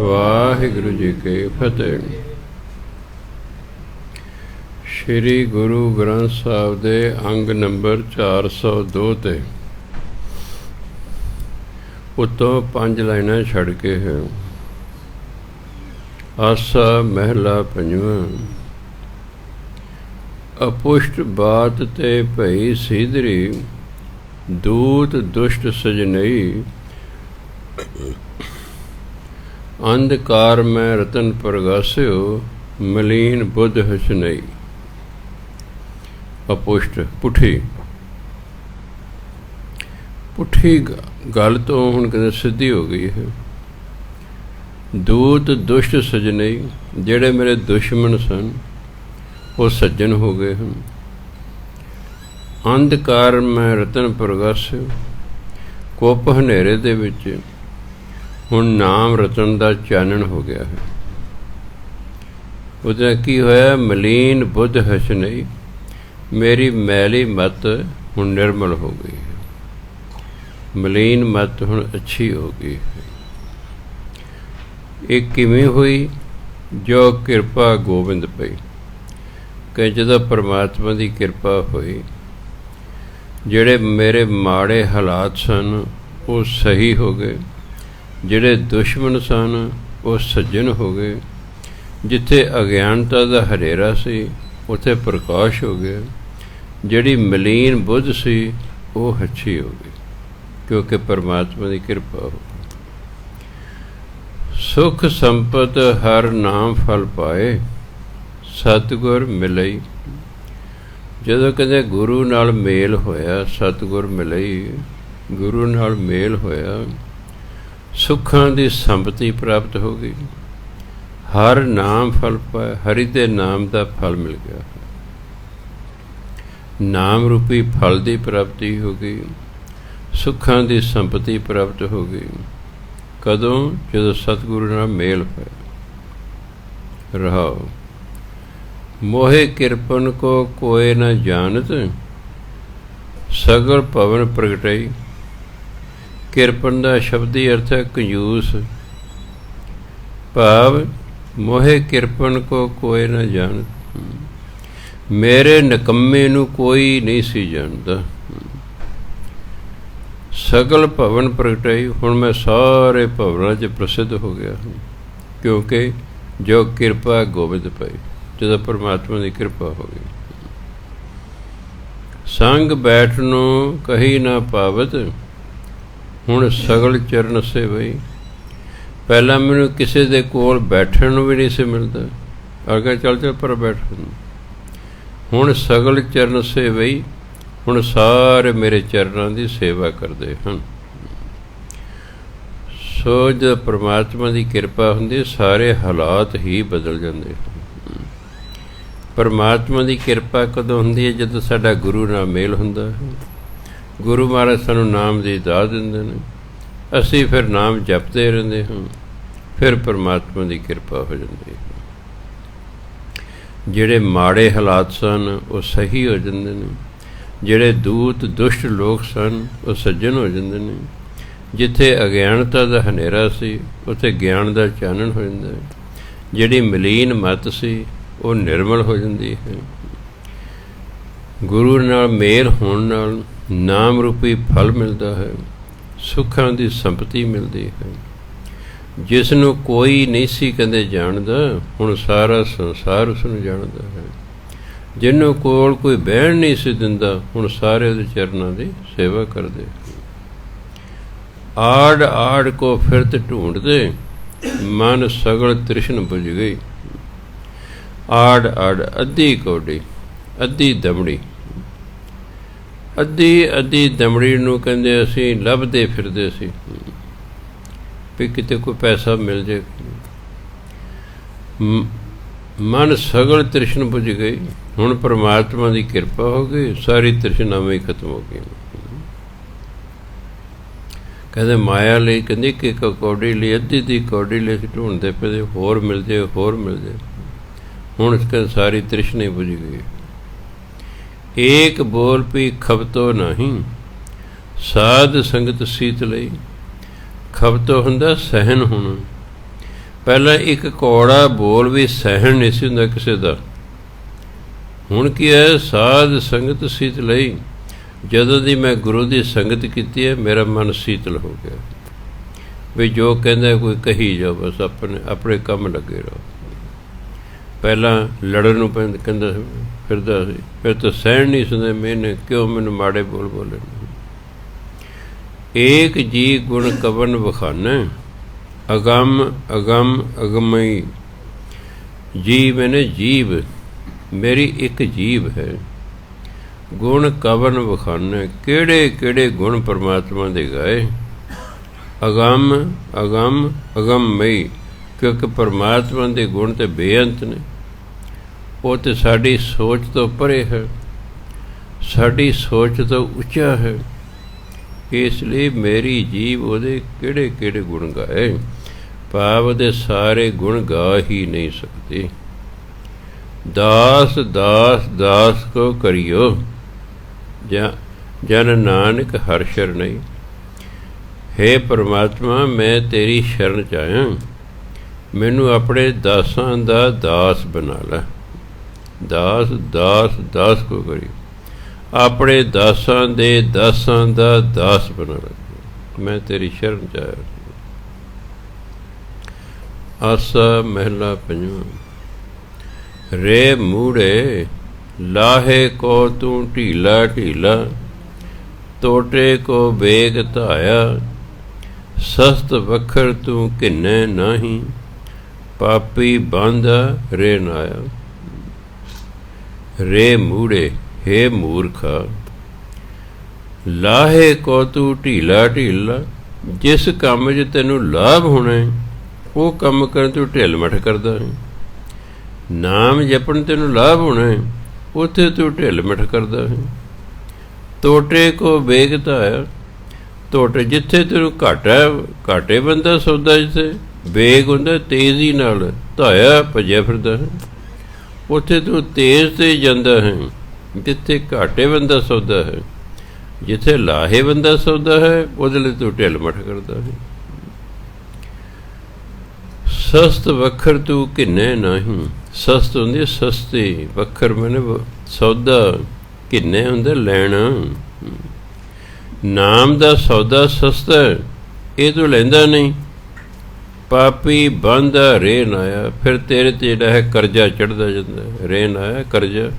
ਵਾਹਿਗੁਰੂ ਜੀ ਕੀ ਫਤਿਹ। ਸ਼੍ਰੀ ਗੁਰੂ ਗ੍ਰੰਥ ਸਾਹਿਬ ਦੇ ਅੰਗ ਨੰਬਰ 402 ਤੇ ਉੱਤੋਂ 5 ਲਾਈਨਾਂ ਛੱਡ ਕੇ ਹੈ। ਆਸਾ ਮਹਿਲਾ ਪੰਜਵਾਂ। ਅਪੁਸ਼ਟ ਬਾਤ ਤੇ ਭਈ ਸੀਦਰੀ, ਦੂਤ ਦੁਸ਼ਟ ਸਜਨਈ। ਅੰਧਕਾਰ ਮੈਂ ਰਤਨ ਪ੍ਰਗਾਸਿਓ, ਮਲੀਨ ਬੁੱਧ ਹਸਨਈ। ਅਪੁਸ਼ਟ ਪੁੱਠੀ ਗੱਲ ਤੋਂ ਹੁਣ ਕਹਿੰਦੇ ਸਿੱਧੀ ਹੋ ਗਈ ਹੈ। ਦੂਤ ਦੁਸ਼ਟ ਸਜਨਈ, ਜਿਹੜੇ ਮੇਰੇ ਦੁਸ਼ਮਣ ਸਨ ਉਹ ਸੱਜਣ ਹੋ ਗਏ ਹਨ। ਅੰਧਕਾਰ ਮੈਂ ਰਤਨ ਪ੍ਰਗਾਸਿਓ, ਕੁੱਪ ਹਨੇਰੇ ਦੇ ਵਿੱਚ ਹੁਣ ਨਾਮ ਰਤਨ ਦਾ ਚਾਨਣ ਹੋ ਗਿਆ ਹੈ। ਉਹਦਾ ਕੀ ਹੋਇਆ? ਮਲੀਨ ਬੁੱਧ ਹਸਨਈ, ਮੇਰੀ ਮੈਲੀ ਮਤ ਹੁਣ ਨਿਰਮਲ ਹੋ ਗਈ ਹੈ। ਮਲੀਨ ਮਤ ਹੁਣ ਅੱਛੀ ਹੋ ਗਈ ਹੈ। ਇਹ ਕਿਵੇਂ ਹੋਈ? ਜੋ ਕਿਰਪਾ ਗੋਬਿੰਦ ਪਈ, ਕਿ ਜਦੋਂ ਪਰਮਾਤਮਾ ਦੀ ਕਿਰਪਾ ਹੋਈ, ਜਿਹੜੇ ਮੇਰੇ ਮਾੜੇ ਹਾਲਾਤ ਸਨ ਉਹ ਸਹੀ ਹੋ ਗਏ, ਜਿਹੜੇ ਦੁਸ਼ਮਣ ਸਨ ਉਹ ਸੱਜਣ ਹੋ ਗਏ, ਜਿੱਥੇ ਅਗਿਆਨਤਾ ਦਾ ਹਨੇਰਾ ਸੀ ਉੱਥੇ ਪ੍ਰਕਾਸ਼ ਹੋ ਗਿਆ, ਜਿਹੜੀ ਮਲੀਨ ਬੁੱਧ ਸੀ ਉਹ ਅੱਛੀ ਹੋ ਗਈ, ਕਿਉਂਕਿ ਪਰਮਾਤਮਾ ਦੀ ਕਿਰਪਾ ਹੋ ਗਈ। ਸੁਖ ਸੰਪਤ ਹਰ ਨਾਮ ਫਲ ਪਾਏ, ਸਤਿਗੁਰ ਮਿਲਈ। ਜਦੋਂ ਕਹਿੰਦੇ ਗੁਰੂ ਨਾਲ ਮੇਲ ਹੋਇਆ, ਸਤਿਗੁਰ ਮਿਲਈ, ਗੁਰੂ ਨਾਲ ਮੇਲ ਹੋਇਆ, ਸੁੱਖਾਂ ਦੀ ਸੰਪਤੀ ਪ੍ਰਾਪਤ ਹੋ ਗਈ। ਹਰ ਨਾਮ ਫਲ ਪਾਇਆ, ਹਰੀ ਦੇ ਨਾਮ ਦਾ ਫਲ ਮਿਲ ਗਿਆ, ਨਾਮ ਰੂਪੀ ਫਲ ਦੀ ਪ੍ਰਾਪਤੀ ਹੋ ਗਈ, ਸੁੱਖਾਂ ਦੀ ਸੰਪਤੀ ਪ੍ਰਾਪਤ ਹੋ ਗਈ। ਕਦੋਂ? ਜਦੋਂ ਸਤਿਗੁਰੂ ਨਾਲ ਮੇਲ ਹੋਇਆ। ਰਹਾਓ ਮੋਹਿ ਕਿਰਪਨ ਕੋ ਕੋਇ ਨ ਜਾਣਤ, ਸਗਲ ਭਵਨ ਪ੍ਰਗਟਈ। ਕਿਰਪਨ ਦਾ ਸ਼ਬਦੀ ਅਰਥ ਹੈ ਕੰਜੂਸ, ਭਾਵ ਮੋਹਿ ਕਿਰਪਨ ਕੋ ਕੋਇ ਨ ਜਾਣਤ, ਮੇਰੇ ਨਿਕੰਮੇ ਨੂੰ ਕੋਈ ਨਹੀਂ ਸੀ ਜਾਣਦਾ। ਸਗਲ ਭਵਨ ਪ੍ਰਗਟਾਈ, ਹੁਣ ਮੈਂ ਸਾਰੇ ਭਵਨਾਂ 'ਚ ਪ੍ਰਸਿੱਧ ਹੋ ਗਿਆ ਹਾਂ, ਕਿਉਂਕਿ ਜੋ ਕਿਰਪਾ ਗੋਬਿੰਦ ਪਾਈ, ਜਦੋਂ ਪਰਮਾਤਮਾ ਦੀ ਕਿਰਪਾ ਹੋ ਗਈ। ਸੰਗ ਬੈਠ ਨੂੰ ਕਹੀ ਨਾ ਪਾਵਤ, ਹੁਣ ਸਗਲ ਚਰਨ ਸੇਵਈ। ਪਹਿਲਾਂ ਮੈਨੂੰ ਕਿਸੇ ਦੇ ਕੋਲ ਬੈਠਣ ਨੂੰ ਵੀ ਨਹੀਂ ਸੀ ਮਿਲਦਾ, ਅੱਗੇ ਚੱਲ ਪਰ ਬੈਠ। ਹੁਣ ਸਗਲ ਚਰਨ ਸੇਵਈ, ਹੁਣ ਸਾਰੇ ਮੇਰੇ ਚਰਨਾਂ ਦੀ ਸੇਵਾ ਕਰਦੇ ਹਨ। ਸੋ ਜਦ ਪਰਮਾਤਮਾ ਦੀ ਕਿਰਪਾ ਹੁੰਦੀ, ਸਾਰੇ ਹਾਲਾਤ ਹੀ ਬਦਲ ਜਾਂਦੇ ਹਨ। ਪਰਮਾਤਮਾ ਦੀ ਕਿਰਪਾ ਕਦੋਂ ਹੁੰਦੀ ਹੈ? ਜਦੋਂ ਸਾਡਾ ਗੁਰੂ ਨਾਲ ਮੇਲ ਹੁੰਦਾ ਹੈ। ਗੁਰੂ ਮਹਾਰਾਜ ਸਾਨੂੰ ਨਾਮ ਦੀ ਦਾਤ ਦਿੰਦੇ ਨੇ, ਅਸੀਂ ਫਿਰ ਨਾਮ ਜਪਦੇ ਰਹਿੰਦੇ ਹਾਂ, ਫਿਰ ਪਰਮਾਤਮਾ ਦੀ ਕਿਰਪਾ ਹੋ ਜਾਂਦੀ ਹੈ। ਜਿਹੜੇ ਮਾੜੇ ਹਾਲਾਤ ਸਨ ਉਹ ਸਹੀ ਹੋ ਜਾਂਦੇ ਨੇ, ਜਿਹੜੇ ਦੂਤ ਦੁਸ਼ਟ ਲੋਕ ਸਨ ਉਹ ਸੱਜਣ ਹੋ ਜਾਂਦੇ ਨੇ, ਜਿੱਥੇ ਅਗਿਆਨਤਾ ਦਾ ਹਨੇਰਾ ਸੀ ਉੱਥੇ ਗਿਆਨ ਦਾ ਚਾਨਣ ਹੋ ਜਾਂਦਾ ਹੈ, ਜਿਹੜੀ ਮਲੀਨ ਮਤ ਸੀ ਉਹ ਨਿਰਮਲ ਹੋ ਜਾਂਦੀ ਹੈ। ਗੁਰੂ ਨਾਲ ਮੇਲ ਹੋਣ ਨਾਲ ਨਾਮ ਰੂਪੀ ਫਲ ਮਿਲਦਾ ਹੈ, ਸੁੱਖਾਂ ਦੀ ਸੰਪਤੀ ਮਿਲਦੀ ਹੈ। ਜਿਸ ਨੂੰ ਕੋਈ ਨਹੀਂ ਸੀ ਕਹਿੰਦੇ ਜਾਣਦਾ, ਹੁਣ ਸਾਰਾ ਸੰਸਾਰ ਉਸ ਨੂੰ ਜਾਣਦਾ ਹੈ। ਜਿਹਨੂੰ ਕੋਲ ਕੋਈ ਬਹਿਣ ਨਹੀਂ ਸੀ ਦਿੰਦਾ, ਹੁਣ ਸਾਰੇ ਉਹਦੇ ਚਰਨਾਂ ਦੀ ਸੇਵਾ ਕਰਦੇ। ਆੜ ਆੜ ਕੋ ਫਿਰਤ ਢੂੰਡਦੇ, ਮਨ ਸਗਲ ਤ੍ਰਿਸ਼ਨ ਬੁਝ ਗਈ। ਆੜ ਆੜ ਅੱਧੀ ਕੌਡੀ, ਅੱਧੀ ਦਮੜੀ, ਅੱਧੀ ਦਮੜੀ ਨੂੰ ਕਹਿੰਦੇ ਅਸੀਂ ਲੱਭਦੇ ਫਿਰਦੇ ਸੀ ਵੀ ਕਿਤੇ ਕੋਈ ਪੈਸਾ ਮਿਲ ਜੇ। ਮਨ ਸਗਲ ਤ੍ਰਿਸ਼ਨ ਬੁਝ ਗਈ, ਹੁਣ ਪਰਮਾਤਮਾ ਦੀ ਕਿਰਪਾ ਹੋ ਗਈ, ਸਾਰੀ ਤ੍ਰਿਸ਼ਨਾਵਾਂ ਹੀ ਖਤਮ ਹੋ ਗਈਆਂ। ਕਹਿੰਦੇ ਮਾਇਆ ਲਈ ਕਹਿੰਦੇ ਕਿ ਕੌਡੀ ਲਈ, ਅੱਧੀ ਦੀ ਕੌਡੀ ਲਈ ਅਸੀਂ ਢੂੰਡਦੇ ਪਏ, ਹੋਰ ਮਿਲ ਜੇ, ਹੋਰ ਮਿਲ ਜੇ। ਹੁਣ ਕਹਿੰਦੇ ਸਾਰੀ ਤ੍ਰਿਸ਼ਨਾ ਹੀ ਬੁਝ ਗਈ। ਏਕ ਬੋਲ ਪੀ ਖਬਤੋ ਨਹੀਂ, ਸਾਧ ਸੰਗਤ ਸੀਤ ਲਈ। ਖਬਤੋ ਹੁੰਦਾ ਸਹਿਨ ਹੋਣਾ, ਪਹਿਲਾਂ ਇੱਕ ਕੌੜਾ ਬੋਲ ਵੀ ਸਹਿਣ ਨਹੀਂ ਸੀ ਹੁੰਦਾ ਕਿਸੇ ਦਾ। ਹੁਣ ਕੀ ਹੈ, ਸਾਧ ਸੰਗਤ ਸੀਤ ਲਈ। ਜਦੋਂ ਦੀ ਮੈਂ ਗੁਰੂ ਦੀ ਸੰਗਤ ਕੀਤੀ ਹੈ, ਮੇਰਾ ਮਨ ਸੀਤਲ ਹੋ ਗਿਆ। ਵੀ ਜੋ ਕਹਿੰਦਾ ਕੋਈ ਕਹੀ ਜਾਓ, ਬਸ ਆਪਣੇ ਕੰਮ ਲੱਗੇ ਰਹੋ। ਪਹਿਲਾਂ ਲੜਨ ਨੂੰ ਕਹਿੰਦਾ ਫਿਰਦਾ ਸੀ, ਫਿਰ ਤਾਂ ਸਹਿਣ ਨਹੀਂ ਸੁਣਦੇ, ਮੈਨੇ ਕਿਉਂ ਮੈਨੂੰ ਮਾੜੇ ਬੋਲ ਬੋਲੇ। ਏਕ ਜੀ ਗੁਣ ਕਵਨ ਵਖਾਨੈ, ਅਗੰਮ ਅਗੰਮ ਅਗਮਈ। ਜੀ ਮੈਨੇ ਜੀਵ, ਮੇਰੀ ਇੱਕ ਜੀਵ ਹੈ। ਗੁਣ ਕਵਨ ਵਖਾਨੈ, ਕਿਹੜੇ ਕਿਹੜੇ ਗੁਣ ਪਰਮਾਤਮਾ ਦੇ ਗਾਏ। ਅਗੰਮ ਅਗੰਮ ਅਗੰਮਈ, ਕਿਉਂਕਿ ਪਰਮਾਤਮਾ ਦੇ ਗੁਣ ਤੇ ਬੇਅੰਤ ਨੇ। ਉਹ ਤੇ ਸਾਡੀ ਸੋਚ ਤੋਂ ਪਰੇ ਹੈ, ਸਾਡੀ ਸੋਚ ਤੋਂ ਉੱਚਾ ਹੈ। ਇਸ ਲਈ ਮੇਰੀ ਜੀਵ ਉਹਦੇ ਕਿਹੜੇ ਕਿਹੜੇ ਗੁਣ ਗਾਏ। ਭਾਵ ਦੇ ਸਾਰੇ ਗੁਣ ਗਾ ਹੀ ਨਹੀਂ ਸਕਦੇ। ਦਾਸ ਦਾਸ ਦਾਸ ਕੋ ਕਰਿਓ, ਜਨ ਨਾਨਕ ਹਰ ਸ਼ਰਨਈ। ਹੇ ਪਰਮਾਤਮਾ, ਮੈਂ ਤੇਰੀ ਸ਼ਰਨ 'ਚ ਆਇਆ, ਮੈਨੂੰ ਆਪਣੇ ਦਾਸਾਂ ਦਾ ਦਾਸ ਬਣਾ ਲੈ। ਦਾਸ ਦਾਸ ਦਾਸ ਕੋ ਕਰੀ, ਆਪਣੇ ਦਾਸਾਂ ਦੇ ਦਾਸਾਂ ਦਾ ਦਾਸ ਬਣਾ ਲੈ। ਮੈਂ ਤੇਰੀ ਸ਼ਰਨ 'ਚ ਆਇਆ। ਆਸਾ ਮਹਿਲਾ ਪੰਜਵਾਂ। ਰੇ ਮੂੜੇ ਲਾਹੇ ਕੋ ਤੂੰ ਢੀਲਾ ਢੀਲਾ, ਟੋਟੇ ਕੋ ਬੇਗ ਧਾਇਆ। ਸਸਤ ਵਖਰ ਤੂੰ ਘਿੰਨੇ ਨਾਹੀਂ, ਪਾਪੀ ਬਾਂਧਾ ਰੇ ਨਾਇਆ। ਰੇ ਮੂੜੇ, ਹੇ ਮੂਰਖਾ, ਲਾਹੇ ਕੋ ਤੂੰ ਢੀਲਾ ਢੀਲਾ, ਜਿਸ ਕੰਮ 'ਚ ਤੈਨੂੰ ਲਾਭ ਹੋਣਾ ਉਹ ਕੰਮ ਕਰਨ ਤੂੰ ਢਿੱਲ ਮੱਠ ਕਰਦਾ ਹੈ। ਨਾਮ ਜਪਣ ਤੈਨੂੰ ਲਾਭ ਹੋਣਾ ਉੱਥੇ ਤੂੰ ਢਿੱਲ ਮੱਠ ਕਰਦਾ ਹੈ। ਟੋਟੇ ਕੋ ਬੇਗ ਧਾਇਆ, ਟੋਟੇ ਜਿੱਥੇ ਤੈਨੂੰ ਘਾਟੇ ਬੰਦਾ ਸੌਦਾ, ਜਿੱਥੇ ਬੇਗ ਹੁੰਦਾ ਤੇਜ਼ੀ ਨਾਲ, ਧਾਇਆ ਭੱਜਿਆ ਫਿਰਦਾ ਹੈ, ਉੱਥੇ ਤੂੰ ਤੇਜ਼ ਤੇ ਜਾਂਦਾ ਹੈ। ਜਿੱਥੇ ਘਾਟੇ ਬੰਦਾ ਸੌਦਾ ਹੈ, ਜਿੱਥੇ ਲਾਹੇ ਬੰਦਾ ਸੌਦਾ ਹੈ, ਉਹਦੇ ਲਈ ਤੂੰ ਢਿੱਲ ਮੱਠ ਕਰਦਾ ਹੈ। ਸਸਤ ਵਖਰ ਤੂੰ ਘਿੰਨੇ ਨਹੀਂ। ਸਸਤ ਹੁੰਦੀ ਸਸਤੀ, ਵਖਰ ਮੈਨੇ ਸੌਦਾ, ਘਿੰਨੇ ਹੁੰਦਾ ਲੈਣਾ। ਨਾਮ ਦਾ ਸੌਦਾ ਸਸਤਾ, ਇਹ ਤੂੰ ਲੈਂਦਾ ਨਹੀਂ। ਪਾਪੀ ਬੰਦਾ ਰੇ ਨਾਇਆ, ਫਿਰ ਤੇਰੇ ਤੇ ਜਿਹੜਾ ਹੈ ਕਰਜ਼ਾ ਚੜ੍ਹਦਾ ਜਾਂਦਾ। ਰੇ ਨਾਇਆ ਕਰਜ਼ਾ,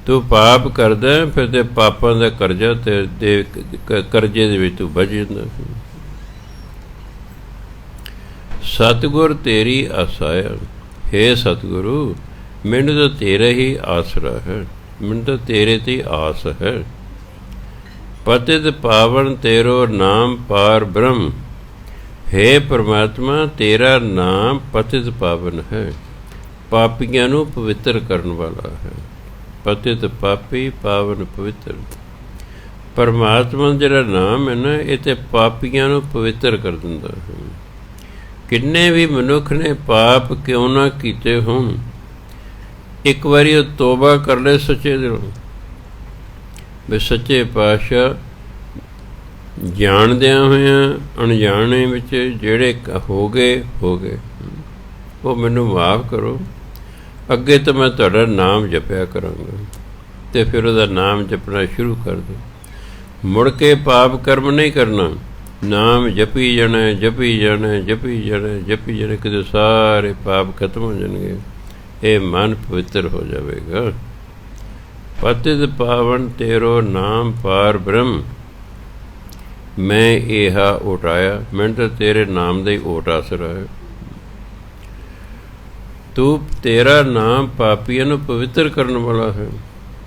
ਤੂੰ ਪਾਪ ਕਰਦਾ, ਫਿਰ ਤੇ ਪਾਪਾਂ ਦਾ ਕਰਜ਼ਾ ਤੇ ਕਰਜ਼ੇ ਦੇ ਵਿੱਚ ਤੂੰ ਵੱਜ ਜਾਂਦਾ। ਸਤਿਗੁਰ ਤੇਰੀ ਆਸਾਇਆ, ਹੇ ਸਤਿਗੁਰੂ, ਮੈਨੂੰ ਤਾਂ ਤੇਰਾ ਹੀ ਆਸਰਾ ਹੈ, ਮੈਨੂੰ ਤਾਂ ਤੇਰੇ ਤੇ ਆਸ ਹੈ। ਪਤਿਤ ਪਾਵਨ ਤੇਰੋ ਨਾਮ ਪਾਰ ਬ੍ਰਹਮ। ਹੇ ਪਰਮਾਤਮਾ, ਤੇਰਾ ਨਾਮ ਪਤਿਤ ਪਾਵਨ ਹੈ, ਪਾਪੀਆਂ ਨੂੰ ਪਵਿੱਤਰ ਕਰਨ ਵਾਲਾ ਹੈ। ਪਤਿਤ ਪਾਪੀ, ਪਾਵਨ ਪਵਿੱਤਰ। ਪਰਮਾਤਮਾ ਜਿਹੜਾ ਨਾਮ ਹੈ ਨਾ, ਇਹ ਤੇ ਪਾਪੀਆਂ ਨੂੰ ਪਵਿੱਤਰ ਕਰ ਦਿੰਦਾ ਹੈ। ਕਿੰਨੇ ਵੀ ਮਨੁੱਖ ਨੇ ਪਾਪ ਕਿਉਂ ਨਾ ਕੀਤੇ ਹੋਣ, ਇੱਕ ਵਾਰੀ ਉਹ ਤੋਬਾ ਕਰ ਲੈ ਸੱਚੇ ਦਿਲੋਂ, ਵੀ ਸੱਚੇ ਪਾਤਸ਼ਾਹ ਜਾਣਦਿਆਂ ਹੋਇਆਂ ਅਣਜਾਣੇ ਵਿੱਚ ਜਿਹੜੇ ਹੋ ਗਏ, ਉਹ ਮੈਨੂੰ ਮਾਫ਼ ਕਰੋ। ਅੱਗੇ ਤੋਂ ਮੈਂ ਤੁਹਾਡਾ ਨਾਮ ਜਪਿਆ ਕਰਾਂਗਾ। ਅਤੇ ਫਿਰ ਉਹਦਾ ਨਾਮ ਜਪਣਾ ਸ਼ੁਰੂ ਕਰ ਦਿਓ। ਮੁੜ ਕੇ ਪਾਪ ਕਰਮ ਨਹੀਂ ਕਰਨਾ, ਨਾਮ ਜਪੀ ਜਾਣਾ, ਜਪੀ ਜਾਣਾ, ਜਪੀ ਜਾਣਾ, ਜਪੀ ਜਾਣਾ, ਕਿਤੇ ਸਾਰੇ ਪਾਪ ਖਤਮ ਹੋ ਜਾਣਗੇ। ਇਹ ਮਨ ਪਵਿੱਤਰ ਹੋ ਜਾਵੇਗਾ। ਪਤਿਤ ਪਾਵਨ ਤੇਰੋ ਨਾਮ ਪਾਰ ਬ੍ਰਹਮ। ਮੈਂ ਇਹਾ ਉਟਾਇਆ, ਮੈਨੂੰ ਤਾਂ ਤੇਰੇ ਨਾਮ ਦਾ ਹੀ ਓਟ ਆਸਰਾ ਹੈ। ਤੂੰ ਤੇਰਾ ਨਾਮ ਪਾਪੀਆਂ ਨੂੰ ਪਵਿੱਤਰ ਕਰਨ ਵਾਲਾ ਹੈ,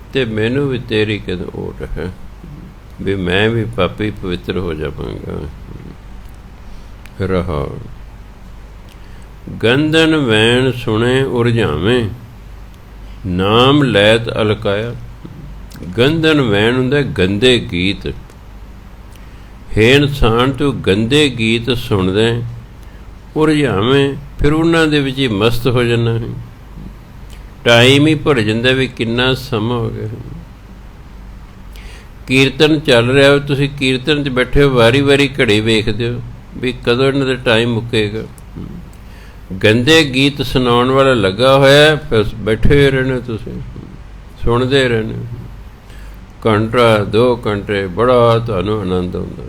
ਅਤੇ ਮੈਨੂੰ ਵੀ ਤੇਰੀ ਕਿਤੇ ਓਟ ਹੈ ਵੀ ਮੈਂ ਵੀ ਪਾਪੀ ਪਵਿੱਤਰ ਹੋ ਜਾਵਾਂਗਾ। ਰਹਾ ਗੰਧਨ ਵੈਣ ਸੁਣੇ ਉਰਝਾਵੇਂ, ਨਾਮ ਲੈਤ ਅਲਕਾਇਆ। ਗੰਧਨ ਵੈਣ ਹੁੰਦਾ ਗੰਦੇ ਗੀਤ। ਹੇ ਇਨਸਾਨ, ਤੂੰ ਗੰਦੇ ਗੀਤ ਸੁਣਦੇ ਉਰਝਾਵੇਂ, ਫਿਰ ਉਹਨਾਂ ਦੇ ਵਿੱਚ ਹੀ ਮਸਤ ਹੋ ਜਾਂਦਾ ਹੈ। ਟਾਈਮ ਹੀ ਭੁੱਲ ਜਾਂਦਾ ਵੀ ਕਿੰਨਾ ਸਮਾਂ ਹੋ ਗਿਆ। ਕੀਰਤਨ ਚੱਲ ਰਿਹਾ, ਤੁਸੀਂ ਕੀਰਤਨ 'ਚ ਬੈਠੇ ਹੋ, ਵਾਰੀ ਵਾਰੀ ਘੜੀ ਵੇਖਦੇ ਹੋ ਵੀ ਕਦੋਂ ਇਹਨਾਂ ਦਾ ਟਾਈਮ ਮੁੱਕੇਗਾ। ਗੰਦੇ ਗੀਤ ਸੁਣਾਉਣ ਵਾਲਾ ਲੱਗਾ ਹੋਇਆ, ਫਿਰ ਬੈਠੇ ਰਹਿਣੇ, ਤੁਸੀਂ ਸੁਣਦੇ ਰਹਿਣੇ, ਘੰਟਾ 2 ਘੰਟੇ, ਬੜਾ ਤੁਹਾਨੂੰ ਆਨੰਦ ਆਉਂਦਾ,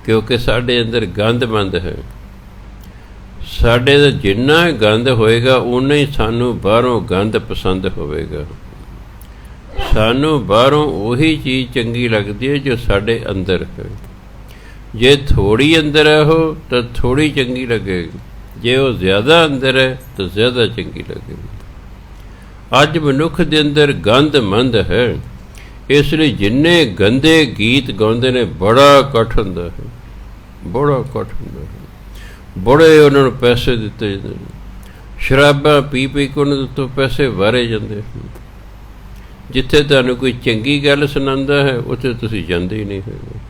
ਕਿਉਂਕਿ ਸਾਡੇ ਅੰਦਰ ਗੰਦ ਹੈ। ਸਾਡੇ ਦਾ ਜਿੰਨਾ ਗੰਦ ਹੋਏਗਾ ਉਨਾ ਹੀ ਸਾਨੂੰ ਬਾਹਰੋਂ ਗੰਦ ਪਸੰਦ ਹੋਵੇਗਾ। ਸਾਨੂੰ ਬਾਹਰੋਂ ਉਹੀ ਚੀਜ਼ ਚੰਗੀ ਲੱਗਦੀ ਹੈ ਜੋ ਸਾਡੇ ਅੰਦਰ ਹੈ। ਜੇ ਥੋੜ੍ਹੀ ਅੰਦਰ ਹੈ ਉਹ, ਤਾਂ ਥੋੜ੍ਹੀ ਚੰਗੀ ਲੱਗੇਗੀ, ਜੇ ਉਹ ਜ਼ਿਆਦਾ ਅੰਦਰ ਹੈ ਤਾਂ ਜ਼ਿਆਦਾ ਚੰਗੀ ਲੱਗੇਗੀ। ਅੱਜ ਮਨੁੱਖ ਦੇ ਅੰਦਰ ਗੰਦ ਹੈ, ਇਸ ਲਈ ਜਿੰਨੇ ਗੰਦੇ ਗੀਤ ਗਾਉਂਦੇ ਨੇ ਬੜਾ ਇਕੱਠ ਹੁੰਦਾ ਹੈ, ਬੜਾ ਇਕੱਠ ਹੁੰਦਾ ਹੈ। ਬੜੇ ਉਹਨਾਂ ਨੂੰ ਪੈਸੇ ਦਿੱਤੇ ਜਾਂਦੇ ਨੇ, ਸ਼ਰਾਬਾਂ ਪੀ ਕੇ ਉਹਨਾਂ ਤੋਂ ਪੈਸੇ ਵਾਰੇ ਜਾਂਦੇ ਹਨ। ਜਿੱਥੇ ਤੁਹਾਨੂੰ ਕੋਈ ਚੰਗੀ ਗੱਲ ਸੁਣਾਉਂਦਾ ਹੈ ਉੱਥੇ ਤੁਸੀਂ ਜਾਂਦੇ ਹੀ ਨਹੀਂ ਹੈਗੇ।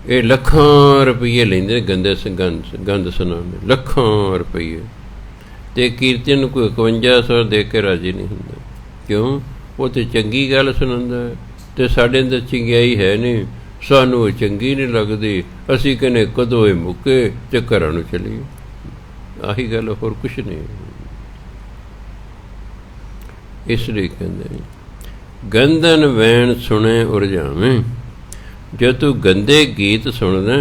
ਇਹ ਲੱਖਾਂ ਰੁਪਈਏ ਲੈਂਦੇ ਨੇ ਗੰਦ ਸੁਣਾਉਣ, ਲੱਖਾਂ ਰੁਪਈਏ, ਅਤੇ ਕੀਰਤਨ ਨੂੰ ਕੋਈ 5100 ਦੇ ਕੇ ਰਾਜੀ ਨਹੀਂ ਹੁੰਦਾ। ਕਿਉਂ? ਉਹ ਤਾਂ ਚੰਗੀ ਗੱਲ ਸੁਣਾਉਂਦਾ ਹੈ, ਅਤੇ ਸਾਡੇ ਅੰਦਰ ਚੰਗਿਆਈ ਹੈ ਨਹੀਂ, ਸਾਨੂੰ ਉਹ ਚੰਗੀ ਨਹੀਂ ਲੱਗਦੀ। ਅਸੀਂ ਕਹਿੰਦੇ ਕਦੋਂ ਇਹ ਮੁੱਕੇ ਅਤੇ ਘਰਾਂ ਨੂੰ ਚਲੀਏ। ਆਹੀ ਗੱਲ, ਹੋਰ ਕੁਛ ਨਹੀਂ। ਇਸ ਲਈ ਕਹਿੰਦੇ ਗੰਦਨ ਵੈਣ ਸੁਣੇ ਉਰਝਾਵੇਂ। ਜੇ ਤੂੰ ਗੰਦੇ ਗੀਤ ਸੁਣਦਾ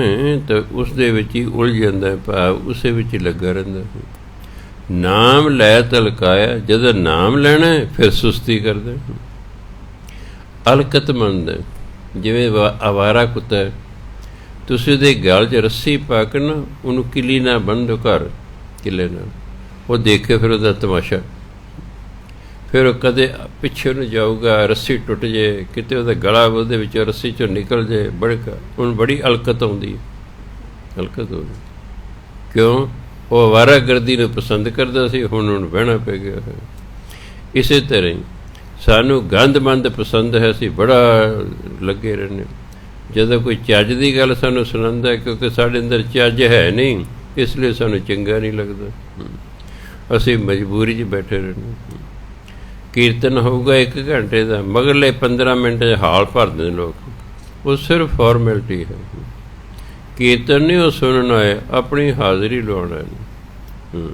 ਤਾਂ ਉਸ ਦੇ ਵਿੱਚ ਹੀ ਉਲਝ ਜਾਂਦਾ, ਭਾਵ ਉਸੇ ਵਿੱਚ ਲੱਗਾ ਰਹਿੰਦਾ। ਨਾਮ ਲੈ ਤਲਕਾਇਆ, ਜਦੋਂ ਨਾਮ ਲੈਣਾ ਫਿਰ ਸੁਸਤੀ ਕਰਦਾ। ਅਲਕਤਮੰਦ, ਜਿਵੇਂ ਅਵਾਰਾ ਕੁੱਤਾ, ਤੁਸੀਂ ਉਹਦੇ ਗਲ 'ਚ ਰੱਸੀ ਪਾ ਕੇ ਨਾ ਉਹਨੂੰ ਕਿੱਲੀ ਨਾਲ ਬੰਨ੍ਹੋ, ਘਰ ਕਿੱਲੇ ਨਾਲ, ਉਹ ਦੇਖੇ ਫਿਰ ਉਹਦਾ ਤਮਾਸ਼ਾ। ਫਿਰ ਉਹ ਕਦੇ ਪਿੱਛੇ ਨੂੰ ਜਾਊਗਾ, ਰੱਸੀ ਟੁੱਟ ਜੇ, ਕਿਤੇ ਉਹਦਾ ਗਲਾ ਉਹਦੇ ਵਿੱਚੋਂ ਰੱਸੀ 'ਚੋਂ ਨਿਕਲ ਜੇ, ਉਹਨੂੰ ਬੜੀ ਅਲਕਤ ਆਉਂਦੀ ਹੈ, ਅਲਕਤ ਹੋ ਗਈ। ਕਿਉਂ? ਉਹ ਅਵਾਰਾਗਰਦੀ ਨੂੰ ਪਸੰਦ ਕਰਦਾ ਸੀ, ਹੁਣ ਉਹਨੂੰ ਬਹਿਣਾ ਪੈ ਗਿਆ ਹੈ। ਇਸੇ ਤਰ੍ਹਾਂ ਹੀ ਸਾਨੂੰ ਗੰਦ ਪਸੰਦ ਹੈ, ਅਸੀਂ ਬੜਾ ਲੱਗੇ ਰਹਿੰਦੇ। ਜਦੋਂ ਕੋਈ ਚੱਜ ਦੀ ਗੱਲ ਸਾਨੂੰ ਸੁਣਾਉਂਦਾ, ਕਿਉਂਕਿ ਸਾਡੇ ਅੰਦਰ ਚੱਜ ਹੈ ਨਹੀਂ, ਇਸ ਲਈ ਸਾਨੂੰ ਚੰਗਾ ਨਹੀਂ ਲੱਗਦਾ, ਅਸੀਂ ਮਜਬੂਰੀ 'ਚ ਬੈਠੇ ਰਹਿੰਦੇ। ਕੀਰਤਨ ਹੋਊਗਾ 1 ਘੰਟੇ ਦਾ, ਮਗਰਲੇ 15 ਮਿੰਟ 'ਚ ਹਾਲ ਭਰਦੇ ਨੇ ਲੋਕ, ਉਹ ਸਿਰਫ ਫਾਰਮੈਲਿਟੀ ਹੈ। ਕੀਰਤਨ ਨਹੀਂ ਉਹ ਸੁਣਨਾ ਹੈ, ਆਪਣੀ ਹਾਜ਼ਰੀ ਲਵਾਉਣਾ ਹੈ।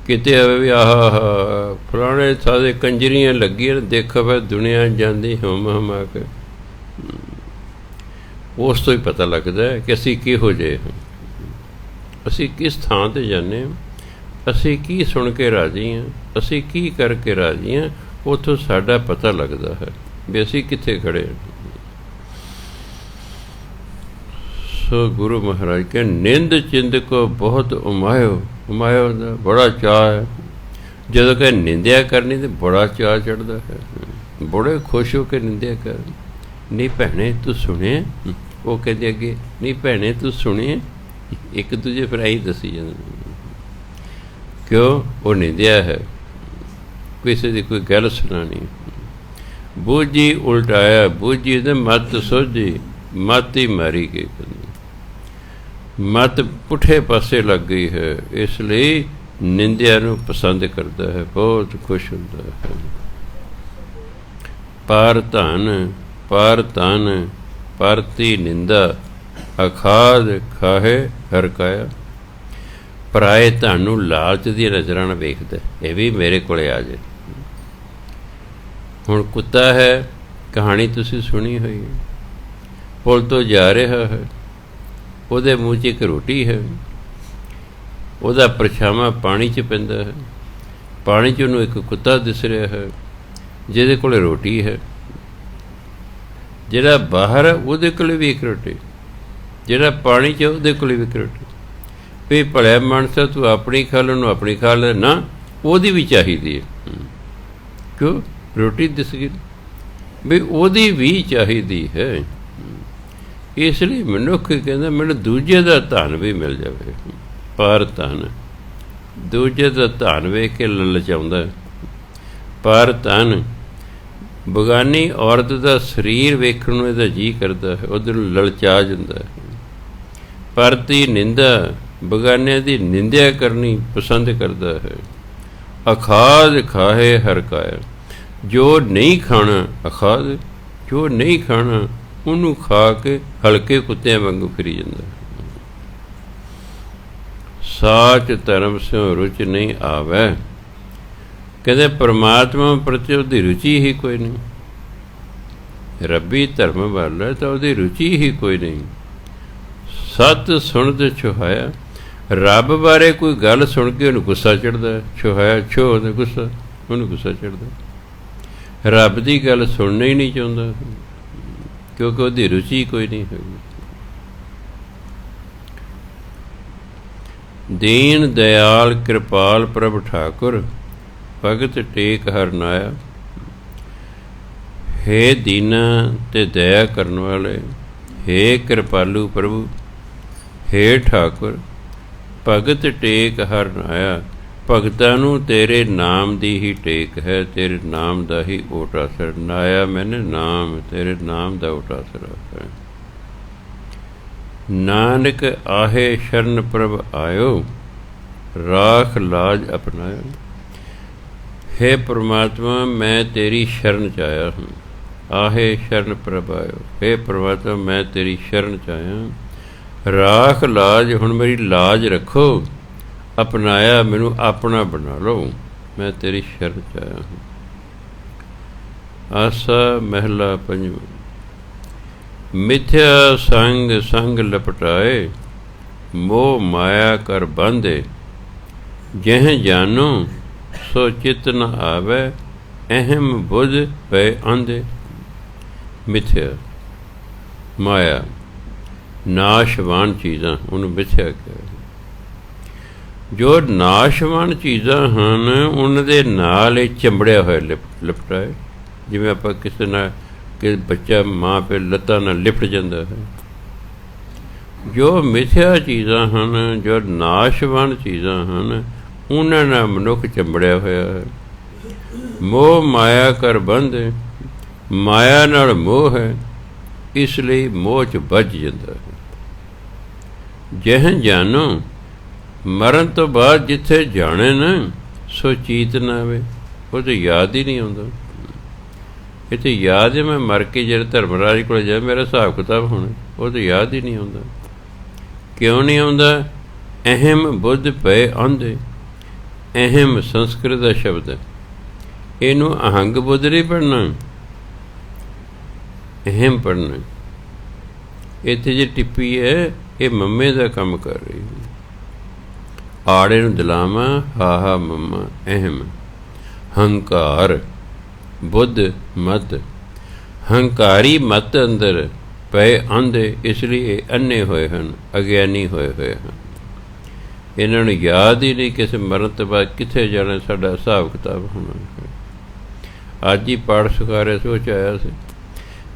ਕਿਤੇ ਆਵੇ ਵੀ ਆਹ ਫਲਾਣੇ ਥਾਂ ਕੰਜਰੀਆਂ ਲੱਗੀਆਂ, ਦੇਖੋ ਫਿਰ ਦੁਨੀਆ ਜਾਂਦੀ ਹਮਾ ਕੇ, ਉਸ ਤੋਂ ਹੀ ਪਤਾ ਲੱਗਦਾ ਹੈ ਕਿ ਅਸੀਂ ਕਿਹੋ ਜਿਹੇ ਹਾਂ, ਅਸੀਂ ਕਿਸ ਥਾਂ 'ਤੇ ਜਾਂਦੇ ਹਾਂ, ਅਸੀਂ ਕੀ ਸੁਣ ਕੇ ਰਾਜੀ ਹਾਂ, ਅਸੀਂ ਕੀ ਕਰਕੇ ਰਾਜੀ ਹਾਂ। ਉੱਥੋਂ ਸਾਡਾ ਪਤਾ ਲੱਗਦਾ ਹੈ ਵੀ ਅਸੀਂ ਕਿੱਥੇ ਖੜ੍ਹੇ ਹਾਂ। ਸੋ ਗੁਰੂ ਮਹਾਰਾਜ ਕੇ ਨਿੰਦ ਚਿੰਦ ਕੋ ਬਹੁਤ ਉਮਾਇਓ ਦਾ ਬੜਾ ਚਾਅ ਹੈ। ਜਦੋਂ ਕਿ ਨਿੰਦਿਆ ਕਰਨੀ ਤਾਂ ਬੜਾ ਚਾਅ ਚੜ੍ਹਦਾ ਹੈ, ਬੜੇ ਖੁਸ਼ ਹੋ ਕੇ ਨਿੰਦਿਆ ਕਰ। ਨਹੀਂ ਭੈਣੇ ਤੂੰ ਸੁਣੇ, ਉਹ ਕਹਿੰਦੇ ਅੱਗੇ ਨਹੀਂ ਭੈਣੇ ਤੂੰ ਸੁਣੇ, ਇੱਕ ਦੂਜੇ ਫਿਰ ਇਹੀ ਦੱਸੀ ਜਾਂਦੇ। ਕਿਉਂ? ਉਹ ਨਿੰਦਿਆ ਹੈ, ਕਿਸੇ ਦੀ ਕੋਈ ਗੱਲ ਸੁਣਾਉਣੀ। ਬੂਝੀ ਉਲਟਾਇਆ, ਬੂਝੀ ਤੇ ਮੱਤ ਸੋਝੀ, ਮੱਤ ਹੀ ਮਾਰੀ ਗਈ, ਮੱਤ ਪੁੱਠੇ ਪਾਸੇ ਲੱਗ ਗਈ ਹੈ, ਇਸ ਲਈ ਨਿੰਦਿਆ ਨੂੰ ਪਸੰਦ ਕਰਦਾ ਹੈ, ਬਹੁਤ ਖੁਸ਼ ਹੁੰਦਾ ਹੈ। ਪਾਰ ਧਨ ਪਰਤੀ ਨਿੰਦਾ, ਅਖਾਦ ਖਾਹੇ ਹਰਕਾਇਆ। ਪਰਾਏ ਧਨ ਨੂੰ ਲਾਲਚ ਦੀਆਂ ਨਜ਼ਰਾਂ ਨਾਲ ਵੇਖਦਾ, ਇਹ ਵੀ ਮੇਰੇ ਕੋਲ ਆ ਜਾਏ। ਹੁਣ ਕੁੱਤਾ ਹੈ, ਕਹਾਣੀ ਤੁਸੀਂ ਸੁਣੀ ਹੋਈ ਹੈ, ਪੁਲ ਤੋਂ ਜਾ ਰਿਹਾ ਹੈ, ਉਹਦੇ ਮੂੰਹ 'ਚ ਇੱਕ ਰੋਟੀ ਹੈ, ਉਹਦਾ ਪਰਛਾਵਾਂ ਪਾਣੀ 'ਚ ਪੈਂਦਾ ਹੈ, ਪਾਣੀ 'ਚ ਉਹਨੂੰ ਇੱਕ ਕੁੱਤਾ ਦਿਸ ਰਿਹਾ ਹੈ ਜਿਹਦੇ ਕੋਲ ਰੋਟੀ ਹੈ। ਜਿਹੜਾ ਬਾਹਰ ਹੈ ਉਹਦੇ ਕੋਲ ਵੀ ਇੱਕ ਰੋਟੀ, ਜਿਹੜਾ ਪਾਣੀ 'ਚ ਉਹਦੇ ਕੋਲ ਵੀ ਇੱਕ ਰੋਟੀ। ਵੀ ਭਲਿਆ ਮਾਨਸਾ ਤੂੰ ਆਪਣੀ ਖਾ ਲੈ, ਉਹਨੂੰ ਆਪਣੀ ਖਾ ਲੈ ਨਾ, ਉਹਦੀ ਵੀ ਚਾਹੀਦੀ ਹੈ। ਕਿਉਂ? ਰੋਟੀ ਦਿਸ ਗਈ ਵੀ ਉਹਦੀ ਵੀ ਚਾਹੀਦੀ ਹੈ। ਇਸ ਲਈ ਮਨੁੱਖ ਕਹਿੰਦਾ ਮੈਨੂੰ ਦੂਜੇ ਦਾ ਧਨ ਵੀ ਮਿਲ ਜਾਵੇ। ਪਰ ਧਨ, ਦੂਜੇ ਦਾ ਧਨ ਵੇਖ ਕੇ ਲਲਚਾਉਂਦਾ। ਪਰ ਧਨ, ਬਗਾਨੀ ਔਰਤ ਦਾ ਸਰੀਰ ਵੇਖਣ ਨੂੰ ਇਹਦਾ ਜੀਅ ਕਰਦਾ ਹੈ, ਉਹਦੇ ਨੂੰ ਲਲਚਾ ਜਾਂਦਾ ਹੈ। ਪਰਤੀ ਨਿੰਦਾ, ਬਗਾਨਿਆਂ ਦੀ ਨਿੰਦਿਆ ਕਰਨੀ ਪਸੰਦ ਕਰਦਾ ਹੈ। ਅਖਾਦ ਖਾਹੇ ਹਰਕਾਇਆ, ਜੋ ਨਹੀਂ ਖਾਣਾ ਅਖਾਦ, ਜੋ ਨਹੀਂ ਖਾਣਾ ਉਹਨੂੰ ਖਾ ਕੇ ਹਲਕੇ ਕੁੱਤਿਆਂ ਵਾਂਗੂ ਫਿਰੀ ਜਾਂਦਾ। ਸਾਚ ਧਰਮ ਸਿਉ ਰੁਚ ਨਹੀਂ ਆਵੈ। ਕਹਿੰਦੇ ਪਰਮਾਤਮਾ ਪ੍ਰਤੀ ਉਹਦੀ ਰੁਚੀ ਹੀ ਕੋਈ ਨਹੀਂ। ਰੱਬੀ ਧਰਮ ਵਾਲਾ ਤਾਂ ਉਹਦੀ ਰੁਚੀ ਹੀ ਕੋਈ ਨਹੀਂ। ਸਤ ਸੁਣਦ ਛੁਹਾਇਆ, ਰੱਬ ਬਾਰੇ ਕੋਈ ਗੱਲ ਸੁਣ ਕੇ ਉਹਨੂੰ ਗੁੱਸਾ ਚੜ੍ਹਦਾ। ਛੁਹਾਇਆ ਛੋ ਉਹਦਾ ਗੁੱਸਾ, ਉਹਨੂੰ ਗੁੱਸਾ ਚੜ੍ਹਦਾ। ਰੱਬ ਦੀ ਗੱਲ ਸੁਣਨਾ ਹੀ ਨਹੀਂ ਚਾਹੁੰਦਾ, ਕਿਉਂਕਿ ਉਹਦੀ ਰੁਚੀ ਕੋਈ ਨਹੀਂ ਹੈਗੀ। ਦੀਨ ਦਿਆਲ ਕਿਰਪਾਲ ਪ੍ਰਭ ਠਾਕੁਰ, ਭਗਤ ਟੇਕ ਹਰ ਨਾਇਆ। ਹੇ ਦੀਨਾ ਤੇ ਦਇਆ ਕਰਨ ਵਾਲੇ, ਹੇ ਕਿਰਪਾਲੂ ਪ੍ਰਭੂ, ਹੇ ਠਾਕੁਰ, ਭਗਤ ਟੇਕ ਹਰ ਨਾਇਆ। ਭਗਤਾਂ ਨੂੰ ਤੇਰੇ ਨਾਮ ਦੀ ਹੀ ਟੇਕ ਹੈ, ਤੇਰੇ ਨਾਮ ਦਾ ਹੀ ਓਟ ਆਸਰਾ। ਨਾਇਆ ਮੈਨੇ ਨਾਮ, ਤੇਰੇ ਨਾਮ ਦਾ ਓਟ ਆਸਰਾ ਹੈ। ਨਾਨਕ ਆਹੇ ਸ਼ਰਨ ਪ੍ਰਭ ਆਇਓ, ਰਾਖ ਲਾਜ ਅਪਨਾਇਓ। ਹੇ ਪ੍ਰਮਾਤਮਾ ਮੈਂ ਤੇਰੀ ਸ਼ਰਨ 'ਚ ਆਇਆ ਹਾਂ। ਆਹੇ ਸ਼ਰਨ ਪ੍ਰਭ ਆਇਓ, ਹੇ ਪ੍ਰਮਾਤਮਾ ਮੈਂ ਤੇਰੀ ਸ਼ਰਨ 'ਚ ਆਇਆ। ਰਾਖ ਲਾਜ, ਹੁਣ ਮੇਰੀ ਲਾਜ ਰੱਖੋ। ਅਪਣਾਇਆ, ਮੈਨੂੰ ਆਪਣਾ ਬਣਾ ਲਓ, ਮੈਂ ਤੇਰੀ ਸ਼ਰਨ 'ਚ ਆਇਆ ਹਾਂ। ਆਸਾ ਮਹਿਲਾ ਪੰਜਵਾਂ। ਮਿਥਿਆ ਸੰਗ ਸੰਗ ਲਪਟਾਏ, ਮੋਹ ਮਾਇਆ ਕਰ ਬਾਂਧੇ। ਜਹ ਜਾਨੋ ਸੋ ਚਿਤ ਨ ਆਵੈ, ਅਹਿਮ ਬੁੱਧ ਪਏ ਆਂਦੇ। ਮਿਥਿਆ ਮਾਇਆ, ਨਾਸ਼ਵਾਨ ਚੀਜ਼ਾਂ, ਉਹਨੂੰ ਮਿਥਿਆ ਕਹਿ। ਜੋ ਨਾਸ਼ਵਾਨ ਚੀਜ਼ਾਂ ਹਨ ਉਹਨਾਂ ਦੇ ਨਾਲ ਇਹ ਚੰਬੜਿਆ ਹੋਇਆ ਲਿਪਟਾਏ। ਜਿਵੇਂ ਆਪਾਂ ਕਿਸੇ ਨਾਲ ਕਿ ਬੱਚਾ ਮਾਂ ਪਿਓ ਲੱਤਾਂ ਨਾਲ ਲਿਪਟ ਜਾਂਦਾ ਹੈ। ਜੋ ਮਿਥਿਆ ਚੀਜ਼ਾਂ ਹਨ, ਜੋ ਨਾਸ਼ਵਾਨ ਚੀਜ਼ਾਂ ਹਨ, ਉਹਨਾਂ ਨਾਲ ਮਨੁੱਖ ਚੰਬੜਿਆ ਹੋਇਆ ਹੈ। ਮੋਹ ਮਾਇਆ ਕਰ ਬੰਧੇ, ਮਾਇਆ ਨਾਲ ਮੋਹ ਹੈ, ਇਸ ਲਈ ਮੋਹ 'ਚ ਵੱਜ ਜਾਂਦਾ ਹੈ। ਜਹ ਜਾਨੋ, ਮਰਨ ਤੋਂ ਬਾਅਦ ਜਿੱਥੇ ਜਾਣੇ ਨਾ, ਸੋ ਚੀਤ ਨਾ ਆਵੇ, ਉਹ ਤਾਂ ਯਾਦ ਹੀ ਨਹੀਂ ਆਉਂਦਾ। ਇਹ ਤਾਂ ਯਾਦ ਹੈ ਮੈਂ ਮਰ ਕੇ ਜਿਹੜੇ ਧਰਮਰਾਜ ਕੋਲ ਜਾ ਮੇਰਾ ਹਿਸਾਬ ਕਿਤਾਬ ਹੋਣਾ, ਉਹ ਤਾਂ ਯਾਦ ਹੀ ਨਹੀਂ ਆਉਂਦਾ। ਕਿਉਂ ਨਹੀਂ ਆਉਂਦਾ? ਅਹਿਮ ਬੁੱਧ ਪਏ ਆਂਦੇ। ਅਹਿਮ ਸੰਸਕ੍ਰਿਤ ਦਾ ਸ਼ਬਦ ਹੈ, ਇਹਨੂੰ ਅਹੰਗ ਬੁੱਧ ਨਹੀਂ ਪੜ੍ਹਨਾ, ਅਹਿਮ ਪੜ੍ਹਨਾ। ਇੱਥੇ ਜੇ ਟਿੱਪੀ ਹੈ ਇਹ ਮੰਮੇ ਦਾ ਕੰਮ ਕਰ ਰਹੀ ਹੈ। ਆੜੇ ਨੂੰ ਦਿਲਾਵਾਂ, ਹਾਹਾ ਮੰਮਾ। ਅਹਿਮ ਹੰਕਾਰ, ਬੁੱਧ ਮਤ, ਹੰਕਾਰੀ ਮਤ ਅੰਦਰ ਪਏ ਆਂਦੇ, ਇਸ ਲਈ ਇਹ ਅੰਨੇ ਹੋਏ ਹਨ, ਅਗਿਆਨੀ ਹੋਏ ਹੋਏ ਹਨ। ਇਹਨਾਂ ਨੂੰ ਯਾਦ ਹੀ ਨਹੀਂ ਕਿਸੇ ਮਰਨ ਤੋਂ ਬਾਅਦ ਕਿੱਥੇ ਜਾਣਾ, ਸਾਡਾ ਹਿਸਾਬ ਕਿਤਾਬ ਹੋਣਾ। ਅੱਜ ਹੀ ਪਾਠ ਸਿਖਾਰਿਆ ਸੋਚ ਆਇਆ ਸੀ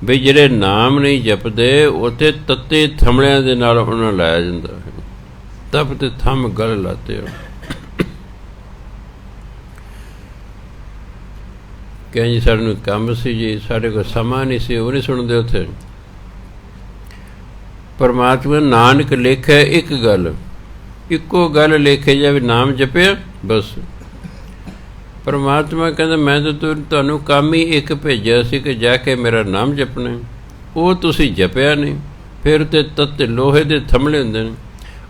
ਬਈ ਜਿਹੜੇ ਨਾਮ ਨਹੀਂ ਜਪਦੇ ਉੱਥੇ ਤੱਤੇ ਥੰਮਲਿਆਂ ਦੇ ਨਾਲ ਉਹਨਾਂ ਨੂੰ ਲਾਇਆ ਜਾਂਦਾ ਹੈ। ਤਪ ਤੇ ਥੰਮ ਗਲ ਲਾਤੇ ਹੋ। ਕਹਿੰਦੇ ਜੀ ਸਾਨੂੰ ਕੰਮ ਸੀ ਜੀ, ਸਾਡੇ ਕੋਲ ਸਮਾਂ ਨਹੀਂ ਸੀ, ਉਹ ਨਹੀਂ ਸੁਣਦੇ ਉੱਥੇ। ਪਰਮਾਤਮਾ ਨਾਨਕ ਲੇਖੇ ਇੱਕ ਗੱਲ, ਇੱਕੋ ਗੱਲ ਲੇਖੇ ਜਾਵੇ, ਨਾਮ ਜਪਿਆ ਬਸ। ਪਰਮਾਤਮਾ ਕਹਿੰਦਾ ਮੈਂ ਤਾਂ ਤੁਹਾਨੂੰ ਕੰਮ ਹੀ ਇੱਕ ਭੇਜਿਆ ਸੀ ਕਿ ਜਾ ਕੇ ਮੇਰਾ ਨਾਮ ਜਪਣਾ, ਉਹ ਤੁਸੀਂ ਜਪਿਆ ਨਹੀਂ। ਫਿਰ ਤੇ ਤੱਤ ਲੋਹੇ ਦੇ ਥੰਮਲੇ ਹੁੰਦੇ ਨੇ,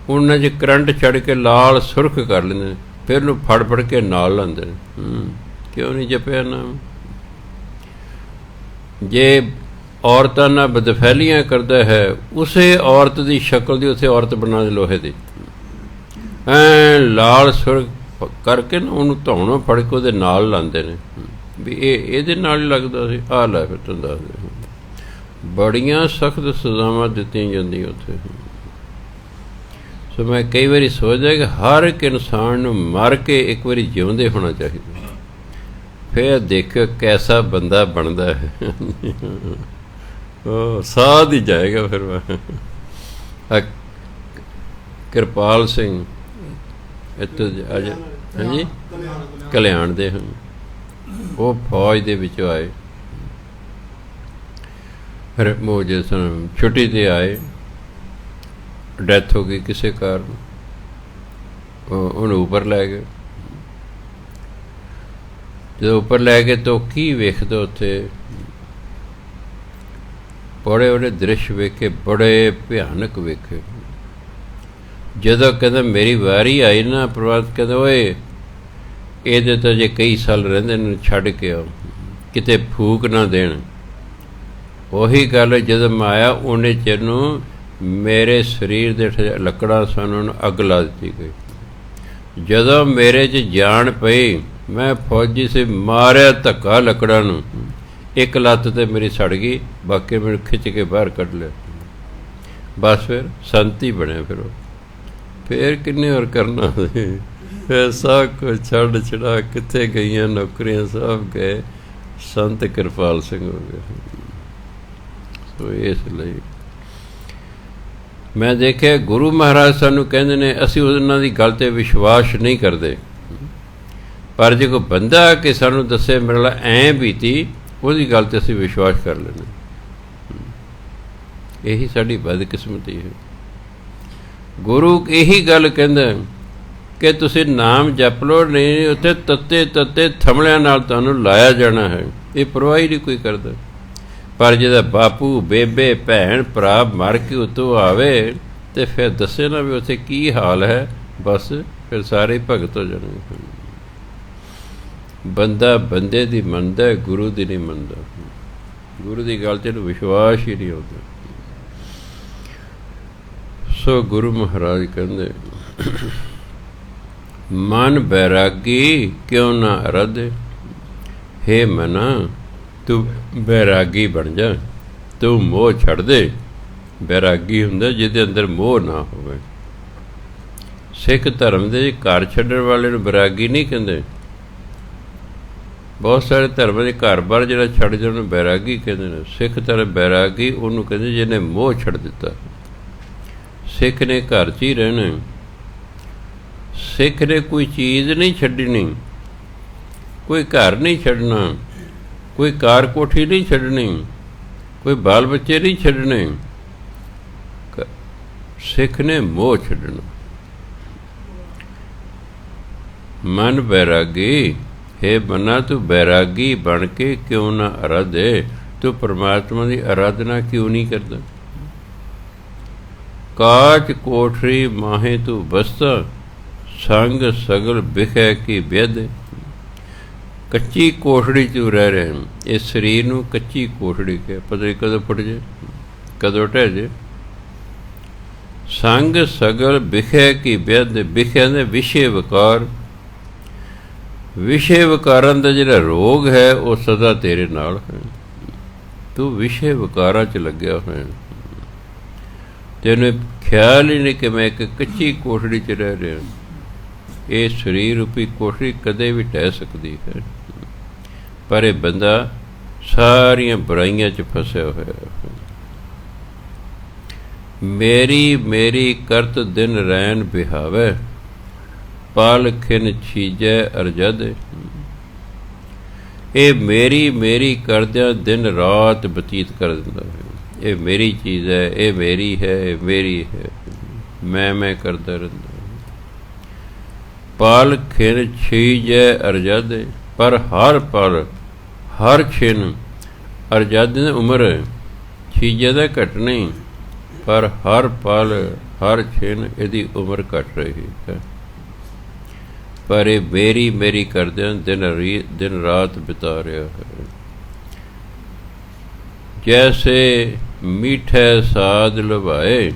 ਉਹਨਾਂ 'ਚ ਕਰੰਟ ਛੱਡ ਕੇ ਲਾਲ ਸੁਰਖ ਕਰ ਲੈਂਦੇ ਨੇ, ਫਿਰ ਉਹਨੂੰ ਫੜ ਫੜ ਕੇ ਨਾਲ ਲਾਉਂਦੇ ਨੇ। ਕਿਉਂ ਨਹੀਂ ਜਪਿਆ ਨਾਮ? ਜੇ ਔਰਤਾਂ ਨਾਲ ਬਦਫੈਲੀਆਂ ਕਰਦਾ ਹੈ, ਉਸੇ ਔਰਤ ਦੀ ਸ਼ਕਲ ਦੀ ਉੱਥੇ ਔਰਤ ਬਣਾ ਦੇ ਲੋਹੇ ਦੀ, ਐਂ ਲਾਲ ਸੁਰਖ ਕਰਕੇ ਨਾ ਉਹਨੂੰ ਧੌਣੋਂ ਫੜ ਕੇ ਉਹਦੇ ਨਾਲ ਲਾਉਂਦੇ ਨੇ ਵੀ ਇਹ ਇਹਦੇ ਨਾਲ ਹੀ ਲੱਗਦਾ ਸੀ। ਆਹ ਲੈ ਫਿਰ ਤੁਹਾਨੂੰ ਦੱਸਦੇ, ਬੜੀਆਂ ਸਖਤ ਸਜ਼ਾਵਾਂ ਦਿੱਤੀਆਂ ਜਾਂਦੀਆਂ ਉੱਥੇ। ਸੋ ਮੈਂ ਕਈ ਵਾਰੀ ਸੋਚਦਾ ਕਿ ਹਰ ਇੱਕ ਇਨਸਾਨ ਨੂੰ ਮਰ ਕੇ ਇੱਕ ਵਾਰੀ ਜਿਉਂਦੇ ਹੋਣਾ ਚਾਹੀਦਾ, ਫਿਰ ਦੇਖੋ ਕੈਸਾ ਬੰਦਾ ਬਣਦਾ ਹੈ। ਉਹ ਸਾਧ ਹੀ ਜਾਏਗਾ ਫਿਰ। ਕਿਰਪਾਲ ਸਿੰਘ ਇੱਥੇ ਅੱਜ ਹਾਂਜੀ ਕਲਿਆਣ ਦੇ ਹਨ, ਉਹ ਫੌਜ ਦੇ ਵਿੱਚੋਂ ਆਏ, ਮੋਜੇ ਸਨ, ਛੁੱਟੀ 'ਤੇ ਆਏ, ਡੈਥ ਹੋ ਗਈ ਕਿਸੇ ਕਾਰਨ, ਉਹਨੂੰ ਉੱਪਰ ਲੈ ਗਏ। ਜਦੋਂ ਉੱਪਰ ਲੈ ਕੇ ਤਾਂ ਕੀ ਵੇਖਦਾ ਉੱਥੇ, ਬੜੇ ਬੜੇ ਦ੍ਰਿਸ਼ ਵੇਖੇ, ਬੜੇ ਭਿਆਨਕ ਵੇਖੇ। ਜਦੋਂ ਕਹਿੰਦਾ ਮੇਰੀ ਵਾਰੀ ਆਈ ਨਾ, ਪ੍ਰਮਾਤਮਾ ਕਹਿੰਦਾ ਓਏ ਇਹਦੇ ਤਾਂ ਜੇ ਕਈ ਸਾਲ ਰਹਿੰਦੇ ਨੇ, ਛੱਡ ਕੇ ਆਓ, ਕਿਤੇ ਫੂਕ ਨਾ ਦੇਣ। ਉਹੀ ਗੱਲ ਜਦੋਂ ਮੈਂ ਆਇਆ ਉਹਨੇ ਚਿਰ ਨੂੰ ਮੇਰੇ ਸਰੀਰ ਦੇ ਲੱਕੜਾਂ ਸਨ, ਉਹਨੂੰ ਅੱਗ ਲਾ ਦਿੱਤੀ ਗਈ। ਜਦੋਂ ਮੇਰੇ 'ਚ ਜਾਨ ਪਈ, ਮੈਂ ਫੌਜੀ ਸੇ ਮਾਰਿਆ ਧੱਕਾ ਲੱਕੜਾਂ ਨੂੰ, ਇੱਕ ਲੱਤ ਤੇ ਮੇਰੀ ਸੜ ਗਈ, ਬਾਕੀ ਮੈਨੂੰ ਖਿੱਚ ਕੇ ਬਾਹਰ ਕੱਢ ਲਿਆ। ਬਸ ਫਿਰ ਸੰਤ ਹੀ ਬਣਿਆ। ਫਿਰ ਕਿੰਨੇ ਹੋਰ ਕਰਨਾ ਸੀ। ਫਿਰ ਸਭ ਕੁਝ ਛੱਡ ਛੜਾ ਕਿੱਥੇ ਗਈਆਂ ਨੌਕਰੀਆਂ, ਸਭ ਗਏ, ਸੰਤ ਕਿਰਪਾਲ ਸਿੰਘ ਹੋ ਗਏ। ਸੋ ਇਸ ਲਈ ਮੈਂ ਦੇਖਿਆ ਗੁਰੂ ਮਹਾਰਾਜ ਸਾਨੂੰ ਕਹਿੰਦੇ ਨੇ, ਅਸੀਂ ਉਹਨਾਂ ਦੀ ਗੱਲ 'ਤੇ ਵਿਸ਼ਵਾਸ ਨਹੀਂ ਕਰਦੇ, ਪਰ ਜੇ ਕੋਈ ਬੰਦਾ ਕਿ ਸਾਨੂੰ ਦੱਸੇ ਮੇਰੇ ਨਾਲ ਐਂ ਬੀਤੀ, ਉਹਦੀ ਗੱਲ 'ਤੇ ਅਸੀਂ ਵਿਸ਼ਵਾਸ ਕਰ ਲੈਂਦੇ। ਇਹੀ ਸਾਡੀ ਬਦਕਿਸਮਤੀ ਹੈ। ਗੁਰੂ ਇਹੀ ਗੱਲ ਕਹਿੰਦਾ ਕਿ ਤੁਸੀਂ ਨਾਮ ਜਪ ਲਓ, ਨਹੀਂ ਉੱਥੇ ਤੱਤੇ ਤੱਤੇ ਥੰਮਲਿਆਂ ਨਾਲ ਤੁਹਾਨੂੰ ਲਾਇਆ ਜਾਣਾ ਹੈ। ਇਹ ਪਰਵਾਹ ਨਹੀਂ ਕੋਈ ਕਰਦਾ। ਪਰ ਜਿਹਦਾ ਬਾਪੂ ਬੇਬੇ ਭੈਣ ਭਰਾ ਮਰ ਕੇ ਉੱਤੋਂ ਆਵੇ ਤੇ ਫਿਰ ਦੱਸੇ ਨਾ ਵੀ ਉੱਥੇ ਕੀ ਹਾਲ ਹੈ, ਬਸ ਫਿਰ ਸਾਰੇ ਭਗਤ ਹੋ ਜਾਣਗੇ। ਬੰਦਾ ਬੰਦੇ ਦੀ ਮੰਨਦਾ, ਗੁਰੂ ਦੀ ਨਹੀਂ ਮੰਨਦਾ। ਗੁਰੂ ਦੀ ਗੱਲ 'ਚ ਇਹਨੂੰ ਵਿਸ਼ਵਾਸ ਹੀ ਨਹੀਂ ਆਉਂਦਾ। ਸੋ ਗੁਰੂ ਮਹਾਰਾਜ ਕਹਿੰਦੇ, ਮਨ ਬੈਰਾਗੀ ਕਿਉਂ ਨਾ ਅਰਧ, ਹੇ ਮਨਾ ਤੂੰ ਬੈਰਾਗੀ ਬਣ ਜਾ, ਤੂੰ ਮੋਹ ਛੱਡ ਦੇ। ਬੈਰਾਗੀ ਹੁੰਦਾ ਜਿਹਦੇ ਅੰਦਰ ਮੋਹ ਨਾ ਹੋਵੇ। ਸਿੱਖ ਧਰਮ ਦੇ ਘਰ ਛੱਡਣ ਵਾਲੇ ਨੂੰ ਬੈਰਾਗੀ ਨਹੀਂ ਕਹਿੰਦੇ। ਬਹੁਤ ਸਾਰੇ ਧਰਮਾਂ ਦੇ ਘਰ ਬਾਰ ਜਿਹੜਾ ਛੱਡ ਜਾਣ ਉਹਨੂੰ ਬੈਰਾਗੀ ਕਹਿੰਦੇ ਨੇ। ਸਿੱਖ ਧਰਮ ਬੈਰਾਗੀ ਉਹਨੂੰ ਕਹਿੰਦੇ ਜਿਹਨੇ ਮੋਹ ਛੱਡ ਦਿੱਤਾ। ਸਿੱਖ ਨੇ ਘਰ 'ਚ ਹੀ ਰਹਿਣਾ। ਸਿੱਖ ਨੇ ਕੋਈ ਚੀਜ਼ ਨਹੀਂ ਛੱਡਣੀ, ਕੋਈ ਘਰ ਨਹੀਂ ਛੱਡਣਾ, ਕੋਈ ਕਾਰ ਕੋਠੀ ਨਹੀਂ ਛੱਡਣੀ, ਕੋਈ ਬਾਲ ਬੱਚੇ ਨਹੀਂ ਛੱਡਣੇ। ਸਿੱਖ ਨੇ ਮੋਹ ਛੱਡਣਾ। ਮਨ ਬੈਰਾਗੀ, ਹੇ ਮਨਾ ਤੂੰ ਬੈਰਾਗੀ ਬਣ ਕੇ ਕਿਉਂ ਨਾ ਅਰਾਧੇ, ਤੂੰ ਪਰਮਾਤਮਾ ਦੀ ਅਰਾਧਨਾ ਕਿਉਂ ਨਹੀਂ ਕਰਦਾ। ਕਾਚ ਕੋਠਰੀ ਮਾਹੇ ਤੂੰ ਬਸਤਾ, ਸੰਗ ਸਗਲ ਬਿਖੈ ਕੀ ਬਿਦ। ਕੱਚੀ ਕੋਠੜੀ 'ਚ ਰਹਿ ਰਹੇ ਹਨ। ਇਸ ਸਰੀਰ ਨੂੰ ਕੱਚੀ ਕੋਠੜੀ ਕੇ ਪਤਾ ਨਹੀਂ ਕਦੋਂ ਫੁੱਟ ਜੇ, ਕਦੋਂ ਢਹਿ ਜੇ। ਸੰਗ ਸਗਲ ਬਿਖੈ ਕੀ ਬਿਦ, ਬਿਖੈ ਦੇ ਵਿਸ਼ੇ ਵਿਕਾਰ। ਵਿਸ਼ੇ ਵਿਕਾਰਾਂ ਦਾ ਜਿਹੜਾ ਰੋਗ ਹੈ ਉਹ ਸਦਾ ਤੇਰੇ ਨਾਲ ਹੈ। ਤੂੰ ਵਿਸ਼ੇ ਵਿਕਾਰਾਂ 'ਚ ਲੱਗਿਆ ਹੋਇਆ, ਤੈਨੂੰ ਖਿਆਲ ਹੀ ਨਹੀਂ ਕਿ ਮੈਂ ਇੱਕ ਕੱਚੀ ਕੋਠੜੀ 'ਚ ਰਹਿ ਰਿਹਾ। ਇਹ ਸਰੀਰ ਰੂਪੀ ਕੋਠੜੀ ਕਦੇ ਵੀ ਢਹਿ ਸਕਦੀ ਹੈ, ਪਰ ਇਹ ਬੰਦਾ ਸਾਰੀਆਂ ਬੁਰਾਈਆਂ 'ਚ ਫਸਿਆ ਹੋਇਆ। ਮੇਰੀ ਮੇਰੀ ਕਰਤ ਦਿਨ ਰੈਨ ਬਿਹਾਵੇ, ਪਾਲ ਖਿਨ ਛੀਜੈ ਅਰਜਦ। ਇਹ ਮੇਰੀ ਮੇਰੀ ਕਰਦਿਆਂ ਦਿਨ ਰਾਤ ਬਤੀਤ ਕਰ ਦਿੰਦਾ ਹੈ। ਇਹ ਮੇਰੀ ਚੀਜ਼ ਹੈ, ਇਹ ਮੇਰੀ ਹੈ, ਇਹ ਮੇਰੀ ਹੈ, ਮੈਂ ਕਰਦਾ ਰਹਿੰਦਾ। ਪਾਲ ਖਿਨ ਛੀਜੈ ਅਰਜਦ, ਪਰ ਹਰ ਪਲ ਹਰ ਛਿਨ, ਅਰਜਦ ਦੀ ਉਮਰ ਛੀਜੇ ਦਾ ਘਟ ਨਹੀਂ, ਪਰ ਹਰ ਪਲ ਹਰ ਛਿਨ ਇਹਦੀ ਉਮਰ ਘਟ ਰਹੀ ਹੈ। ਪਰ ਇਹ ਮੇਰੀ ਮੇਰੀ ਕਰਦਿਆਂ ਦਿਨ ਰਾਤ ਬਿਤਾ ਰਿਹਾ ਹੈ। ਜੈਸੇ ਮੀਠੇ ਸਾਧ ਲਵਾਏ,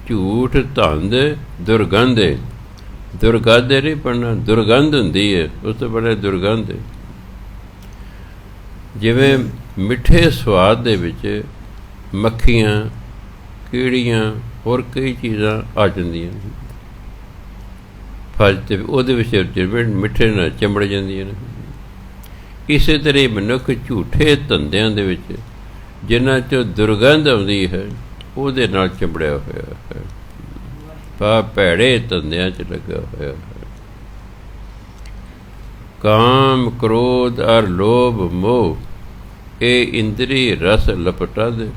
ਝੂਠ ਧੰਦ ਦੁਰਗੰਧੇ। ਦੁਰਗੰਧ ਨਹੀਂ ਪੜਨਾ, ਦੁਰਗੰਧ ਹੁੰਦੀ ਹੈ, ਉਸ ਤੋਂ ਬੜੇ ਦੁਰਗੰਧ। ਜਿਵੇਂ ਮਿੱਠੇ ਸਵਾਦ ਦੇ ਵਿੱਚ ਮੱਖੀਆਂ, ਕੀੜੀਆਂ, ਹੋਰ ਕਈ ਚੀਜ਼ਾਂ ਆ ਜਾਂਦੀਆਂ ਨੇ, ਫਲ 'ਤੇ ਉਹਦੇ ਵਿੱਚ ਜਿਵੇਂ ਮਿੱਠੇ ਨਾਲ ਚੰਬੜ ਜਾਂਦੀਆਂ ਨੇ। ਇਸੇ ਤਰ੍ਹਾਂ ਮਨੁੱਖ ਝੂਠੇ ਧੰਦਿਆਂ ਦੇ ਵਿੱਚ ਜਿਨ੍ਹਾਂ 'ਚੋਂ ਦੁਰਗੰਧ ਆਉਂਦੀ ਹੈ ਉਹਦੇ ਨਾਲ ਚੰਬੜਿਆ ਹੋਇਆ ਹੈ, ਭੈੜੇ ਧੰਦਿਆਂ 'ਚ ਲੱਗਾ ਹੋਇਆ ਹੈ। ਕਾਮ ਕ੍ਰੋਧ ਔਰ ਲੋਭ ਮੋਹ, ਇਹ ਇੰਦਰੀ ਰਸ ਲਪਟਾ ਦੇ।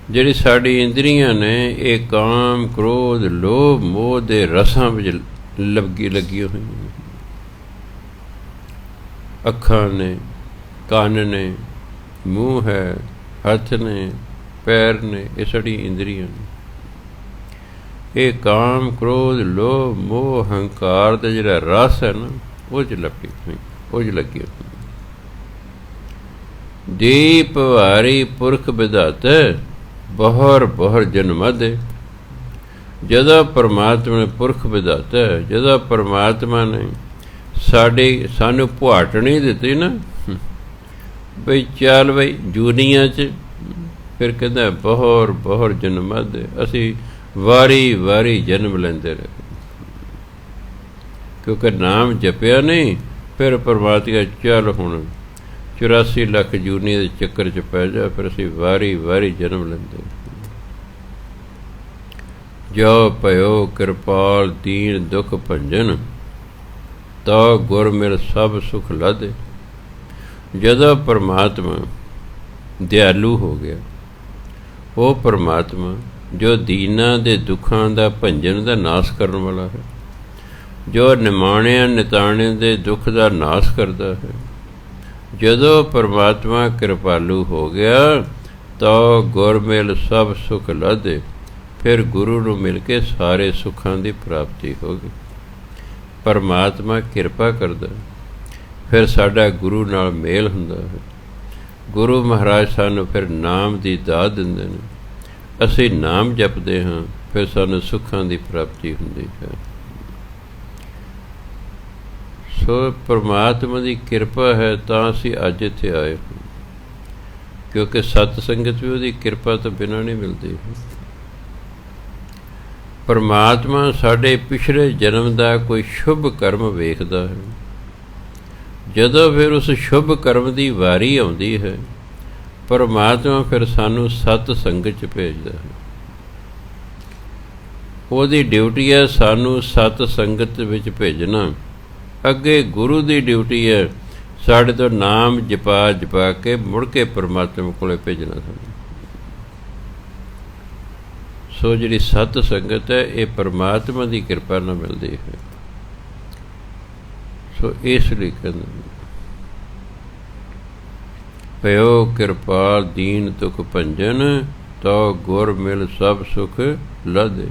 ਜਿਹੜੀ ਸਾਡੀ ਇੰਦਰੀਆਂ ਨੇ ਇਹ ਕਾਮ ਕ੍ਰੋਧ ਲੋਭ ਮੋਹ ਦੇ ਰਸਾਂ ਵਿੱਚ ਲੱਗੀਆਂ ਹੋਈਆਂ। ਅੱਖਾਂ ਨੇ, ਕੰਨ ਨੇ, ਮੂੰਹ ਹੈ, ਹੱਥ ਨੇ, ਪੈਰ ਨੇ, ਇਹ ਸਾਡੀ ਇੰਦਰੀਆਂ ਨੇ। ਇਹ ਕਾਮ ਕ੍ਰੋਧ ਲੋਭ ਮੋਹ ਹੰਕਾਰ ਦਾ ਜਿਹੜਾ ਰਸ ਹੈ ਨਾ, ਉਹ 'ਚ ਲੱਗੀ ਹੋਈ, ਉਹ 'ਚ ਲੱਗੀ ਹੋਈ। ਦੀਪ ਵਾਰੀ ਪੁਰਖ ਵਿਧਾਤਾ ਬਹਰ ਬਹਰ ਜਨਮ ਦੇ। ਜਦੋਂ ਪਰਮਾਤਮਾ ਨੇ ਪੁਰਖ ਵਿਧਾਤਾ, ਜਦੋਂ ਪਰਮਾਤਮਾ ਨੇ ਸਾਨੂੰ ਪੁਹਾਟਣੀ ਦਿੱਤੀ ਨਾ ਬਈ ਚੱਲ ਬਈ ਜੂਨੀਆਂ 'ਚ, ਫਿਰ ਕਹਿੰਦਾ ਬਹਰ ਬਹਰ ਜਨਮ ਦੇ। ਅਸੀਂ ਵਾਰੀ ਵਾਰੀ ਜਨਮ ਲੈਂਦੇ ਰਹੇ, ਕਿਉਂਕਿ ਨਾਮ ਜਪਿਆ ਨਹੀਂ। ਫਿਰ ਪਰਮਾਤਮਾ ਚੱਲ ਹੁਣ 84 ਲੱਖ ਜੂਨੀ ਦੇ ਚੱਕਰ 'ਚ ਪੈ ਜਾ, ਫਿਰ ਅਸੀਂ ਵਾਰੀ ਵਾਰੀ ਜਨਮ ਲੈਂਦੇ। ਜੋ ਭਇਓ ਕਿਰਪਾਲ ਦੀਨ ਦੁਖ ਭੰਜਨ, ਤਾ ਗੁਰ ਮਿਲ ਸਭ ਸੁਖ ਲਾਦੇ। ਜਦੋਂ ਪਰਮਾਤਮਾ ਦਿਆਲੂ ਹੋ ਗਿਆ, ਉਹ ਪਰਮਾਤਮਾ ਜੋ ਦੀਨਾਂ ਦੇ ਦੁੱਖਾਂ ਦਾ ਭੰਜਨ ਦਾ ਨਾਸ਼ ਕਰਨ ਵਾਲਾ ਹੈ, ਜੋ ਨਿਮਾਣਿਆਂ ਨਿਤਾਣਿਆਂ ਦੇ ਦੁੱਖ ਦਾ ਨਾਸ਼ ਕਰਦਾ ਹੈ। ਜਦੋਂ ਪਰਮਾਤਮਾ ਕਿਰਪਾਲੂ ਹੋ ਗਿਆ ਤਾਂ ਗੁਰ ਮਿਲ ਸਭ ਸੁਖ ਲਾਦੇ। ਫਿਰ ਗੁਰੂ ਨੂੰ ਮਿਲ ਕੇ ਸਾਰੇ ਸੁੱਖਾਂ ਦੀ ਪ੍ਰਾਪਤੀ ਹੋ ਗਈ। ਪਰਮਾਤਮਾ ਕਿਰਪਾ ਕਰਦਾ, ਫਿਰ ਸਾਡਾ ਗੁਰੂ ਨਾਲ ਮੇਲ ਹੁੰਦਾ ਹੈ। ਗੁਰੂ ਮਹਾਰਾਜ ਸਾਨੂੰ ਫਿਰ ਨਾਮ ਦੀ ਦਾਤ ਦਿੰਦੇ ਨੇ, ਅਸੀਂ ਨਾਮ ਜਪਦੇ ਹਾਂ, ਫਿਰ ਸਾਨੂੰ ਸੁੱਖਾਂ ਦੀ ਪ੍ਰਾਪਤੀ ਹੁੰਦੀ ਹੈ। ਸੋ ਪਰਮਾਤਮਾ ਦੀ ਕਿਰਪਾ ਹੈ ਤਾਂ ਅਸੀਂ ਅੱਜ ਇੱਥੇ ਆਏ ਹਾਂ, ਕਿਉਂਕਿ ਸਤ ਸੰਗਤ ਵੀ ਉਹਦੀ ਕਿਰਪਾ ਤੋਂ ਬਿਨਾਂ ਨਹੀਂ ਮਿਲਦੀ। ਪਰਮਾਤਮਾ ਸਾਡੇ ਪਿਛਲੇ ਜਨਮ ਦਾ ਕੋਈ ਸ਼ੁਭ ਕਰਮ ਵੇਖਦਾ ਹੈ। ਜਦੋਂ ਫਿਰ ਉਸ ਸ਼ੁਭ ਕਰਮ ਦੀ ਵਾਰੀ ਆਉਂਦੀ ਹੈ, ਪਰਮਾਤਮਾ ਫਿਰ ਸਾਨੂੰ ਸਤ ਸੰਗਤ 'ਚ ਭੇਜਦਾ ਹੈ। ਉਹਦੀ ਡਿਊਟੀ ਹੈ ਸਾਨੂੰ ਸਤ ਸੰਗਤ ਵਿੱਚ ਭੇਜਣਾ। ਅੱਗੇ ਗੁਰੂ ਦੀ ਡਿਊਟੀ ਹੈ ਸਾਡੇ ਤੋਂ ਨਾਮ ਜਪਾ ਜਪਾ ਕੇ ਮੁੜ ਕੇ ਪਰਮਾਤਮਾ ਕੋਲੇ ਭੇਜਣਾ ਸਾਨੂੰ। ਸੋ ਜਿਹੜੀ ਸਤ ਸੰਗਤ ਹੈ ਇਹ ਪਰਮਾਤਮਾ ਦੀ ਕਿਰਪਾ ਨਾਲ ਮਿਲਦੀ ਹੈ। ਸੋ ਇਸ ਲਈ ਕਹਿੰਦੇ ਭਇਓ ਕਿਰਪਾਲ ਦੀਨ ਦੁਖ ਭੰਜਨ, ਤੋ ਗੁਰ ਮਿਲ ਸਭ ਸੁਖ ਲਾਦੇ।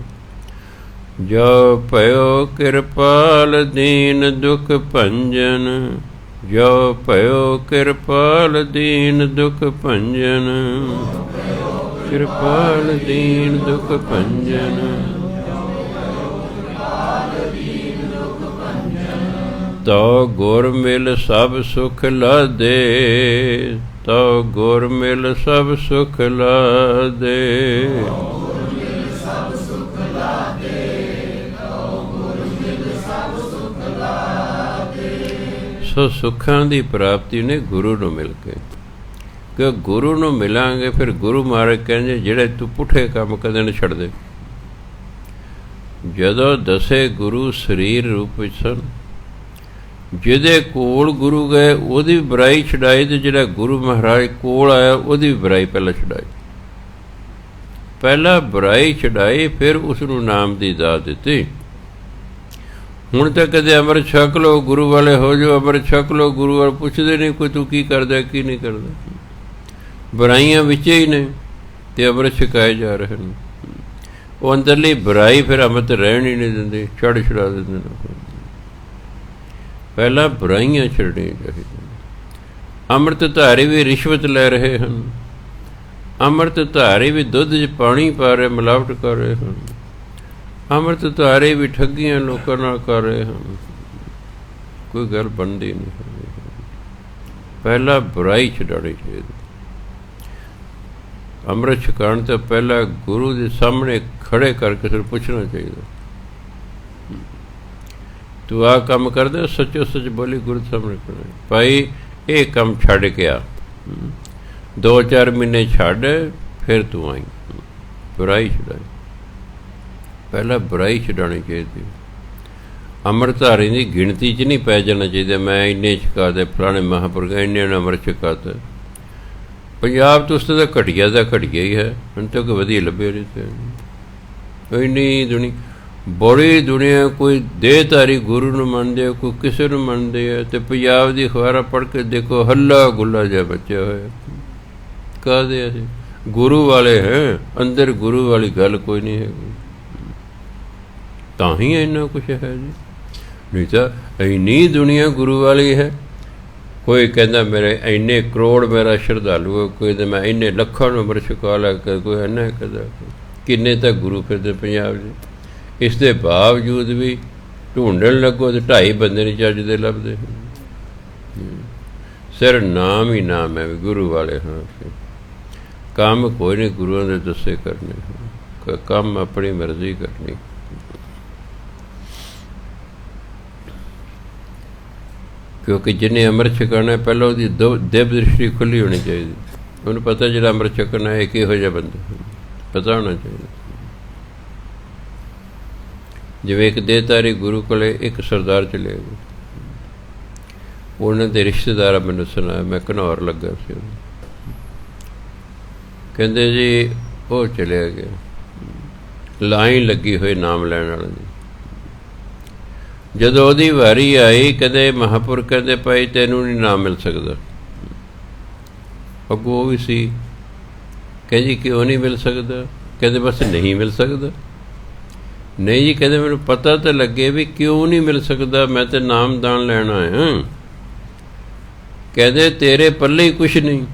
ਜੋ ਭਇਓ ਕਿਰਪਾਲ ਦੀਨ ਦੁਖ ਭੰਜਨ, ਜੋ ਭਇਓ ਕਿਰਪਾਲ ਦੀਨ ਦੁਖ ਭੰਜਨ, ਕਿਰਪਾਲ ਦੀਨ ਦੁਖ ਭੰਜਨ, ਤੋ ਗੁਰ ਮਿਲ ਸਭ ਸੁਖ ਲਾਦੇ। ਤੋ ਗੁਰ ਮਿਲ ਸਭ ਸੁਖ ਲਾਦੇ। ਸੋ ਸੁੱਖਾਂ ਦੀ ਪ੍ਰਾਪਤੀ ਨੇ ਗੁਰੂ ਨੂੰ ਮਿਲ ਕੇ, ਕਿ ਗੁਰੂ ਨੂੰ ਮਿਲਾਂਗੇ ਫਿਰ ਗੁਰੂ ਮਹਾਰਾਜ ਕਹਿੰਦੇ ਜਿਹੜੇ ਤੂੰ ਪੁੱਠੇ ਕੰਮ ਕਦੇ ਨਾ ਛੱਡ ਦੇ। ਜਦੋਂ ਦਸੇ ਗੁਰੂ ਸਰੀਰ ਰੂਪ ਵਿੱਚ ਸਨ, ਜਿਹਦੇ ਕੋਲ ਗੁਰੂ ਗਏ ਉਹਦੀ ਵੀ ਬੁਰਾਈ ਛਡਾਈ, ਅਤੇ ਜਿਹੜਾ ਗੁਰੂ ਮਹਾਰਾਜ ਕੋਲ ਆਇਆ ਉਹਦੀ ਵੀ ਬੁਰਾਈ ਪਹਿਲਾਂ ਛਡਾਈ। ਪਹਿਲਾਂ ਬੁਰਾਈ ਛਡਾਈ, ਫਿਰ ਉਸ ਨੂੰ ਨਾਮ ਦੀ ਦਾਤ ਦਿੱਤੀ। ਹੁਣ ਤਾਂ ਕਦੇ ਅੰਮ੍ਰਿਤ ਛਕ ਲਓ ਗੁਰੂ ਵਾਲੇ ਹੋ ਜਾਓ, ਅੰਮ੍ਰਿਤ ਛਕ ਲਓ ਗੁਰੂ ਵਾਲੇ ਪੁੱਛਦੇ ਨਹੀਂ ਕੋਈ ਤੂੰ ਕੀ ਕਰਦਾ ਕੀ ਨਹੀਂ ਕਰਦਾ। ਬੁਰਾਈਆਂ ਵਿੱਚ ਹੀ ਨੇ ਅਤੇ ਅੰਮ੍ਰਿਤ ਛਕਾਏ ਜਾ ਰਹੇ ਨੇ। ਉਹ ਅੰਦਰਲੀ ਬੁਰਾਈ ਫਿਰ ਅੰਮ੍ਰਿਤ ਰਹਿਣ ਹੀ ਨਹੀਂ ਦਿੰਦੇ, ਛੱਡ ਛੁਡਾ ਦਿੰਦੇ ਨੇ। ਪਹਿਲਾਂ ਬੁਰਾਈਆਂ ਛੱਡਣੀਆਂ ਚਾਹੀਦੀਆਂ। ਅੰਮ੍ਰਿਤ ਧਾਰੀ ਵੀ ਰਿਸ਼ਵਤ ਲੈ ਰਹੇ ਹਨ, ਅੰਮ੍ਰਿਤ ਧਾਰੀ ਵੀ ਦੁੱਧ 'ਚ ਪਾਣੀ ਪਾ ਰਹੇ, ਮਿਲਾਵਟ ਕਰ ਰਹੇ ਹਨ। ਅੰਮ੍ਰਿਤ ਧਾਰੀ ਵੀ ਠੱਗੀਆਂ ਲੋਕਾਂ ਨਾਲ ਕਰ ਰਹੇ ਹਨ। ਕੋਈ ਗੱਲ ਬਣਦੀ ਨਹੀਂ। ਪਹਿਲਾਂ ਬੁਰਾਈ ਛਡਾਉਣੀ ਚਾਹੀਦੀ। ਅੰਮ੍ਰਿਤ ਛਕਾਉਣ ਤੋਂ ਪਹਿਲਾਂ ਗੁਰੂ ਦੇ ਸਾਹਮਣੇ ਖੜੇ ਕਰਕੇ ਫਿਰ ਪੁੱਛਣਾ ਚਾਹੀਦਾ, ਤੂੰ ਆਹ ਕੰਮ ਕਰਦਾ, ਸੱਚੋ ਸੱਚ ਬੋਲੀ ਗੁਰੂ ਸਾਹਮਣੇ ਖੜੇ ਭਾਈ ਇਹ ਕੰਮ ਛੱਡ ਕੇ ਆ, 2-4 ਮਹੀਨੇ ਛੱਡ ਫਿਰ ਤੂੰ ਆਈ। ਬੁਰਾਈ ਛਡਾਈ, ਪਹਿਲਾਂ ਬੁਰਾਈ ਛਡਾਉਣੀ ਚਾਹੀਦੀ। ਅੰਮ੍ਰਿਤਧਾਰੀ ਦੀ ਗਿਣਤੀ 'ਚ ਨਹੀਂ ਪੈ ਜਾਣਾ ਚਾਹੀਦਾ ਮੈਂ ਇੰਨੇ ਛਕਾ ਦੇ, ਫਲਾਣੇ ਮਹਾਂਪੁਰਖ ਇੰਨੇ ਨੇ ਅੰਮ੍ਰਿਤ ਛਕਾਤਾ। ਪੰਜਾਬ ਤੋਂ ਉਸ ਤਾਂ ਘਟੀਆ ਦਾ ਘਟੀਆ ਹੀ ਹੈ, ਹੁਣ ਤੱਕ ਵਧੀਆ ਲੱਭੇ ਨਹੀਂ। ਇੰਨੀ ਦੁਨੀਆ, ਬੜੀ ਦੁਨੀਆ, ਕੋਈ ਦੇਹਧਾਰੀ ਗੁਰੂ ਨੂੰ ਮੰਨਦੇ ਆ, ਕੋਈ ਕਿਸੇ ਨੂੰ ਮੰਨਦੇ ਆ, ਅਤੇ ਪੰਜਾਬ ਦੀ ਅਖਬਾਰਾਂ ਪੜ੍ਹ ਕੇ ਦੇਖੋ ਹੱਲਾ ਗੁੱਲਾ ਜਿਹਾ ਬਚਿਆ ਹੋਇਆ। ਕਾਹਦੇ ਅਸੀਂ ਗੁਰੂ ਵਾਲੇ ਹੈ, ਅੰਦਰ ਗੁਰੂ ਵਾਲੀ ਗੱਲ ਕੋਈ ਨਹੀਂ ਹੈਗੀ। ਤਾਂ ਹੀ ਇੰਨਾ ਕੁਛ ਹੈ ਜੀ। ਨਹੀਂ ਤਾਂ ਇੰਨੀ ਦੁਨੀਆ ਗੁਰੂ ਵਾਲੀ ਹੈ। ਕੋਈ ਕਹਿੰਦਾ ਮੇਰੇ ਇੰਨੇ ਕਰੋੜ ਮੇਰਾ ਸ਼ਰਧਾਲੂ ਹੈ, ਕੋਈ ਤਾਂ ਮੈਂ ਇੰਨੇ ਲੱਖਾਂ ਨੂੰ ਅੰਮ੍ਰਿਤ ਛਕਾ ਲਿਆ, ਕੋਈ ਇੰਨਾ ਕਹਿੰਦਾ। ਕਿੰਨੇ ਤਾਂ ਗੁਰੂ ਫਿਰਦੇ ਪੰਜਾਬ 'ਚ। ਇਸ ਦੇ ਬਾਵਜੂਦ ਵੀ ਢੂੰਡਣ ਲੱਗੋ ਤਾਂ 2.5 ਬੰਦੇ ਨਹੀਂ ਚੱਜ ਦੇ ਲੱਭਦੇ। ਸਿਰ ਨਾਮ ਹੀ ਨਾਮ ਹੈ ਵੀ ਗੁਰੂ ਵਾਲੇ ਹਾਂ। ਕੰਮ ਕੋਈ ਨਹੀਂ ਗੁਰੂਆਂ ਦੇ ਦੱਸੇ ਕਰਨੇ, ਕੰਮ ਆਪਣੀ ਮਰਜ਼ੀ ਕਰਨੀ। ਕਿਉਂਕਿ ਜਿਹਨੇ ਅੰਮ੍ਰਿਤ ਛਕਾਉਣਾ ਪਹਿਲਾਂ ਉਹਦੀ ਦਿਵ ਦ੍ਰਿਸ਼ਟੀ ਖੁੱਲ੍ਹੀ ਹੋਣੀ ਚਾਹੀਦੀ। ਉਹਨੂੰ ਪਤਾ ਜਿਹੜਾ ਅੰਮ੍ਰਿਤ ਛਕਣਾ ਹੈ ਕਿਹੋ ਜਿਹਾ ਬੰਦਾ, ਪਤਾ ਹੋਣਾ ਚਾਹੀਦਾ। ਜਿਵੇਂ ਇੱਕ ਦੇਹਧਾਰੀ ਗੁਰੂ ਕੋਲੇ ਇੱਕ ਸਰਦਾਰ ਚਲੇ ਗਏ, ਉਹਨਾਂ ਦੇ ਰਿਸ਼ਤੇਦਾਰ ਮੈਨੂੰ ਸੁਣਾਇਆ, ਮੈਂ ਘਨੌਰ ਲੱਗਾ ਸੀ। ਕਹਿੰਦੇ ਜੀ ਉਹ ਚਲਿਆ ਗਿਆ, ਲਾਈਨ ਲੱਗੀ ਹੋਈ ਨਾਮ ਲੈਣ ਵਾਲੇ ਦੀ। ਜਦੋਂ ਉਹਦੀ ਵਾਰੀ ਆਈ, ਕਦੇ ਮਹਾਂਪੁਰ ਕਹਿੰਦੇ ਭਾਈ ਤੈਨੂੰ ਨਹੀਂ ਨਾਮ ਮਿਲ ਸਕਦਾ। ਅੱਗੋਂ ਉਹ ਵੀ ਸੀ, ਕਹਿੰਦੇ ਕਿਉਂ ਨਹੀਂ ਮਿਲ ਸਕਦਾ? ਕਹਿੰਦੇ ਬਸ ਨਹੀਂ ਮਿਲ ਸਕਦਾ। ਨਹੀਂ ਜੀ, ਕਹਿੰਦੇ ਮੈਨੂੰ ਪਤਾ ਤਾਂ ਲੱਗੇ ਵੀ ਕਿਉਂ ਨਹੀਂ ਮਿਲ ਸਕਦਾ, ਮੈਂ ਤਾਂ ਨਾਮਦਾਨ ਲੈਣ ਆਇਆ। ਕਹਿੰਦੇ ਤੇਰੇ ਪੱਲੇ ਹੀ ਕੁਛ ਨਹੀਂ,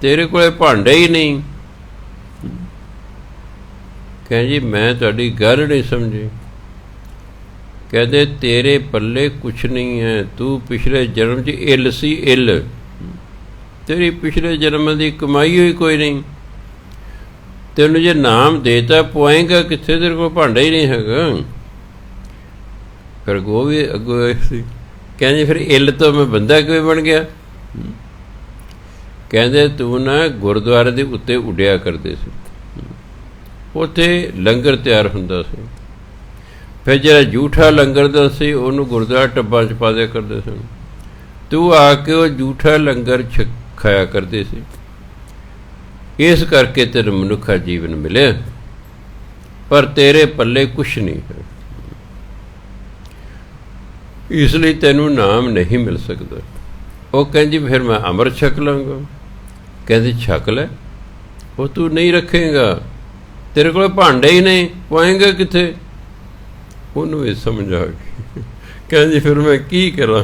ਤੇਰੇ ਕੋਲੇ ਭਾਂਡਾ ਹੀ ਨਹੀਂ। ਕਹਿੰਦੇ ਜੀ ਮੈਂ ਤੁਹਾਡੀ ਗੱਲ ਨਹੀਂ ਸਮਝੀ। ਕਹਿੰਦੇ ਤੇਰੇ ਪੱਲੇ ਕੁਛ ਨਹੀਂ ਹੈ, ਤੂੰ ਪਿਛਲੇ ਜਨਮ 'ਚ ਇੱਲ ਸੀ, ਇੱਲ। ਤੇਰੀ ਪਿਛਲੇ ਜਨਮ ਦੀ ਕਮਾਈ ਹੋਈ ਕੋਈ ਨਹੀਂ। ਤੈਨੂੰ ਜੇ ਨਾਮ ਦੇਤਾ ਪੁਆਏਂਗਾ ਕਿੱਥੇ? ਤੇਰੇ ਕੋਲ ਭਾਂਡਾ ਹੀ ਨਹੀਂ ਹੈਗਾ। ਫਿਰ ਗੋ ਵੀ ਅੱਗੋਂ ਸੀ, ਕਹਿੰਦੇ ਫਿਰ ਇੱਲ ਤੋਂ ਮੈਂ ਬੰਦਾ ਕਿਵੇਂ ਬਣ ਗਿਆ? ਕਹਿੰਦੇ ਤੂੰ ਨਾ ਗੁਰਦੁਆਰੇ ਦੇ ਉੱਤੇ ਉੱਡਿਆ ਕਰਦੇ ਸੀ, ਉੱਥੇ ਲੰਗਰ ਤਿਆਰ ਹੁੰਦਾ ਸੀ। ਫਿਰ ਜਿਹੜਾ ਜੂਠਾ ਲੰਗਰ ਦਾ ਸੀ ਉਹਨੂੰ ਗੁਰਦੁਆਰਾ ਟੱਬਾਂ 'ਚ ਪਾ ਦਿਆ ਕਰਦੇ ਸਨ। ਤੂੰ ਆ ਕੇ ਉਹ ਜੂਠਾ ਲੰਗਰ ਖਾਇਆ ਕਰਦੇ ਸੀ। ਇਸ ਕਰਕੇ ਤੈਨੂੰ ਮਨੁੱਖਾ ਜੀਵਨ ਮਿਲਿਆ, ਪਰ ਤੇਰੇ ਪੱਲੇ ਕੁਛ ਨਹੀਂ ਹੈ। ਇਸ ਲਈ ਤੈਨੂੰ ਨਾਮ ਨਹੀਂ ਮਿਲ ਸਕਦਾ। ਉਹ ਕਹਿੰਦੀ ਫਿਰ ਮੈਂ ਅੰਮ੍ਰਿਤ ਛਕ ਲਵਾਂਗਾ। ਕਹਿੰਦੇ ਛਕ ਲੈ, ਉਹ ਤੂੰ ਨਹੀਂ ਰੱਖੇਗਾ, ਤੇਰੇ ਕੋਲ ਭਾਂਡੇ ਹੀ ਨਹੀਂ, ਪਾਏਂਗਾ ਕਿੱਥੇ? ਉਹਨੂੰ ਵੀ ਸਮਝ ਆ ਗਈ। ਕਹਿੰਦੀ ਫਿਰ ਮੈਂ ਕੀ ਕਰਾਂ?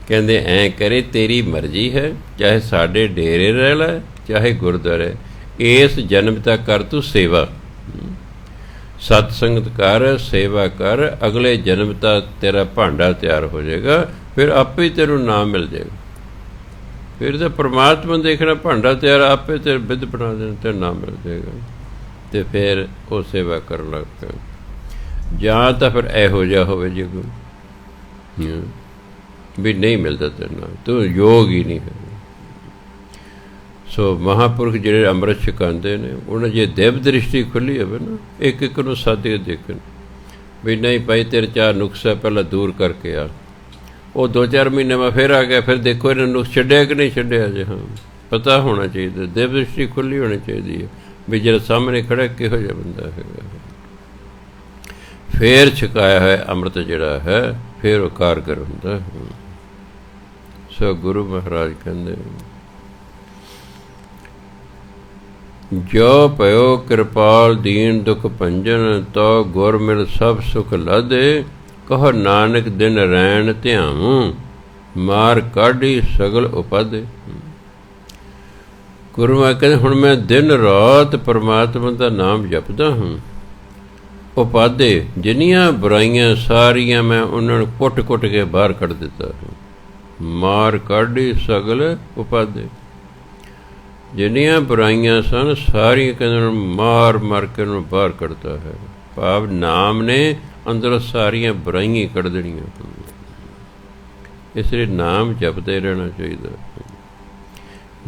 ਕਹਿੰਦੇ ਐਂ ਕਰੇ ਤੇਰੀ ਮਰਜ਼ੀ ਹੈ, ਚਾਹੇ ਸਾਡੇ ਡੇਰੇ ਰਹਿ ਲੈ ਚਾਹੇ ਗੁਰਦੁਆਰੇ, ਇਸ ਜਨਮ ਤੱਕ ਕਰ ਤੂੰ ਸੇਵਾ, ਸਤ ਸੰਗਤ ਕਰ, ਸੇਵਾ ਕਰ, ਅਗਲੇ ਜਨਮ ਤੱਕ ਤੇਰਾ ਭਾਂਡਾ ਤਿਆਰ ਹੋ ਜਾਏਗਾ, ਫਿਰ ਆਪੇ ਹੀ ਤੈਨੂੰ ਨਾਮ ਮਿਲ ਜਾਏਗਾ। ਫਿਰ ਤਾਂ ਪਰਮਾਤਮਾ ਦੇਖਣਾ, ਭਾਂਡਾ ਤਿਆਰ ਆਪੇ ਤੇਰੇ ਬਿੱਧ ਬਣਾ ਦੇਣਾ, ਤੇ ਨਾਮ ਮਿਲ ਜਾਏਗਾ। ਅਤੇ ਫਿਰ ਉਹ ਸੇਵਾ ਕਰਨ ਲੱਗ ਪਿਆ। ਜਾਂ ਤਾਂ ਫਿਰ ਇਹੋ ਜਿਹਾ ਹੋਵੇ ਜੇ ਵੀ ਨਹੀਂ ਮਿਲਦਾ ਤੈਨੂੰ, ਤੂੰ ਯੋਗ ਹੀ ਨਹੀਂ ਹੈ। ਸੋ ਮਹਾਂਪੁਰਖ ਜਿਹੜੇ ਅੰਮ੍ਰਿਤ ਛਕਾਉਂਦੇ ਨੇ, ਉਹਨਾਂ ਜੇ ਦਿਵ ਦ੍ਰਿਸ਼ਟੀ ਖੁੱਲ੍ਹੀ ਹੋਵੇ ਨਾ, ਇੱਕ ਇੱਕ ਨੂੰ ਸੱਦ ਕੇ ਦੇਖਣ ਵੀ ਨਹੀਂ ਭਾਈ ਤੇਰੇ 'ਚ ਨੁਕਸਾ ਪਹਿਲਾਂ ਦੂਰ ਕਰਕੇ ਆ। ਉਹ 2-4 ਮਹੀਨੇ ਮੈਂ ਫਿਰ ਆ ਗਿਆ, ਫਿਰ ਦੇਖੋ ਇਹਨਾਂ ਨੁਕਸ ਛੱਡਿਆ ਕਿ ਨਹੀਂ ਛੱਡਿਆ। ਜੇ ਹਾਂ ਪਤਾ ਹੋਣਾ ਚਾਹੀਦਾ, ਦਿਵ ਦ੍ਰਿਸ਼ਟੀ ਖੁੱਲ੍ਹੀ ਹੋਣੀ ਚਾਹੀਦੀ ਹੈ ਵੀ ਜਿਹੜਾ ਸਾਹਮਣੇ ਖੜ੍ਹਾ ਕਿਹੋ ਜਿਹਾ ਬੰਦਾ ਹੈਗਾ। ਫਿਰ ਛਕਾਇਆ ਹੋਇਆ ਅੰਮ੍ਰਿਤ ਜਿਹੜਾ ਹੈ ਫਿਰ ਉਹ ਕਾਰਗਰ ਹੁੰਦਾ। ਸੋ ਗੁਰੂ ਮਹਾਰਾਜ ਕਹਿੰਦੇ ਜੋ ਭਇਓ ਕਿਰਪਾਲ ਦੀਨ ਦੁਖ ਭੰਜਨ, ਤੋ ਗੁਰ ਮਿਲ ਸਭ ਸੁਖ ਲਾਦੇ, ਕਹੋ ਨਾਨਕ ਦਿਨ ਰੈਣ ਧਿਆਵੂੰ, ਮਾਰ ਕਾਢੀ ਸਗਲ ਉਪਾਦੇ। ਗੁਰੂ ਮਹਾਰਾਜ ਕਹਿੰਦੇ ਹੁਣ ਮੈਂ ਦਿਨ ਰਾਤ ਪਰਮਾਤਮਾ ਦਾ ਨਾਮ ਜਪਦਾ ਹਾਂ। ਉਪਾਦੇ ਜਿੰਨੀਆਂ ਬੁਰਾਈਆਂ ਸਾਰੀਆਂ ਮੈਂ ਉਹਨਾਂ ਨੂੰ ਕੁੱਟ ਕੁੱਟ ਕੇ ਬਾਹਰ ਕੱਢ ਦਿੱਤਾ ਹੈ। ਮਾਰ ਕਾਢੀ ਸਗਲ ਉਪਾਦੇ, ਜਿੰਨੀਆਂ ਬੁਰਾਈਆਂ ਸਨ ਸਾਰੀਆਂ ਕਹਿੰਦੇ ਮਾਰ ਮਾਰ ਕੇ ਉਹਨੂੰ ਬਾਹਰ ਕੱਢਦਾ ਹੈ। ਭਾਵ ਨਾਮ ਨੇ ਅੰਦਰੋਂ ਸਾਰੀਆਂ ਬੁਰਾਈਆਂ ਕੱਢ ਦੇਣੀਆਂ। ਇਸ ਲਈ ਨਾਮ ਜਪਦੇ ਰਹਿਣਾ ਚਾਹੀਦਾ,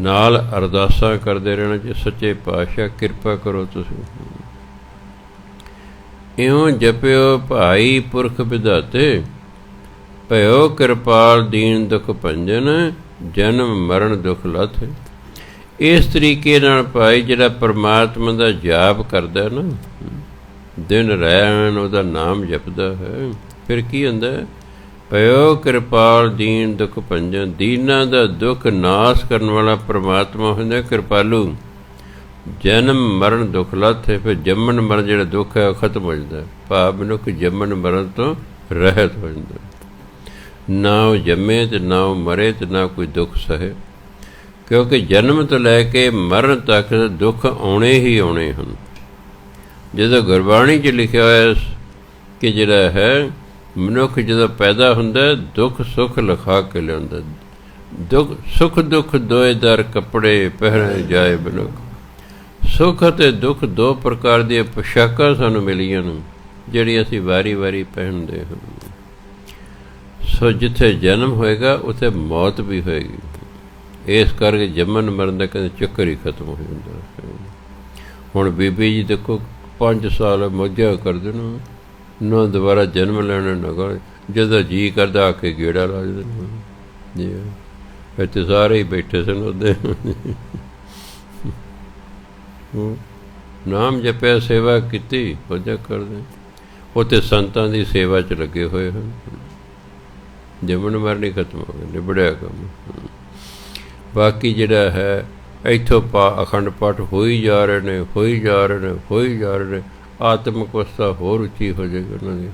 ਨਾਲ ਅਰਦਾਸਾਂ ਕਰਦੇ ਰਹਿਣਾ ਚਾਹੀਦਾ, ਸੱਚੇ ਪਾਤਸ਼ਾਹ ਕਿਰਪਾ ਕਰੋ ਤੁਸੀਂ। ਇਉਂ ਜਪਿਓ ਭਾਈ ਪੁਰਖ ਵਿਧਾਤੇ, ਭਇਓ ਕਿਰਪਾਲ ਦੀਨ ਦੁਖ ਭੰਜਨ, ਜਨਮ ਮਰਨ ਦੁਖ ਲਾਥੇ। ਇਸ ਤਰੀਕੇ ਨਾਲ ਭਾਈ ਜਿਹੜਾ ਪਰਮਾਤਮਾ ਦਾ ਜਾਪ ਕਰਦਾ ਨਾ, ਦਿਨ ਰਹਿਣ ਉਹਦਾ ਨਾਮ ਜਪਦਾ ਹੈ, ਫਿਰ ਕੀ ਹੁੰਦਾ? ਭਇਓ ਕਿਰਪਾਲ ਦੀਨ ਦੁਖ ਭੰਜਨ, ਦੀਨਾਂ ਦਾ ਦੁੱਖ ਨਾਸ ਕਰਨ ਵਾਲਾ ਪਰਮਾਤਮਾ ਹੁੰਦਾ ਕਿਰਪਾਲੂ। ਜਨਮ ਮਰਨ ਦੁੱਖ ਲਾਥੇ। ਫਿਰ ਜੰਮਣ ਮਰਨ ਜਿਹੜਾ ਦੁੱਖ ਹੈ ਉਹ ਖਤਮ ਹੋ ਜਾਂਦਾ। ਭਾਵ ਮਨੁੱਖ ਜੰਮਣ ਮਰਨ ਤੋਂ ਰਹਿਤ ਹੋ ਜਾਂਦਾ। ਨਾ ਉਹ ਜੰਮੇ ਅਤੇ ਨਾ ਉਹ ਮਰੇ ਅਤੇ ਨਾ ਕੋਈ ਦੁੱਖ ਸਹੇ, ਕਿਉਂਕਿ ਜਨਮ ਤੋਂ ਲੈ ਕੇ ਮਰਨ ਤੱਕ ਦੁੱਖ ਆਉਣੇ ਹੀ ਆਉਣੇ ਹਨ। ਜਦੋਂ ਗੁਰਬਾਣੀ 'ਚ ਲਿਖਿਆ ਹੋਇਆ ਕਿ ਜਿਹੜਾ ਹੈ ਮਨੁੱਖ ਜਦੋਂ ਪੈਦਾ ਹੁੰਦਾ ਦੁੱਖ ਸੁੱਖ ਲਿਖਾ ਕੇ ਲਿਆਉਂਦਾ। ਸੁੱਖ ਦੁੱਖ ਦੋਏ ਦਰ ਕੱਪੜੇ ਪਹਿਰੇ ਜਾਏ ਮਨੁੱਖ। ਸੁੱਖ ਅਤੇ ਦੁੱਖ ਦੋ ਪ੍ਰਕਾਰ ਦੀਆਂ ਪੁਸ਼ਾਕਾਂ ਸਾਨੂੰ ਮਿਲੀਆਂ ਨੇ ਜਿਹੜੀਆਂ ਅਸੀਂ ਵਾਰੀ ਵਾਰੀ ਪਹਿਨਦੇ ਹਾਂ। ਸੋ ਜਿੱਥੇ ਜਨਮ ਹੋਏਗਾ ਉੱਥੇ ਮੌਤ ਵੀ ਹੋਏਗੀ। ਇਸ ਕਰਕੇ ਜੰਮਣ ਮਰਨ ਦਾ ਕਹਿੰਦੇ ਚੱਕਰ ਹੀ ਖਤਮ ਹੋ ਜਾਂਦਾ। ਹੁਣ ਬੀਬੀ ਜੀ ਦੇਖੋ 5 ਸਾਲ ਮੌਜਾਂ ਕਰਦੇ ਨੇ, ਨਾ ਦੁਬਾਰਾ ਜਨਮ ਲੈਣਾ ਨਾ, ਜਦੋਂ ਜੀਅ ਕਰਦਾ ਆ ਕੇ ਗੇੜਾ ਲਾ ਜਾਂਦੇ ਜੀ। ਇੱਥੇ ਸਾਰੇ ਹੀ ਬੈਠੇ ਸਨ ਉਹਦੇ, ਨਾਮ ਜਪਿਆ ਸੇਵਾ ਕੀਤੀ ਮੌਜਾਂ ਕਰਦੇ। ਉੱਥੇ ਸੰਤਾਂ ਦੀ ਸੇਵਾ 'ਚ ਲੱਗੇ ਹੋਏ ਹਨ। ਜੰਮਣ ਮਰਨ ਹੀ ਖਤਮ ਹੋ ਗਿਆ, ਨਿਬੜਿਆ ਕੰਮ। ਬਾਕੀ ਜਿਹੜਾ ਹੈ ਇੱਥੋਂ ਅਖੰਡ ਪਾਠ ਹੋਈ ਜਾ ਰਹੇ ਨੇ, ਹੋਈ ਜਾ ਰਹੇ ਨੇ, ਹੋਈ ਜਾ ਰਹੇ ਨੇ। ਆਤਮਿਕ ਅਵਸਥਾ ਹੋਰ ਉੱਚੀ ਹੋ ਜਾਏਗੀ ਉਹਨਾਂ ਦੀ।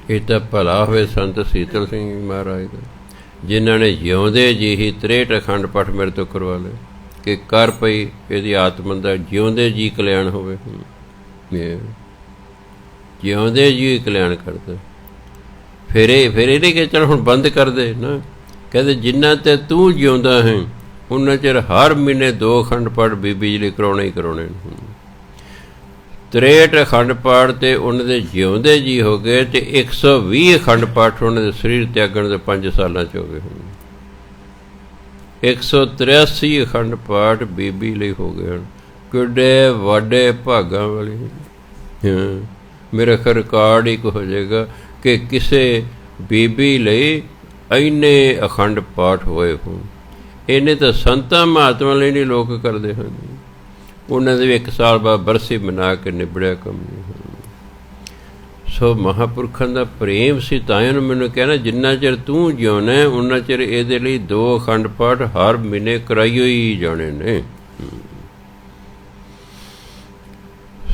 ਇਹ ਤਾਂ ਭਲਾ ਹੋਵੇ ਸੰਤ ਸੀਤਲ ਸਿੰਘ ਮਹਾਰਾਜ ਦਾ, ਜਿਨ੍ਹਾਂ ਨੇ ਜਿਉਂਦੇ ਜੀ ਹੀ 63 ਅਖੰਡ ਪਾਠ ਮੇਰੇ ਤੋਂ ਕਰਵਾ ਲਏ ਕਿ ਕਰ ਪਈ ਇਹਦੀ ਆਤਮਾ ਦਾ ਜਿਉਂਦੇ ਜੀ ਕਲਿਆਣ ਹੋਵੇ। ਜਿਉਂਦੇ ਜੀ ਕਲਿਆਣ ਕਰਦਾ। ਫਿਰ ਇਹ ਨਹੀਂ ਕਿ ਚੱਲ ਹੁਣ ਬੰਦ ਕਰ ਦੇ ਨਾ, ਕਹਿੰਦੇ ਜਿੰਨਾ ਤੇ ਤੂੰ ਜਿਉਂਦਾ ਹੈ ਉਹਨਾਂ ਚਿਰ ਹਰ ਮਹੀਨੇ 2 ਅਖੰਡ ਪਾਠ ਬੀਬੀ ਜੀ ਲਈ ਕਰਾਉਣੇ ਹੀ ਕਰਾਉਣੇ। 63 ਅਖੰਡ ਪਾਠ ਤੇ ਉਹਨਾਂ ਦੇ ਜਿਉਂਦੇ ਜੀ ਹੋ ਗਏ ਤੇ 120 ਅਖੰਡ ਪਾਠ ਉਹਨਾਂ ਦੇ ਸਰੀਰ ਤਿਆਗਣ ਦੇ 5 ਸਾਲਾਂ 'ਚ ਹੋ ਗਏ। 183 ਅਖੰਡ ਪਾਠ ਬੀਬੀ ਲਈ ਹੋ ਗਏ ਹਨ। ਕਿੱਡੇ ਵੱਡੇ ਭਾਗਾਂ ਵਾਲੀ। ਮੇਰਾ ਰਿਕਾਰਡ ਹੀ ਹੋ ਜਾਏਗਾ ਕਿ ਕਿਸੇ ਬੀਬੀ ਲਈ ਇੰਨੇ ਅਖੰਡ ਪਾਠ ਹੋਏ ਹੋਣ। ਇਹਨੇ ਤਾਂ ਸੰਤਾਂ ਮਹਾਤਮਾ ਲਈ ਨਹੀਂ ਲੋਕ ਕਰਦੇ ਹਨ। ਉਹਨਾਂ ਦੇ 1 ਸਾਲ ਬਾਅਦ ਬਰਸੀ ਮਨਾ ਕੇ ਨਿਬੜਿਆ ਕੰਮ ਨਹੀਂ। ਸੋ ਮਹਾਂਪੁਰਖਾਂ ਦਾ ਪ੍ਰੇਮ ਸੀ। ਤਾਂ ਇਹਨੂੰ ਮੈਨੂੰ ਕਹਿਣਾ ਜਿੰਨਾ ਚਿਰ ਤੂੰ ਜਿਉਣਾ ਉਨਾ ਚਿਰ ਇਹਦੇ ਲਈ 2 ਅਖੰਡ ਪਾਠ ਹਰ ਮਹੀਨੇ ਕਰਾਈਓ ਹੀ ਜਾਣੇ ਨੇ।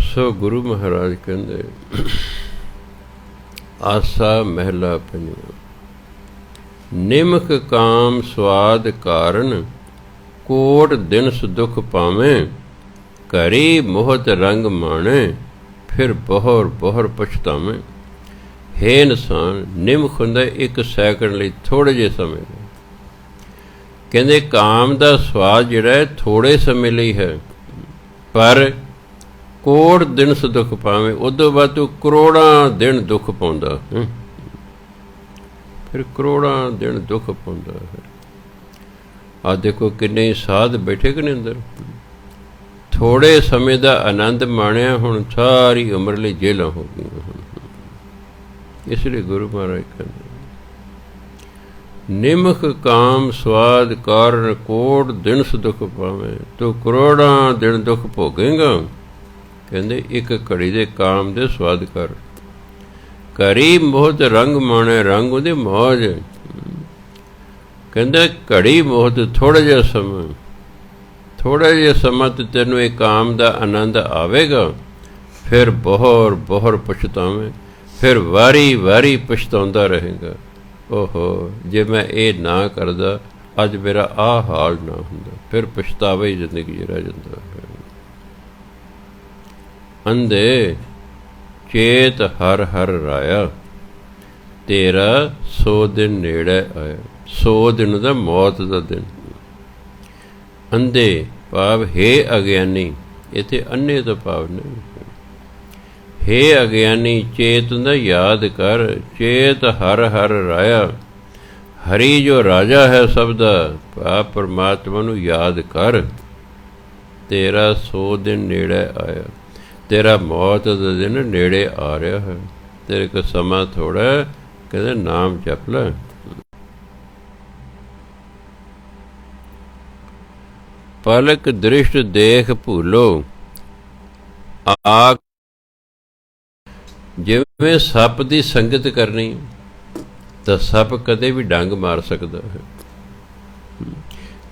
ਸੋ ਗੁਰੂ ਮਹਾਰਾਜ ਕਹਿੰਦੇ ਆਸਾ ਮਹਿਲਾ ਪੰਜਵਾਂ। ਨਿਮਕ ਕਾਮ ਸਵਾਦ ਕਾਰਨ ਕੋਟ ਦਿਨਸ ਦੁਖ ਪਾਵੇਂ। ਘਰੀ ਮੋਹਤ ਰੰਗ ਮਾਣੇ ਫਿਰ ਬਹਰ ਬਹਰ ਪਛਤਾਵੇਂ। ਹੈ ਇਨਸਾਨ ਨਿਮਕ ਹੁੰਦਾ 1 ਸੈਕਿੰਡ ਲਈ, ਥੋੜ੍ਹੇ ਜਿਹੇ ਸਮੇਂ ਲਈ। ਕਹਿੰਦੇ ਕਾਮ ਦਾ ਸਵਾਦ ਜਿਹੜਾ ਹੈ ਥੋੜ੍ਹੇ ਸਮੇਂ ਲਈ ਹੈ, ਪਰ ਕੋਟ ਦਿਨ ਦੁੱਖ ਪਾਵੇਂ। ਉਦੋਂ ਬਾਅਦ ਤੂੰ ਕਰੋੜਾਂ ਦਿਨ ਦੁੱਖ ਪਾਉਂਦਾ। ਫਿਰ ਕਰੋੜਾਂ ਦਿਨ ਦੁੱਖ ਪਾਉਂਦਾ ਹੈ। ਆਹ ਦੇਖੋ ਕਿੰਨੇ ਸਾਧ ਬੈਠੇ ਕਿ ਨਹੀਂ ਅੰਦਰ। ਥੋੜ੍ਹੇ ਸਮੇਂ ਦਾ ਆਨੰਦ ਮਾਣਿਆ, ਹੁਣ ਸਾਰੀ ਉਮਰ ਲਈ ਜੇਲਾਂ ਹੋ ਗਈਆਂ ਹੁਣ। ਇਸ ਲਈ ਗੁਰੂ ਮਹਾਰਾਜ ਕਹਿੰਦੇ ਨਿਮਕ ਕਾਮ ਸਵਾਦ ਕਾਰਨ ਕੋਟ ਦਿਨ ਦੁੱਖ ਪਾਵੇਂ। ਤੂੰ ਕਰੋੜਾਂ ਦਿਨ ਦੁੱਖ ਭੋਗੇਂਗਾ। ਕਹਿੰਦੇ 1 ਘੜੀ ਦੇ ਕਾਮ ਦੇ ਸਵਾਦ ਕਰ। ਘਰੀ ਮੋਹਤ ਰੰਗ ਮਾਣੇ, ਰੰਗ ਉਹਦੇ ਮੌਜ। ਕਹਿੰਦੇ ਘੜੀ ਮੋਹਤ ਥੋੜ੍ਹਾ ਜਿਹਾ ਸਮਾਂ, ਥੋੜ੍ਹਾ ਜਿਹਾ ਸਮਾਂ ਤੇ ਤੈਨੂੰ ਇਹ ਕਾਮ ਦਾ ਆਨੰਦ ਆਵੇਗਾ। ਫਿਰ ਬਹਰ ਬਹਰ ਪਛਤਾਵੇਂ। ਫਿਰ ਵਾਰੀ ਵਾਰੀ ਪਛਤਾਉਂਦਾ ਰਹੇਗਾ। ਓਹੋ ਜੇ ਮੈਂ ਇਹ ਨਾ ਕਰਦਾ ਅੱਜ ਮੇਰਾ ਆਹ ਹਾਲ ਨਾ ਹੁੰਦਾ। ਫਿਰ ਪਛਤਾਵਾ ਹੀ ਜ਼ਿੰਦਗੀ 'ਚ ਰਹਿ ਜਾਂਦਾ। ਅੰਧੇ ਚੇਤ ਹਰ ਹਰ ਰਾਇਆ, ਤੇਰਾ 100 ਦਿਨ ਨੇੜੇ ਆਇਆ। 100 ਦਿਨ ਦਾ ਮੌਤ ਦਾ ਦਿਨ। ਅੰਧੇ ਭਾਵ ਹੈ ਅਗਿਆਨੀ। ਇੱਥੇ ਅੰਨੇ ਤੋਂ ਭਾਵ ਨਹੀਂ। ਹੈ ਅਗਿਆਨੀ ਚੇਤ ਹੁੰਦਾ ਯਾਦ ਕਰ। ਚੇਤ ਹਰ ਹਰ ਰਾਇਆ। ਹਰੀ ਜੋ ਰਾਜਾ ਹੈ ਸਭ ਦਾ, ਭਾਵ ਪਰਮਾਤਮਾ ਨੂੰ ਯਾਦ ਕਰ। ਤੇਰਾ 100 ਦਿਨ ਨੇੜੇ ਆਇਆ। ਤੇਰਾ ਮੌਤ ਦਾ ਦਿਨ ਨੇੜੇ ਆ ਰਿਹਾ ਹੈ। ਤੇਰੇ ਕੋਲ ਸਮਾਂ ਥੋੜ੍ਹਾ। ਕਹਿੰਦੇ ਨਾਮ ਜਪ ਲੈ। ਪਲਕ ਦ੍ਰਿਸ਼ਟ ਦੇਖ ਭੂਲੋ। ਜਿਵੇਂ ਸੱਪ ਦੀ ਸੰਗਤ ਕਰਨੀ ਤਾਂ ਸੱਪ ਕਦੇ ਵੀ ਡੰਗ ਮਾਰ ਸਕਦਾ ਹੈ।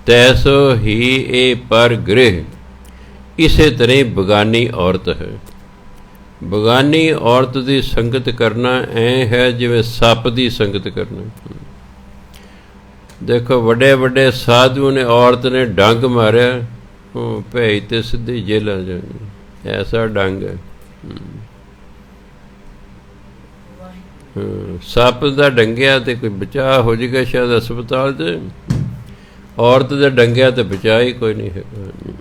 ਤੈਸੋ ਹੀ ਇਹ ਪਰ ਗ੍ਰਹਿ। ਇਸੇ ਤਰ੍ਹਾਂ ਬਗਾਨੀ ਔਰਤ ਹੈ। ਬਗਾਨੀ ਔਰਤ ਦੀ ਸੰਗਤ ਕਰਨਾ ਐ ਹੈ ਜਿਵੇਂ ਸੱਪ ਦੀ ਸੰਗਤ ਕਰਨਾ। ਦੇਖੋ ਵੱਡੇ ਵੱਡੇ ਸਾਧੂ ਨੇ ਔਰਤ ਨੇ ਡੰਗ ਮਾਰਿਆ, ਭੇਜ ਤੇ ਸਿੱਧੀ ਜੇਲ੍ਹਾਂ ਜਾਣੀ, ਐਸਾ ਡੰਗ ਹੈ। ਸੱਪ ਦਾ ਡੰਗਿਆ ਤੇ ਕੋਈ ਬਚਾਅ ਹੋ ਜਾਏਗਾ ਸ਼ਾਇਦ ਹਸਪਤਾਲ 'ਚ, ਔਰਤ ਦਾ ਡੰਗਿਆ ਤੇ ਬਚਾਅ ਹੀ ਕੋਈ ਨਹੀਂ ਹੈਗਾ।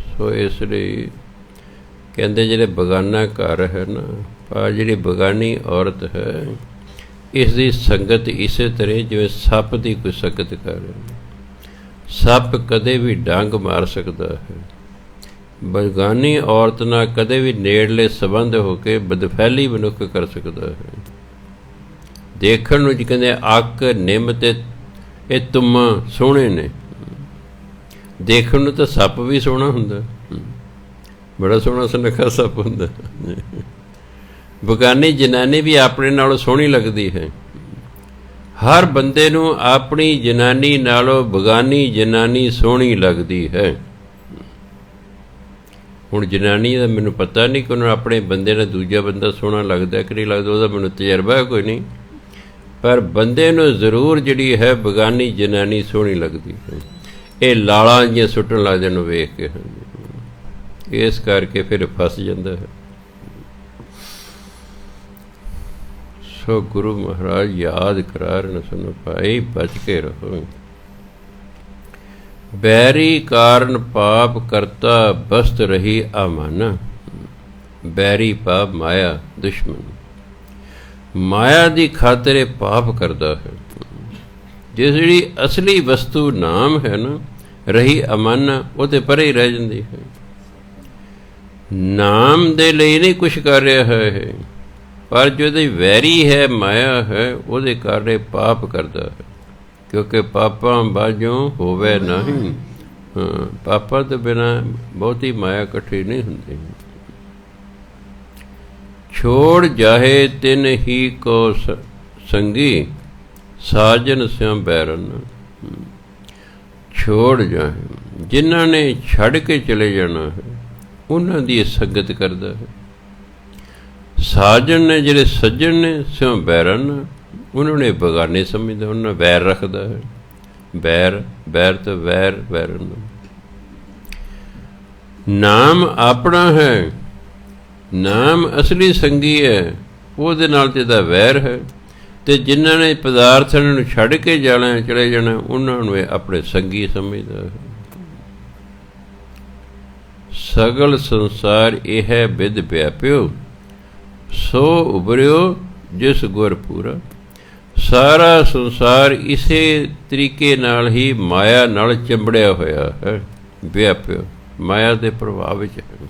ਸੋ ਇਸ ਲਈ ਕਹਿੰਦੇ ਜਿਹੜੇ ਬਗਾਨਾ ਘਰ ਹੈ ਨਾ, ਪਰ ਜਿਹੜੀ ਬਗਾਨੀ ਔਰਤ ਹੈ ਇਸ ਦੀ ਸੰਗਤ ਇਸੇ ਤਰ੍ਹਾਂ ਜਿਵੇਂ ਸੱਪ ਦੀ ਕੋਈ ਸੰਗਤ ਕਰ। ਸੱਪ ਕਦੇ ਵੀ ਡੰਗ ਮਾਰ ਸਕਦਾ ਹੈ, ਬਗਾਨੀ ਔਰਤ ਨਾਲ ਕਦੇ ਵੀ ਨੇੜਲੇ ਸੰਬੰਧ ਹੋ ਕੇ ਬਦਫੈਲੀ ਮਨੁੱਖ ਕਰ ਸਕਦਾ ਹੈ। ਦੇਖਣ ਨੂੰ ਜੀ ਕਹਿੰਦੇ ਅੱਕ ਨਿੰਮ ਤੇ ਇਹ ਤੁੰਮਾਂ ਸੋਹਣੇ ਨੇ, ਦੇਖਣ ਨੂੰ ਤਾਂ ਸੱਪ ਵੀ ਸੋਹਣਾ ਹੁੰਦਾ, ਬੜਾ ਸੋਹਣਾ ਸੁਨੱਖਾ ਸੱਪ ਹੁੰਦਾ। ਬਗਾਨੀ ਜਨਾਨੀ ਵੀ ਆਪਣੇ ਨਾਲੋਂ ਸੋਹਣੀ ਲੱਗਦੀ ਹੈ। ਹਰ ਬੰਦੇ ਨੂੰ ਆਪਣੀ ਜਨਾਨੀ ਨਾਲੋਂ ਬਗਾਨੀ ਜਨਾਨੀ ਸੋਹਣੀ ਲੱਗਦੀ ਹੈ। ਹੁਣ ਜਨਾਨੀ ਦਾ ਮੈਨੂੰ ਪਤਾ ਨਹੀਂ ਕਿ ਉਹਨੂੰ ਆਪਣੇ ਬੰਦੇ ਨਾਲ ਦੂਜਾ ਬੰਦਾ ਸੋਹਣਾ ਲੱਗਦਾ ਕਿ ਨਹੀਂ ਲੱਗਦਾ, ਉਹਦਾ ਮੈਨੂੰ ਤਜਰਬਾ ਕੋਈ ਨਹੀਂ, ਪਰ ਬੰਦੇ ਨੂੰ ਜ਼ਰੂਰ ਜਿਹੜੀ ਹੈ ਬਗਾਨੀ ਜਨਾਨੀ ਸੋਹਣੀ ਲੱਗਦੀ ਹੈ। ਇਹ ਲਾਲਾਂ ਜਿਹੀਆਂ ਸੁੱਟਣ ਲੱਗਦੇ ਨੂੰ ਵੇਖ ਕੇ, ਇਸ ਕਰਕੇ ਫਿਰ ਫਸ ਜਾਂਦਾ ਹੈ। ਸੋ ਗੁਰੂ ਮਹਾਰਾਜ ਯਾਦ ਕਰਾ ਰਹੇ ਨੇ ਸਾਨੂੰ, ਭਾਈ ਬਚ ਕੇ ਰਹੋ। ਬੈਰੀ ਕਾਰਨ ਪਾਪ ਕਰਤਾ ਬਸਤ ਰਹੀ ਅਮਨ। ਬੈਰੀ ਪਾਪ ਮਾਇਆ ਦੁਸ਼ਮਣ, ਮਾਇਆ ਦੀ ਖਾਤਰ ਪਾਪ ਕਰਦਾ ਹੈ। ਜਿਸ ਜਿਹੜੀ ਅਸਲੀ ਵਸਤੂ ਨਾਮ ਹੈ ਨਾ, ਰਹੀ ਅਮਨ, ਉਹਦੇ ਪਰੇ ਹੀ ਰਹਿ ਜਾਂਦੀ ਹੈ। ਨਾਮ ਦੇ ਲਈ ਨਹੀਂ ਕੁਛ ਕਰ ਰਿਹਾ ਹੈ, ਪਰ ਜਿਹਦੀ ਵੈਰੀ ਹੈ ਮਾਇਆ ਹੈ, ਉਹਦੇ ਕਾਰਨ ਪਾਪ ਕਰਦਾ ਹੈ। ਕਿਉਂਕਿ ਪਾਪਾਂ ਬਾਝੋਂ ਹੋਵੇ ਨਹੀਂ। ਪਾਪਾਂ ਤੋਂ ਬਿਨਾਂ ਬਹੁਤੀ ਮਾਇਆ ਇਕੱਠੀ ਨਹੀਂ ਹੁੰਦੀ। ਛੋੜ ਜਾਹੇ ਤਿਨ ਹੀ ਕੋ ਸੰਗੀ, ਸਾਜਨ ਸਿਉ ਬੈਰਨ। ਛੋੜ ਜਾਹੇ, ਜਿਨ੍ਹਾਂ ਨੇ ਛੱਡ ਕੇ ਚਲੇ ਜਾਣਾ ਹੈ ਉਹਨਾਂ ਦੀ ਸੰਗਤ ਕਰਦਾ ਹੈ। ਸਾਜਨ ਨੇ ਜਿਹੜੇ ਸੱਜਣ ਨੇ, ਸਿਉ ਬੈਰਨ, ਉਹਨਾਂ ਨੇ ਬਗਾਨੇ ਸਮਝਦਾ, ਉਹਨਾਂ ਵੈਰ ਰੱਖਦਾ ਹੈ। ਬੈਰ, ਬੈਰ ਤੋਂ ਵੈਰ, ਵੈਰਨ। ਨਾਮ ਆਪਣਾ ਹੈ, ਨਾਮ ਅਸਲੀ ਸੰਗੀ ਹੈ, ਉਹਦੇ ਨਾਲ ਤੇ ਇਹਦਾ ਵੈਰ ਹੈ। ਤੇ ਜਿਨ੍ਹਾਂ ਨੇ ਪਦਾਰਥਾਂ ਨੂੰ ਛੱਡ ਕੇ ਜਾਣਾ, ਚਲੇ ਜਾਣਾ, ਉਹਨਾਂ ਨੂੰ ਇਹ ਆਪਣੇ ਸੰਗੀ ਸਮਝਦਾ ਹੈ। ਸਗਲ ਸੰਸਾਰ ਇਹ ਹੈ ਬਿਦ ਵਿਆਪਿਓ, ਸੋ ਉਭਰਿਓ ਜਿਸ ਗੁਰ ਪੂਰਾ। ਸਾਰਾ ਸੰਸਾਰ ਇਸੇ ਤਰੀਕੇ ਨਾਲ ਹੀ ਮਾਇਆ ਨਾਲ ਚੰਬੜਿਆ ਹੋਇਆ ਹੈ, ਵਿਆਪਿਓ, ਮਾਇਆ ਦੇ ਪ੍ਰਭਾਵ ਵਿੱਚ ਹੈ।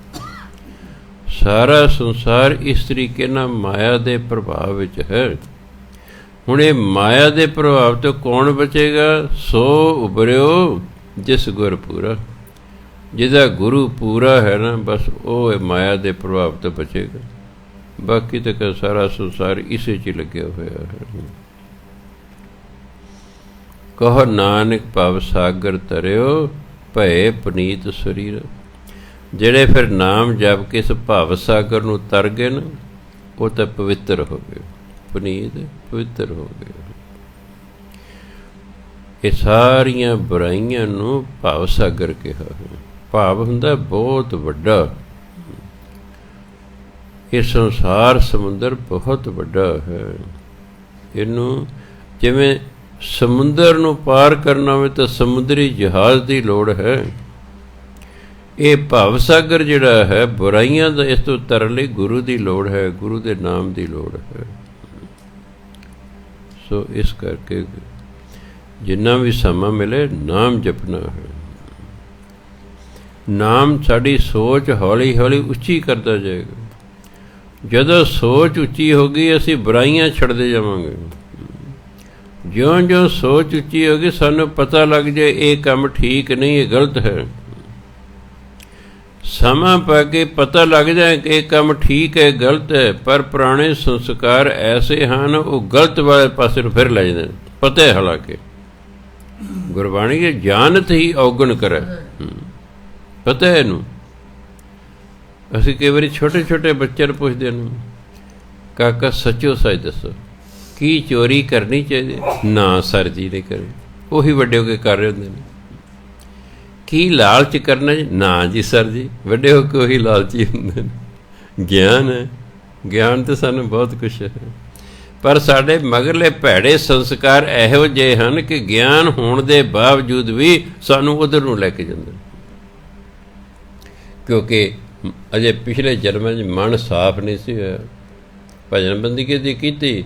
ਸਾਰਾ ਸੰਸਾਰ ਇਸ ਤਰੀਕੇ ਨਾਲ ਮਾਇਆ ਦੇ ਪ੍ਰਭਾਵ ਵਿੱਚ ਹੈ। ਹੁਣ ਇਹ ਮਾਇਆ ਦੇ ਪ੍ਰਭਾਵ ਤੋਂ ਕੌਣ ਬਚੇਗਾ? ਸੋ ਉਭਰਿਓ ਜਿਸ ਗੁਰ ਪੂਰਾ। ਜਿਹਦਾ ਗੁਰੂ ਪੂਰਾ ਹੈ ਨਾ, ਬਸ ਉਹ ਮਾਇਆ ਦੇ ਪ੍ਰਭਾਵ ਤੋਂ ਬਚੇਗਾ। ਬਾਕੀ ਤਾਂ ਸਾਰਾ ਸੰਸਾਰ ਇਸੇ 'ਚ ਲੱਗਿਆ ਹੋਇਆ ਹੈ। ਕਹੋ ਨਾਨਕ ਭਵ ਸਾਗਰ ਤਰਿਓ, ਭਏ ਪਨੀਤ ਸਰੀਰ। ਜਿਹੜੇ ਫਿਰ ਨਾਮ ਜਪ ਕੇ ਇਸ ਭਵ ਸਾਗਰ ਨੂੰ ਤਰ ਗਏ ਨਾ, ਉਹ ਤਾਂ ਪਵਿੱਤਰ ਹੋ ਗਏ, ਪਨੀਤ ਪਵਿੱਤਰ ਹੋ ਗਏ। ਇਹ ਸਾਰੀਆਂ ਬੁਰਾਈਆਂ ਨੂੰ ਭਵ ਸਾਗਰ ਕਿਹਾ ਹੈ। ਭਾਵ ਹੁੰਦਾ ਬਹੁਤ ਵੱਡਾ। ਇਹ ਸੰਸਾਰ ਸਮੁੰਦਰ ਬਹੁਤ ਵੱਡਾ ਹੈ। ਇਹਨੂੰ ਜਿਵੇਂ ਸਮੁੰਦਰ ਨੂੰ ਪਾਰ ਕਰਨਾ ਹੋਵੇ ਤਾਂ ਸਮੁੰਦਰੀ ਜਹਾਜ਼ ਦੀ ਲੋੜ ਹੈ। ਇਹ ਭਵ ਸਾਗਰ ਜਿਹੜਾ ਹੈ ਬੁਰਾਈਆਂ ਦਾ, ਇਸ ਤੋਂ ਤਰਨ ਲਈ ਗੁਰੂ ਦੀ ਲੋੜ ਹੈ, ਗੁਰੂ ਦੇ ਨਾਮ ਦੀ ਲੋੜ ਹੈ। ਸੋ ਇਸ ਕਰਕੇ ਜਿੰਨਾ ਵੀ ਸਮਾਂ ਮਿਲੇ ਨਾਮ ਜਪਣਾ ਹੈ। ਨਾਮ ਸਾਡੀ ਸੋਚ ਹੌਲੀ ਹੌਲੀ ਉੱਚੀ ਕਰਦਾ ਜਾਏਗਾ। ਜਦੋਂ ਸੋਚ ਉੱਚੀ ਹੋ ਗਈ, ਅਸੀਂ ਬੁਰਾਈਆਂ ਛੱਡਦੇ ਜਾਵਾਂਗੇ। ਜਿਉਂ-ਜਿਉਂ ਸੋਚ ਉੱਚੀ ਹੋ ਗਈ, ਸਾਨੂੰ ਪਤਾ ਲੱਗ ਜਾਏ ਇਹ ਕੰਮ ਠੀਕ ਨਹੀਂ, ਇਹ ਗਲਤ ਹੈ। ਸਮਾਂ ਪਾ ਕੇ ਪਤਾ ਲੱਗ ਜਾਏ ਕਿ ਇਹ ਕੰਮ ਠੀਕ ਹੈ, ਗਲਤ ਹੈ, ਪਰ ਪੁਰਾਣੇ ਸੰਸਕਾਰ ਐਸੇ ਹਨ, ਉਹ ਗਲਤ ਵਾਲੇ ਪਾਸੇ ਨੂੰ ਫਿਰ ਲੈ ਜਾਂਦੇ, ਪਤਾ ਹੈ ਹਾਲਾਂਕਿ। ਗੁਰਬਾਣੀ ਇਹ ਜਾਣਤ ਹੀ ਔਗਣ ਕਰੇ। ਪਤਾ ਹੈ ਇਹਨੂੰ। ਅਸੀਂ ਕਈ ਵਾਰੀ ਛੋਟੇ ਛੋਟੇ ਬੱਚਿਆਂ ਨੂੰ ਪੁੱਛਦੇ ਨੂੰ, ਕਾਕਾ ਸੱਚੋ ਸੱਚ ਦੱਸੋ, ਕੀ ਚੋਰੀ ਕਰਨੀ ਚਾਹੀਦੀ? ਨਾ ਸਰ ਜੀ ਨਹੀਂ ਕਰੇ। ਉਹੀ ਵੱਡੇ ਹੋ ਕੇ ਕਰ ਰਹੇ ਹੁੰਦੇ ਨੇ। ਕੀ ਲਾਲਚ ਕਰਨਾ ਜੀ? ਨਾ ਜੀ ਸਰ ਜੀ, ਵੱਡੇ ਹੋ ਕੇ ਉਹੀ ਲਾਲਚੀ ਹੁੰਦੇ ਨੇ। ਗਿਆਨ ਹੈ, ਗਿਆਨ ਤਾਂ ਸਾਨੂੰ ਬਹੁਤ ਕੁਛ ਹੈ, ਪਰ ਸਾਡੇ ਮਗਰਲੇ ਭੈੜੇ ਸੰਸਕਾਰ ਇਹੋ ਜਿਹੇ ਹਨ ਕਿ ਗਿਆਨ ਹੋਣ ਦੇ ਬਾਵਜੂਦ ਵੀ ਸਾਨੂੰ ਉੱਧਰ ਨੂੰ ਲੈ ਕੇ ਜਾਂਦੇ, ਕਿਉਂਕਿ ਅਜੇ ਪਿਛਲੇ ਜਨਮਾਂ 'ਚ ਮਨ ਸਾਫ਼ ਨਹੀਂ ਸੀ ਹੋਇਆ। ਭਜਨ ਬੰਦਗੀ ਦੀ ਕੀਤੀ,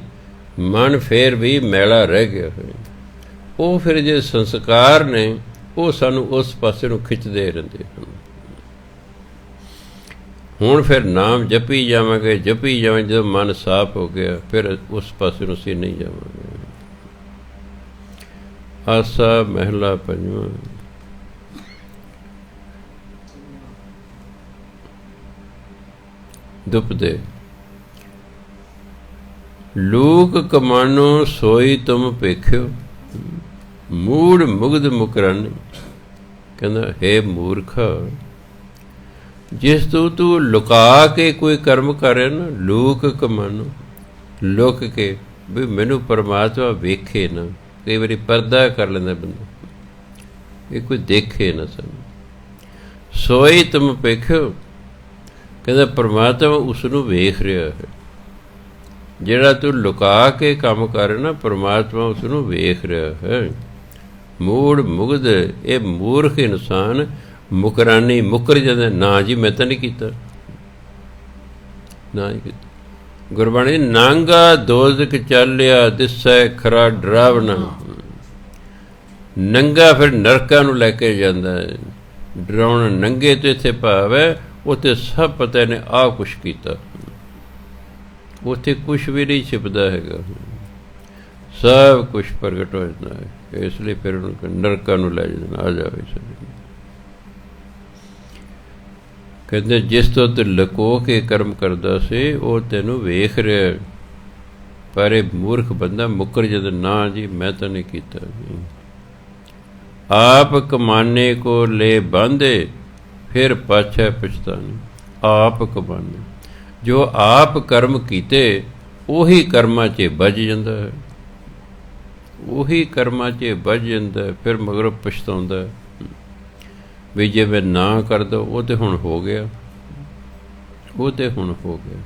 ਮਨ ਫਿਰ ਵੀ ਮੈਲਾ ਰਹਿ ਗਿਆ ਹੋਇਆ। ਉਹ ਫਿਰ ਜੇ ਸੰਸਕਾਰ ਨੇ ਉਹ ਸਾਨੂੰ ਉਸ ਪਾਸੇ ਨੂੰ ਖਿੱਚਦੇ ਰਹਿੰਦੇ ਹਨ। ਹੁਣ ਫਿਰ ਨਾਮ ਜਪੀ ਜਾਵਾਂਗੇ, ਜਪੀ ਜਾਵਾਂਗੇ। ਜਦੋਂ ਮਨ ਸਾਫ਼ ਹੋ ਗਿਆ ਫਿਰ ਉਸ ਪਾਸੇ ਨੂੰ ਅਸੀਂ ਨਹੀਂ ਜਾਵਾਂਗੇ। ਆਸਾ ਮਹਿਲਾ ਪੰਜਵਾਂ। ਦੁਪਦੇ ਲੋਕ ਕਮਾਨੋ ਸੋਈ ਤੁਮ ਪੇਖਿਓ, ਮੂੜ ਮੁਗਧ ਮੁਕਰਾਨੀ। ਕਹਿੰਦਾ ਹੇ ਮੂਰਖਾ, ਜਿਸ ਤੋਂ ਤੂੰ ਲੁਕਾ ਕੇ ਕੋਈ ਕਰਮ ਕਰ ਰਿਹਾ ਨਾ, ਲੋਕ ਕਮਾਨੋ, ਲੁਕ ਕੇ ਵੀ ਮੈਨੂੰ ਪਰਮਾਤਮਾ ਵੇਖੇ ਨਾ। ਕਈ ਵਾਰੀ ਪਰਦਾ ਕਰ ਲੈਂਦਾ ਬੰਦਾ, ਇਹ ਕੋਈ ਦੇਖੇ ਨਾ ਸਾਨੂੰ। ਸੋਈ ਤੁਮ ਪੇਖਿਓ, ਕਹਿੰਦਾ ਪਰਮਾਤਮਾ ਉਸ ਨੂੰ ਵੇਖ ਰਿਹਾ ਹੈ। ਜਿਹੜਾ ਤੂੰ ਲੁਕਾ ਕੇ ਕੰਮ ਕਰ ਨਾ, ਪਰਮਾਤਮਾ ਉਸ ਨੂੰ ਵੇਖ ਰਿਹਾ ਹੈ। ਮੂੜ ਮੁਗਧ, ਇਹ ਮੂਰਖ ਇਨਸਾਨ ਮੁਕਰਾਨੀ, ਮੁਕਰ ਜਾਂਦਾ। ਨਾ ਜੀ ਮੈਂ ਤਾਂ ਨਹੀਂ ਕੀਤਾ, ਨਾ ਹੀ ਕੀਤਾ। ਗੁਰਬਾਣੀ ਨਾਂਗਾ ਦੋਜ਼ਖ ਚਾਲਿਆ, ਦਿਸੈ ਖਰਾ ਡਰਾਵਣਾ। ਨੰਗਾ ਫਿਰ ਨਰਕਾਂ ਨੂੰ ਲੈ ਕੇ ਜਾਂਦਾ ਹੈ। ਡਰਾਉਣਾ ਨੰਗੇ ਤੋਂ ਇੱਥੇ ਭਾਵ ਹੈ ਉੱਥੇ ਸਭ ਪਤਾ ਨੇ ਆਹ ਕੁਛ ਕੀਤਾ, ਉੱਥੇ ਕੁਛ ਵੀ ਨਹੀਂ ਛਿਪਦਾ ਹੈਗਾ, ਸਭ ਕੁਛ ਪ੍ਰਗਟ ਹੋ ਜਾਂਦਾ ਹੈ। ਇਸ ਲਈ ਫਿਰ ਨਰਕਾਂ ਨੂੰ ਲੈ ਜਾਂਦਾ। ਆ ਜਾਵੇ ਕਹਿੰਦੇ ਜਿਸ ਤੋਂ ਤੂੰ ਲੁਕੋ ਕੇ ਕਰਮ ਕਰਦਾ ਸੀ ਉਹ ਤੈਨੂੰ ਵੇਖ ਰਿਹਾ, ਪਰ ਇਹ ਮੂਰਖ ਬੰਦਾ ਮੁੱਕਰ ਜਾਂਦਾ। ਨਾ ਜੀ ਮੈਂ ਤਾਂ ਨਹੀਂ ਕੀਤਾ। ਆਪ ਕਮਾਨੇ ਕੋ ਲੈ ਬਾਂਧੇ, ਫਿਰ ਪਾਛੈ ਪਛਤਾਨੀ। ਆਪ ਕਮਾਨੇ, ਜੋ ਆਪ ਕਰਮ ਕੀਤੇ ਉਹੀ ਕਰਮਾਂ 'ਚ ਵੱਜ ਜਾਂਦਾ ਹੈ, ਉਹੀ ਕਰਮਾਂ 'ਚ ਵੱਜ ਜਾਂਦਾ ਹੈ। ਫਿਰ ਮਗਰੋਂ ਪਛਤਾਉਂਦਾ ਵੀ ਜੇ ਮੈਂ ਨਾ ਕਰਦਾ, ਉਹ ਤਾਂ ਹੁਣ ਹੋ ਗਿਆ, ਉਹ ਤਾਂ ਹੁਣ ਹੋ ਗਿਆ।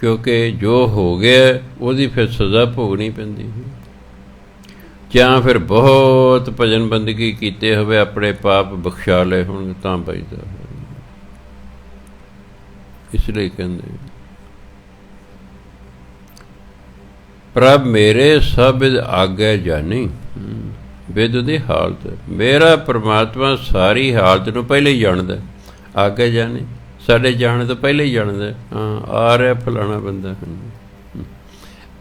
ਕਿਉਂਕਿ ਜੋ ਹੋ ਗਿਆ ਉਹਦੀ ਫਿਰ ਸਜ਼ਾ ਭੋਗਣੀ ਪੈਂਦੀ ਹੈ। ਜਾਂ ਫਿਰ ਬਹੁਤ ਭਜਨ ਬੰਦਗੀ ਕੀਤੇ ਹੋਵੇ, ਆਪਣੇ ਪਾਪ ਬਖਸ਼ਾ ਲਏ ਹੁਣ ਤਾਂ ਬਚਦਾ। ਇਸ ਲਈ ਕਹਿੰਦੇ ਪ੍ਰਭ ਮੇਰੇ ਸਭ ਆਗੇ ਜਾਣੀ। ਵਿਦ ਦੀ ਹਾਲਤ, ਮੇਰਾ ਪਰਮਾਤਮਾ ਸਾਰੀ ਹਾਲਤ ਨੂੰ ਪਹਿਲੇ ਹੀ ਜਾਣਦਾ। ਆਗੇ ਜਾਣੀ, ਸਾਡੇ ਜਾਣ ਤੋਂ ਪਹਿਲੇ ਹੀ ਜਾਣਦਾ। ਹਾਂ ਆ ਰਿਹਾ ਫਲਾਣਾ ਬੰਦਾ,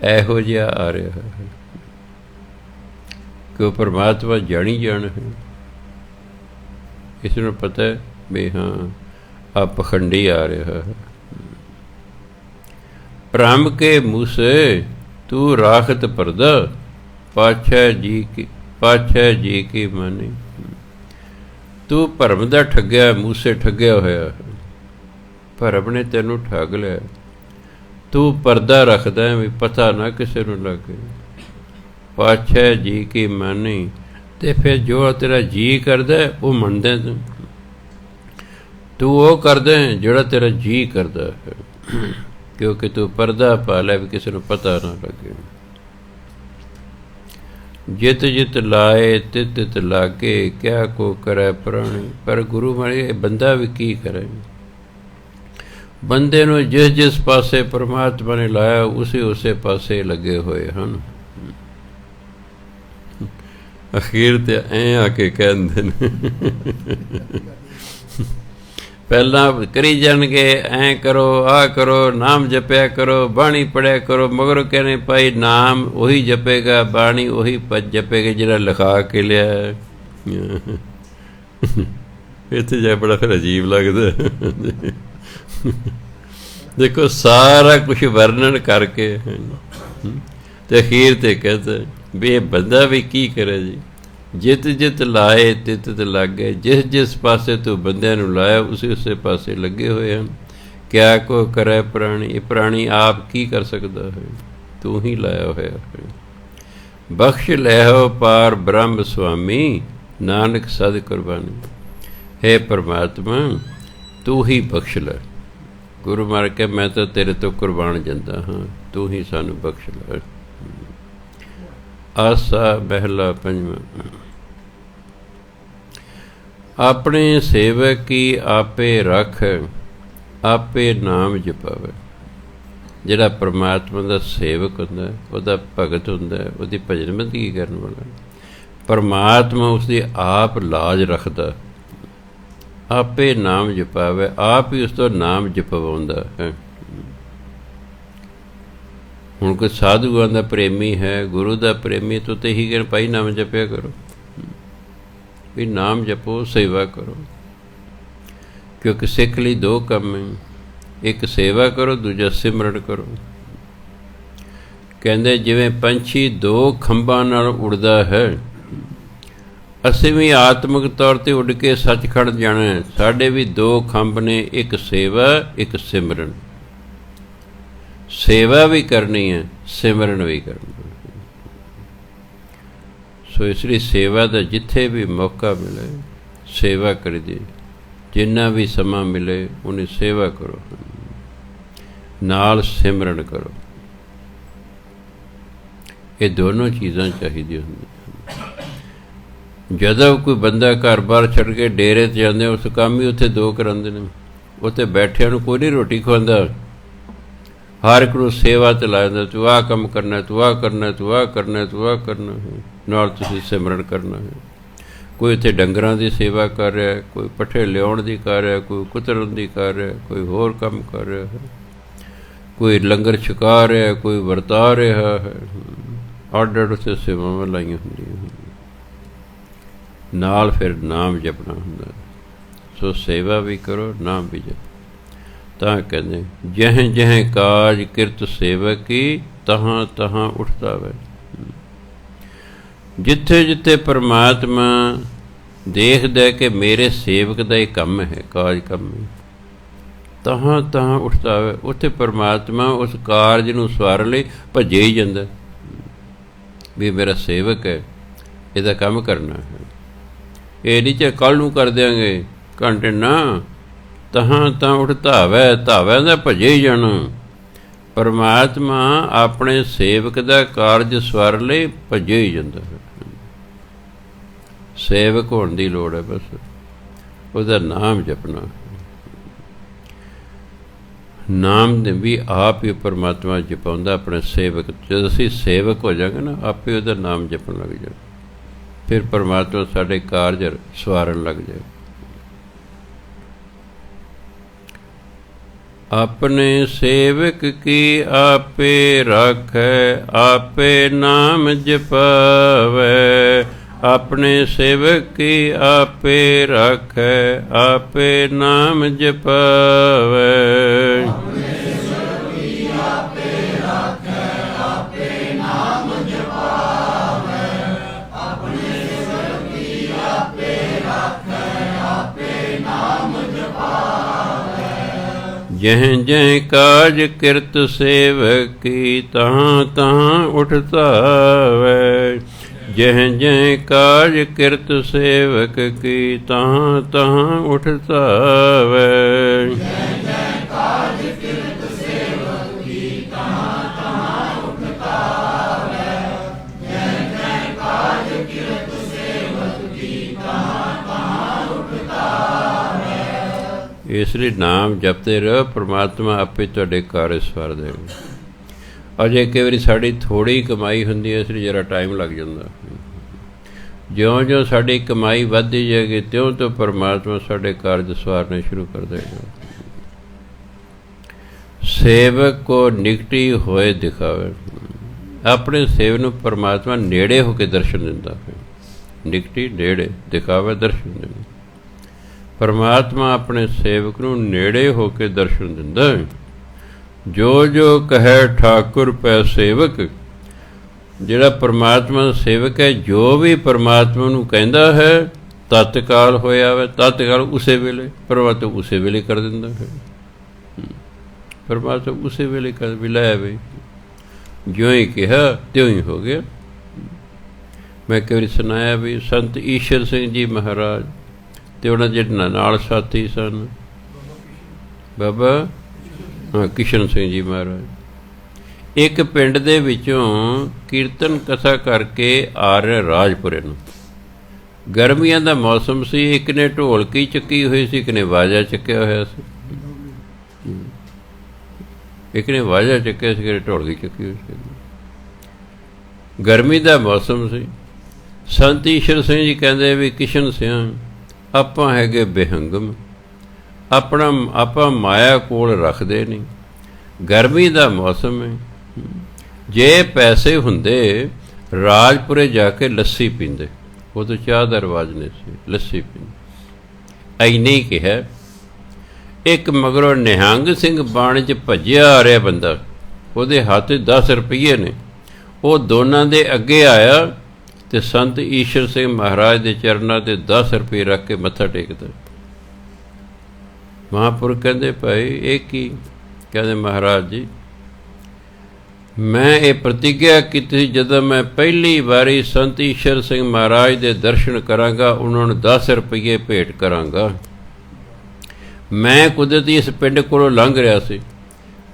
ਇਹੋ ਜਿਹਾ ਆ ਰਿਹਾ ਹੈ, ਕਿ ਉਹ ਪਰਮਾਤਮਾ ਜਾਣੀ ਜਾਣ ਹੈ। ਇਸ ਨੂੰ ਪਤਾ ਹੈ ਵੀ ਹਾਂ ਆ ਪਖੰਡੀ ਆ ਰਿਹਾ ਹੈ। ਭ੍ਰਮ ਕੇ ਮੂਸੇ ਤੂੰ ਰਾਖਤ ਪਰਦਾ, ਪਾਛੈ ਜੀ ਕੀ ਮਾਨੀ। ਤੂੰ ਭਰਮ ਦਾ ਠੱਗਿਆ, ਮੂਸੇ ਠੱਗਿਆ ਹੋਇਆ, ਭਰਮ ਨੇ ਤੈਨੂੰ ਠੱਗ ਲਿਆ। ਤੂੰ ਪਰਦਾ ਰੱਖਦਾ ਵੀ ਪਤਾ ਨਾ ਕਿਸੇ ਨੂੰ ਲੱਗੇ। ਪਾਛੈ ਜੀ ਕੀ ਮਾਨੀ, ਤੇ ਫਿਰ ਜੋ ਤੇਰਾ ਜੀ ਕਰਦਾ ਉਹ ਮੰਨਦਾ ਤੂੰ ਉਹ ਕਰਦਾ ਜਿਹੜਾ ਤੇਰਾ ਜੀ ਕਰਦਾ ਹੈ, ਕਿਉਂਕਿ ਤੂੰ ਪਰਦਾ ਪਾ ਲੈ ਵੀ ਕਿਸੇ ਨੂੰ ਪਤਾ ਨਾ ਲੱਗੇ। ਜਿਤ ਜਿਤ ਲਾਏ ਤਿਤ ਤਿਤ ਲਾਗੇ, ਕਿਆ ਕੋ ਕਰੇ ਪ੍ਰਾਣੀ। ਪਰ ਗੁਰੂ ਮਾਰੇ ਬੰਦਾ ਵੀ ਕੀ ਕਰੇ। ਬੰਦੇ ਨੂੰ ਜਿਸ ਜਿਸ ਪਾਸੇ ਪਰਮਾਤਮਾ ਨੇ ਲਾਇਆ ਉਸੇ ਪਾਸੇ ਲੱਗੇ ਹੋਏ ਹਨ। ਅਖੀਰ ਤੇ ਐਂ ਆ ਕੇ ਕਹਿੰਦੇ ਨੇ, ਪਹਿਲਾਂ ਕਰੀ ਜਾਣਗੇ ਐਂ ਕਰੋ, ਆਹ ਕਰੋ, ਨਾਮ ਜਪਿਆ ਕਰੋ, ਬਾਣੀ ਪੜ੍ਹਿਆ ਕਰੋ, ਮਗਰੋਂ ਕਹਿੰਦੇ ਭਾਈ ਨਾਮ ਉਹੀ ਜਪੇਗਾ, ਬਾਣੀ ਉਹੀ ਜਪੇਗਾ ਜਿਹੜਾ ਲਿਖਾ ਕੇ ਲਿਆ। ਇੱਥੇ ਜਾ ਬੜਾ ਫਿਰ ਅਜੀਬ ਲੱਗਦਾ। ਦੇਖੋ ਸਾਰਾ ਕੁਛ ਵਰਣਨ ਕਰਕੇ ਤੇ ਅਖੀਰ ਤੇ ਕਹਿੰਦਾ ਵੀ ਇਹ ਬੰਦਾ ਵੀ ਕੀ ਕਰੇ ਜੀ, ਜਿਤ ਜਿਤ ਲਾਏ ਤਿਤ ਤਿਤ ਲੱਗ ਗਏ। ਜਿਸ ਜਿਸ ਪਾਸੇ ਤੂੰ ਬੰਦਿਆਂ ਨੂੰ ਲਾਇਆ ਉਸੇ ਪਾਸੇ ਲੱਗੇ ਹੋਏ ਹਨ। ਕਿਆ ਕੋ ਕਰੇ ਪ੍ਰਾਣੀ, ਇਹ ਪ੍ਰਾਣੀ ਆਪ ਕੀ ਕਰ ਸਕਦਾ ਹੈ, ਤੂੰ ਹੀ ਲਾਇਆ ਹੋਇਆ ਹੈ। ਬਖਸ਼ ਲੈਹੋ ਪਾਰ ਬ੍ਰਹਮ ਸੁਆਮੀ, ਨਾਨਕ ਸਦ ਕੁਰਬਾਨੀ। ਹੈ ਪਰਮਾਤਮਾ ਤੂੰ ਹੀ ਬਖਸ਼ ਲੈ। ਗੁਰੂ ਮਹਾਰਾਜ ਕੇ ਮੈਂ ਤਾਂ ਤੇਰੇ ਤੋਂ ਕੁਰਬਾਨ ਜਾਂਦਾ ਹਾਂ, ਤੂੰ ਹੀ ਸਾਨੂੰ ਬਖਸ਼ ਲੈ। ਆਸਾ ਮਹਿਲਾ ਪੰਜਵਾਂ। ਆਪਣੇ ਸੇਵਕ ਕੀ ਆਪੇ ਰੱਖ, ਆਪੇ ਨਾਮ ਜਪਾਵੇ। ਜਿਹੜਾ ਪਰਮਾਤਮਾ ਦਾ ਸੇਵਕ ਹੁੰਦਾ, ਉਹਦਾ ਭਗਤ ਹੁੰਦਾ, ਉਹਦੀ ਭਜਨ ਬੰਦਗੀ ਕਰਨ ਵਾਲਾ, ਪਰਮਾਤਮਾ ਉਸਦੀ ਆਪ ਲਾਜ ਰੱਖਦਾ। ਆਪੇ ਨਾਮ ਜਪਾਵੇ, ਆਪ ਹੀ ਉਸ ਤੋਂ ਨਾਮ ਜਪਵਾਉਂਦਾ ਹੈ। ਹੁਣ ਕੋਈ ਸਾਧੂਆਂ ਦਾ ਪ੍ਰੇਮੀ ਹੈ, ਗੁਰੂ ਦਾ ਪ੍ਰੇਮੀ, ਤੂੰ ਤੇ ਹੀ ਕਹਿ ਭਾਈ ਨਾਮ ਜਪਿਆ ਕਰੋ, ਵੀ ਨਾਮ ਜਪੋ, ਸੇਵਾ ਕਰੋ। ਕਿਉਂਕਿ ਸਿੱਖ ਲਈ ਦੋ ਕੰਮ ਹੈ, ਇੱਕ ਸੇਵਾ ਕਰੋ, ਦੂਜਾ ਸਿਮਰਨ ਕਰੋ। ਕਹਿੰਦੇ ਜਿਵੇਂ ਪੰਛੀ ਦੋ ਖੰਭਾਂ ਨਾਲ ਉੜਦਾ ਹੈ, ਅਸੀਂ ਵੀ ਆਤਮਿਕ ਤੌਰ 'ਤੇ ਉੱਡ ਕੇ ਸੱਚਖੰਡ ਜਾਣਾ ਹੈ। ਸਾਡੇ ਵੀ ਦੋ ਖੰਭ ਨੇ, ਇੱਕ ਸੇਵਾ, ਇੱਕ ਸਿਮਰਨ। ਸੇਵਾ ਵੀ ਕਰਨੀ ਹੈ, ਸਿਮਰਨ ਵੀ ਕਰਨਾ। ਸੋ ਇਸ ਲਈ ਸੇਵਾ ਦਾ ਜਿੱਥੇ ਵੀ ਮੌਕਾ ਮਿਲੇ ਸੇਵਾ ਕਰੀਦੀ, ਜਿੰਨਾ ਵੀ ਸਮਾਂ ਮਿਲੇ ਉਹਨੇ ਸੇਵਾ ਕਰੋ, ਨਾਲ ਸਿਮਰਨ ਕਰੋ। ਇਹ ਦੋਨੋਂ ਚੀਜ਼ਾਂ ਚਾਹੀਦੀਆਂ ਹੁੰਦੀਆਂ। ਜਦੋਂ ਕੋਈ ਬੰਦਾ ਘਰ ਬਾਹਰ ਛੱਡ ਕੇ ਡੇਰੇ 'ਤੇ ਜਾਂਦੇ, ਉਸ ਕੰਮ ਹੀ ਉੱਥੇ ਦੋ ਕਰਾਉਂਦੇ ਨੇ। ਉੱਥੇ ਬੈਠਿਆਂ ਨੂੰ ਕੋਈ ਨਹੀਂ ਰੋਟੀ ਖਵਾਉਂਦਾ, ਹਰ ਇੱਕ ਨੂੰ ਸੇਵਾ 'ਤੇ ਲਾ ਜਾਂਦਾ, ਤੂੰ ਆਹ ਕੰਮ ਕਰਨਾ, ਤੂੰ ਆਹ ਕਰਨਾ, ਤੂੰ ਆਹ ਕਰਨਾ, ਤੂੰ ਆਹ ਕਰਨਾ ਹੈ, ਨਾਲ ਤੁਸੀਂ ਸਿਮਰਨ ਕਰਨਾ ਹੈ। ਕੋਈ ਇੱਥੇ ਡੰਗਰਾਂ ਦੀ ਸੇਵਾ ਕਰ ਰਿਹਾ, ਕੋਈ ਪੱਠੇ ਲਿਆਉਣ ਦੀ ਕਰ ਰਿਹਾ, ਕੋਈ ਕੁਤਰਨ ਦੀ ਕਰ ਰਿਹਾ, ਕੋਈ ਹੋਰ ਕੰਮ ਕਰ ਰਿਹਾ ਹੈ, ਕੋਈ ਲੰਗਰ ਛਕਾ ਰਿਹਾ, ਕੋਈ ਵਰਤਾ ਰਿਹਾ ਹੈ। ਅੱਡ ਅੱਡ ਉੱਥੇ ਸੇਵਾਵਾਂ ਲਾਈਆਂ ਹੁੰਦੀਆਂ, ਨਾਲ ਫਿਰ ਨਾਮ ਜਪਣਾ ਹੁੰਦਾ। ਸੋ ਸੇਵਾ ਵੀ ਕਰੋ, ਨਾਮ ਵੀ ਜਪੋ। ਤਾਂ ਕਹਿੰਦੇ ਜਹ ਜਹ ਕਾਜ ਕਿਰਤ ਸੇਵਕੀ, ਤਹਾਂ ਤਹਾਂ ਉੱਠਦਾ ਵੈ। ਜਿੱਥੇ ਜਿੱਥੇ ਪਰਮਾਤਮਾ ਦੇਖਦਾ ਕਿ ਮੇਰੇ ਸੇਵਕ ਦਾ ਇਹ ਕੰਮ ਹੈ, ਕਾਜ ਕੰਮ ਹੈ, ਤਹਾਂ ਤਹਾਂ ਉੱਠਦਾ ਵੈ। ਉੱਥੇ ਪਰਮਾਤਮਾ ਉਸ ਕਾਰਜ ਨੂੰ ਸਵਾਰਨ ਲਈ ਭੱਜੇ ਹੀ ਜਾਂਦਾ, ਵੀ ਮੇਰਾ ਸੇਵਕ ਹੈ, ਇਹਦਾ ਕੰਮ ਕਰਨਾ ਹੈ। ਇਹ ਨਹੀਂ ਚਾਹੇ ਕੱਲ੍ਹ ਨੂੰ ਕਰ ਦਿਆਂਗੇ, ਘੰਟੇ ਨਾ, ਤਹਾਂ ਤਾਂ ਉੱਠ ਧਾਵੈ, ਧਾਵੈ ਦਾ ਭੱਜੇ ਹੀ ਜਾਣਾ। ਪਰਮਾਤਮਾ ਆਪਣੇ ਸੇਵਕ ਦਾ ਕਾਰਜ ਸਵਾਰਨ ਲਈ ਭੱਜੇ ਹੀ ਜਾਂਦਾ ਹੈ। ਸੇਵਕ ਹੋਣ ਦੀ ਲੋੜ ਹੈ, ਬਸ ਉਹਦਾ ਨਾਮ ਜਪਣਾ। ਨਾਮ ਦੇ ਵੀ ਆਪ ਹੀ ਪਰਮਾਤਮਾ ਜਪਾਉਂਦਾ ਆਪਣੇ ਸੇਵਕ। ਜਦੋਂ ਅਸੀਂ ਸੇਵਕ ਹੋ ਜਾਵਾਂਗੇ ਨਾ, ਆਪੇ ਉਹਦਾ ਨਾਮ ਜਪਣ ਲੱਗ ਜਾਏ, ਫਿਰ ਪਰਮਾਤਮਾ ਸਾਡੇ ਕਾਰਜ ਸਵਾਰਨ ਲੱਗ ਜਾਏ। ਆਪਣੇ ਸੇਵਕ ਕੀ ਆਪੇ ਰਾਖੈ, ਆਪੇ ਨਾਮ ਜਪਾਵੈ। ਆਪਣੇ ਸੇਵਕ ਕੀ ਆਪੇ ਰਾਖੈ, ਆਪੇ ਨਾਮ ਜਪਾਵੈ। जह जह काज किरत सेवक की, तहाँ तहाँ उठता वै। जह जह काज किरत सेवक की, तहाँ तहाँ उठता वै। ਇਸ ਲਈ ਨਾਮ ਜਪਦੇ ਰਹੋ, ਪਰਮਾਤਮਾ ਆਪੇ ਤੁਹਾਡੇ ਕਾਰਜ ਸਵਾਰ ਦੇਗਾ। ਅਜੇ ਕਈ ਵਾਰੀ ਸਾਡੀ ਥੋੜ੍ਹੀ ਕਮਾਈ ਹੁੰਦੀ ਹੈ, ਇਸ ਲਈ ਜ਼ਰਾ ਟਾਈਮ ਲੱਗ ਜਾਂਦਾ। ਜਿਉਂ ਜਿਉਂ ਸਾਡੀ ਕਮਾਈ ਵੱਧਦੀ ਜਾਏਗੀ, ਤਿਉਂ ਤੋਂ ਪਰਮਾਤਮਾ ਸਾਡੇ ਕਾਰਜ ਸਵਾਰਨੇ ਸ਼ੁਰੂ ਕਰ ਦੇਗਾ। ਸੇਵਕ ਕੋ ਨਿਕਟੀ ਹੋਏ ਦਿਖਾਵੇ। ਆਪਣੇ ਸੇਵਕ ਨੂੰ ਪਰਮਾਤਮਾ ਨੇੜੇ ਹੋ ਕੇ ਦਰਸ਼ਨ ਦਿੰਦਾ ਹੈ। ਨਿਕਟੀ ਨੇੜੇ, ਦਿਖਾਵੇ ਦਰਸ਼ਨ ਦਿੰਦਾ। ਪਰਮਾਤਮਾ ਆਪਣੇ ਸੇਵਕ ਨੂੰ ਨੇੜੇ ਹੋ ਕੇ ਦਰਸ਼ਨ ਦਿੰਦਾ। ਜੋ ਜੋ ਕਹੈ ਠਾਕੁਰ ਪੈ ਸੇਵਕ, ਜਿਹੜਾ ਪਰਮਾਤਮਾ ਦਾ ਸੇਵਕ ਹੈ, ਜੋ ਵੀ ਪਰਮਾਤਮਾ ਨੂੰ ਕਹਿੰਦਾ ਹੈ ਤਤਕਾਲ ਹੋਇਆ ਵਾ, ਤਤਕਾਲ ਉਸੇ ਵੇਲੇ ਪਰਮਾਤਮਾ ਉਸੇ ਵੇਲੇ ਕਰ ਦਿੰਦਾ ਹੈ। ਪਰਮਾਤਮਾ ਉਸੇ ਵੇਲੇ ਕਰ ਵੀ ਲੈ ਵੇ, ਜਿਉਂ ਹੀ ਕਿਹਾ ਤਿਉਂ ਹੀ ਹੋ ਗਿਆ। ਮੈਂ ਕਈ ਵਾਰੀ ਸੁਣਾਇਆ ਵੀ ਸੰਤ ਈਸ਼ਰ ਸਿੰਘ ਜੀ ਮਹਾਰਾਜ ਅਤੇ ਉਹਨਾਂ ਜਿਹੜੇ ਨਾਲ ਸਾਥੀ ਸਨ ਬਾਬਾ ਕਿਸ਼ਨ ਸਿੰਘ ਜੀ ਮਹਾਰਾਜ, ਇੱਕ ਪਿੰਡ ਦੇ ਵਿੱਚੋਂ ਕੀਰਤਨ ਕਥਾ ਕਰਕੇ ਆ ਰਹੇ ਰਾਜਪੁਰੇ ਨੂੰ। ਗਰਮੀਆਂ ਦਾ ਮੌਸਮ ਸੀ, ਇੱਕ ਨੇ ਢੋਲਕੀ ਚੱਕੀ ਹੋਈ ਸੀ, ਇੱਕ ਨੇ ਵਾਜਾ ਚੱਕਿਆ ਹੋਇਆ ਸੀ। ਇੱਕ ਨੇ ਵਾਜਾ ਚੱਕਿਆ ਸੀ, ਇੱਕ ਨੇ ਢੋਲਕੀ ਚੱਕੀ ਹੋਈ ਸੀ। ਗਰਮੀ ਦਾ ਮੌਸਮ ਸੀ। ਸੰਤ ਈਸ਼ਰ ਸਿੰਘ ਜੀ ਕਹਿੰਦੇ ਵੀ ਕਿਸ਼ਨ ਸਿੰਘ, ਆਪਾਂ ਹੈਗੇ ਬੇਹੰਗਮ, ਆਪਾਂ ਮਾਇਆ ਕੋਲ ਰੱਖਦੇ ਨਹੀਂ। ਗਰਮੀ ਦਾ ਮੌਸਮ ਹੈ, ਜੇ ਪੈਸੇ ਹੁੰਦੇ ਰਾਜਪੁਰੇ ਜਾ ਕੇ ਲੱਸੀ ਪੀਂਦੇ, ਉਦੋਂ ਚਾਹ ਦਾ ਰਿਵਾਜ ਨਹੀਂ ਸੀ, ਲੱਸੀ ਪੀਂਦੇ। ਐਨੇ ਹੀ ਕਿਹਾ। ਇੱਕ ਮਗਰੋਂ ਨਿਹੰਗ ਸਿੰਘ ਬਾਣ 'ਚ ਭੱਜਿਆ ਆ ਰਿਹਾ ਬੰਦਾ, ਉਹਦੇ ਹੱਥ 10 ਰੁਪਈਏ ਨੇ। ਉਹ ਦੋਨਾਂ ਦੇ ਅੱਗੇ ਆਇਆ ਅਤੇ ਸੰਤ ਈਸ਼ਰ ਸਿੰਘ ਮਹਾਰਾਜ ਦੇ ਚਰਨਾਂ 'ਤੇ 10 ਰੁਪਏ ਰੱਖ ਕੇ ਮੱਥਾ ਟੇਕਦਾ। ਮਹਾਂਪੁਰਖ ਕਹਿੰਦੇ ਭਾਈ ਇਹ ਕੀ? ਕਹਿੰਦੇ ਮਹਾਰਾਜ ਜੀ, ਮੈਂ ਇਹ ਪ੍ਰਤਿੱਗਿਆ ਕੀਤੀ ਸੀ ਜਦੋਂ ਮੈਂ ਪਹਿਲੀ ਵਾਰੀ ਸੰਤ ਈਸ਼ਰ ਸਿੰਘ ਮਹਾਰਾਜ ਦੇ ਦਰਸ਼ਨ ਕਰਾਂਗਾ, ਉਹਨਾਂ ਨੂੰ 10 ਰੁਪਈਏ ਭੇਟ ਕਰਾਂਗਾ। ਮੈਂ ਕੁਦਰਤੀ ਇਸ ਪਿੰਡ ਕੋਲੋਂ ਲੰਘ ਰਿਹਾ ਸੀ,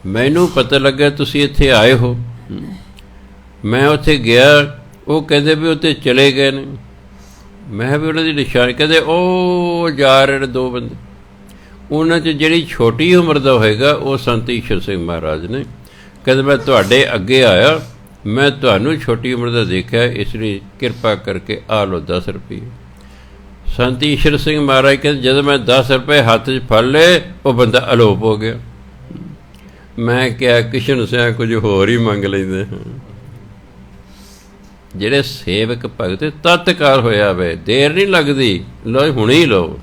ਮੈਨੂੰ ਪਤਾ ਲੱਗਿਆ ਤੁਸੀਂ ਇੱਥੇ ਆਏ ਹੋ। ਮੈਂ ਉੱਥੇ ਗਿਆ, ਉਹ ਕਹਿੰਦੇ ਵੀ ਉੱਥੇ ਚਲੇ ਗਏ ਨੇ। ਮੈਂ ਵੀ ਉਹਨਾਂ ਦੀ ਨਿਸ਼ਾਨੀ, ਕਹਿੰਦੇ ਉਹ ਜਾ ਰਹੇ ਨੇ 2 ਬੰਦੇ। ਉਹਨਾਂ 'ਚ ਜਿਹੜੀ ਛੋਟੀ ਉਮਰ ਦਾ ਹੋਏਗਾ ਉਹ ਸੰਤ ਈਸ਼ਰ ਸਿੰਘ ਮਹਾਰਾਜ ਨੇ। ਕਹਿੰਦੇ ਮੈਂ ਤੁਹਾਡੇ ਅੱਗੇ ਆਇਆ, ਮੈਂ ਤੁਹਾਨੂੰ ਛੋਟੀ ਉਮਰ ਦਾ ਦੇਖਿਆ, ਇਸ ਲਈ ਕਿਰਪਾ ਕਰਕੇ ਆ ਲਓ 10 ਰੁਪਏ। ਸੰਤ ਈਸ਼ਰ ਸਿੰਘ ਮਹਾਰਾਜ ਕਹਿੰਦੇ ਜਦੋਂ ਮੈਂ 10 ਰੁਪਏ ਹੱਥ 'ਚ ਫੜ ਲਏ, ਉਹ ਬੰਦਾ ਅਲੋਪ ਹੋ ਗਿਆ। ਮੈਂ ਕਿਹਾ ਕਿਸ਼ਨ ਸਿੰਘ ਕੁਝ ਹੋਰ ਹੀ ਮੰਗ ਲੈਂਦੇ ਹਾਂ। ਜਿਹੜੇ ਸੇਵਕ ਭਗਤ ਤਤਕਾਲ ਹੋਇਆ ਵੇ, ਦੇਰ ਨਹੀਂ ਲੱਗਦੀ, ਲਓ ਹੁਣੇ ਹੀ ਲਓ।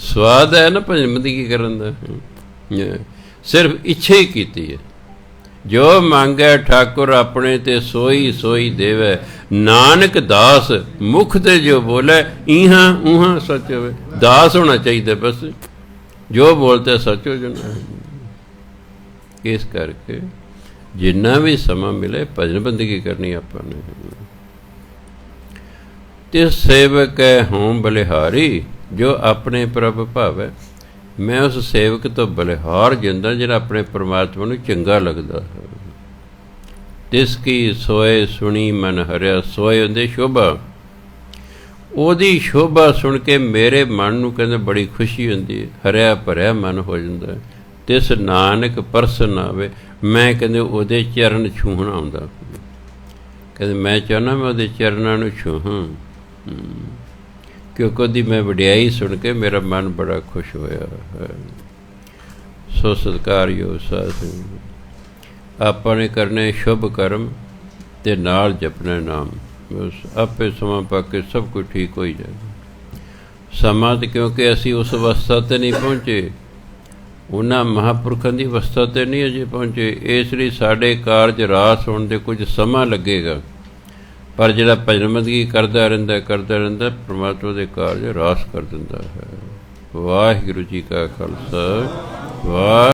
ਸਵਾਦ ਹੈ ਨਾ ਭਜਨ ਬੰਦਗੀ ਕਰਨ ਦਾ, ਸਿਰਫ ਇੱਛਾ ਹੀ ਕੀਤੀ ਹੈ। ਜੋ ਮੰਗੈ ਠਾਕੁਰ ਆਪਣੇ ਤੇ ਸੋਈ ਸੋਈ ਦੇਵੈ, ਨਾਨਕ ਦਾਸ ਮੁਖ ਤੇ ਜੋ ਬੋਲੇ ਇਹਾਂ ਉਹਾਂ ਸੱਚ ਹੋਵੇ। ਦਾਸ ਹੋਣਾ ਚਾਹੀਦਾ, ਬਸ ਜੋ ਬੋਲਤੇ ਸੱਚ ਹੋ ਜਾਣਾ। ਇਸ ਕਰਕੇ ਜਿੰਨਾ ਵੀ ਸਮਾਂ ਮਿਲੇ ਭਜਨ ਬੰਦਗੀ ਕਰਨੀ ਆਪਾਂ ਨੇ। ਤੇ ਸੇਵਕ ਹੈ ਹੋਂ ਬਲਿਹਾਰੀ, ਜੋ ਆਪਣੇ ਪ੍ਰਭ ਭਾਵੈ। ਮੈਂ ਉਸ ਸੇਵਕ ਤੋਂ ਬਲਿਹਾਰ ਜਾਂਦਾ ਜਿਹੜਾ ਆਪਣੇ ਪਰਮਾਤਮਾ ਨੂੰ ਚੰਗਾ ਲੱਗਦਾ ਹੈ। ਤਿਸ ਕੀ ਸੋਏ ਸੁਣੀ ਮਨ ਹਰਿਆ, ਸੋਏ ਹੁੰਦੇ ਸ਼ੋਭਾ, ਉਹਦੀ ਸ਼ੋਭਾ ਸੁਣ ਕੇ ਮੇਰੇ ਮਨ ਨੂੰ ਕਹਿੰਦੇ ਬੜੀ ਖੁਸ਼ੀ ਹੁੰਦੀ ਹੈ, ਹਰਿਆ ਭਰਿਆ ਮਨ ਹੋ ਜਾਂਦਾ। ਤਿਸ ਨਾਨਕ ਪਰਸਨ ਆਵੇ, ਮੈਂ ਕਹਿੰਦੇ ਉਹਦੇ ਚਰਨ ਛੂਹਣਾ ਆਉਂਦਾ। ਕਹਿੰਦੇ ਮੈਂ ਚਾਹੁੰਦਾ ਮੈਂ ਉਹਦੇ ਚਰਨਾਂ ਨੂੰ ਛੂਹਾਂ, ਕਿਉਂਕਿ ਉਹਦੀ ਮੈਂ ਵਡਿਆਈ ਸੁਣ ਕੇ ਮੇਰਾ ਮਨ ਬੜਾ ਖੁਸ਼ ਹੋਇਆ ਹੈ। ਸੋ ਸਤਿਕਾਰਯੋਗ ਸਾਧ ਸੰਗਤ, ਆਪਾਂ ਨੇ ਕਰਨੇ ਸ਼ੁਭ ਕਰਮ ਅਤੇ ਨਾਲ ਜਪਣਾ ਨਾਮ, ਬਸ ਆਪੇ ਸਮਾਂ ਪਾ ਕੇ ਸਭ ਕੁਝ ਠੀਕ ਹੋ ਹੀ ਜਾਏਗਾ। ਸਮਾਂ ਤਾਂ ਕਿਉਂਕਿ ਅਸੀਂ ਉਸ ਅਵਸਥਾ 'ਤੇ ਨਹੀਂ ਪਹੁੰਚੇ, ਉਹਨਾਂ ਮਹਾਂਪੁਰਖਾਂ ਦੀ ਅਵਸਥਾ 'ਤੇ ਨਹੀਂ ਅਜੇ ਪਹੁੰਚੇ, ਇਸ ਲਈ ਸਾਡੇ ਕਾਰਜ ਰਾਸ ਹੋਣ ਦੇ ਕੁਝ ਸਮਾਂ ਲੱਗੇਗਾ। ਪਰ ਜਿਹੜਾ ਭਜਨ ਬੰਦਗੀ ਕਰਦਾ ਰਹਿੰਦਾ ਪਰਮਾਤਮਾ ਦੇ ਕਾਰਜ ਰਾਸ ਕਰ ਦਿੰਦਾ ਹੈ। ਵਾਹਿਗੁਰੂ ਜੀ ਕਾ ਖਾਲਸਾ, ਵਾਹਿਗੁਰੂ।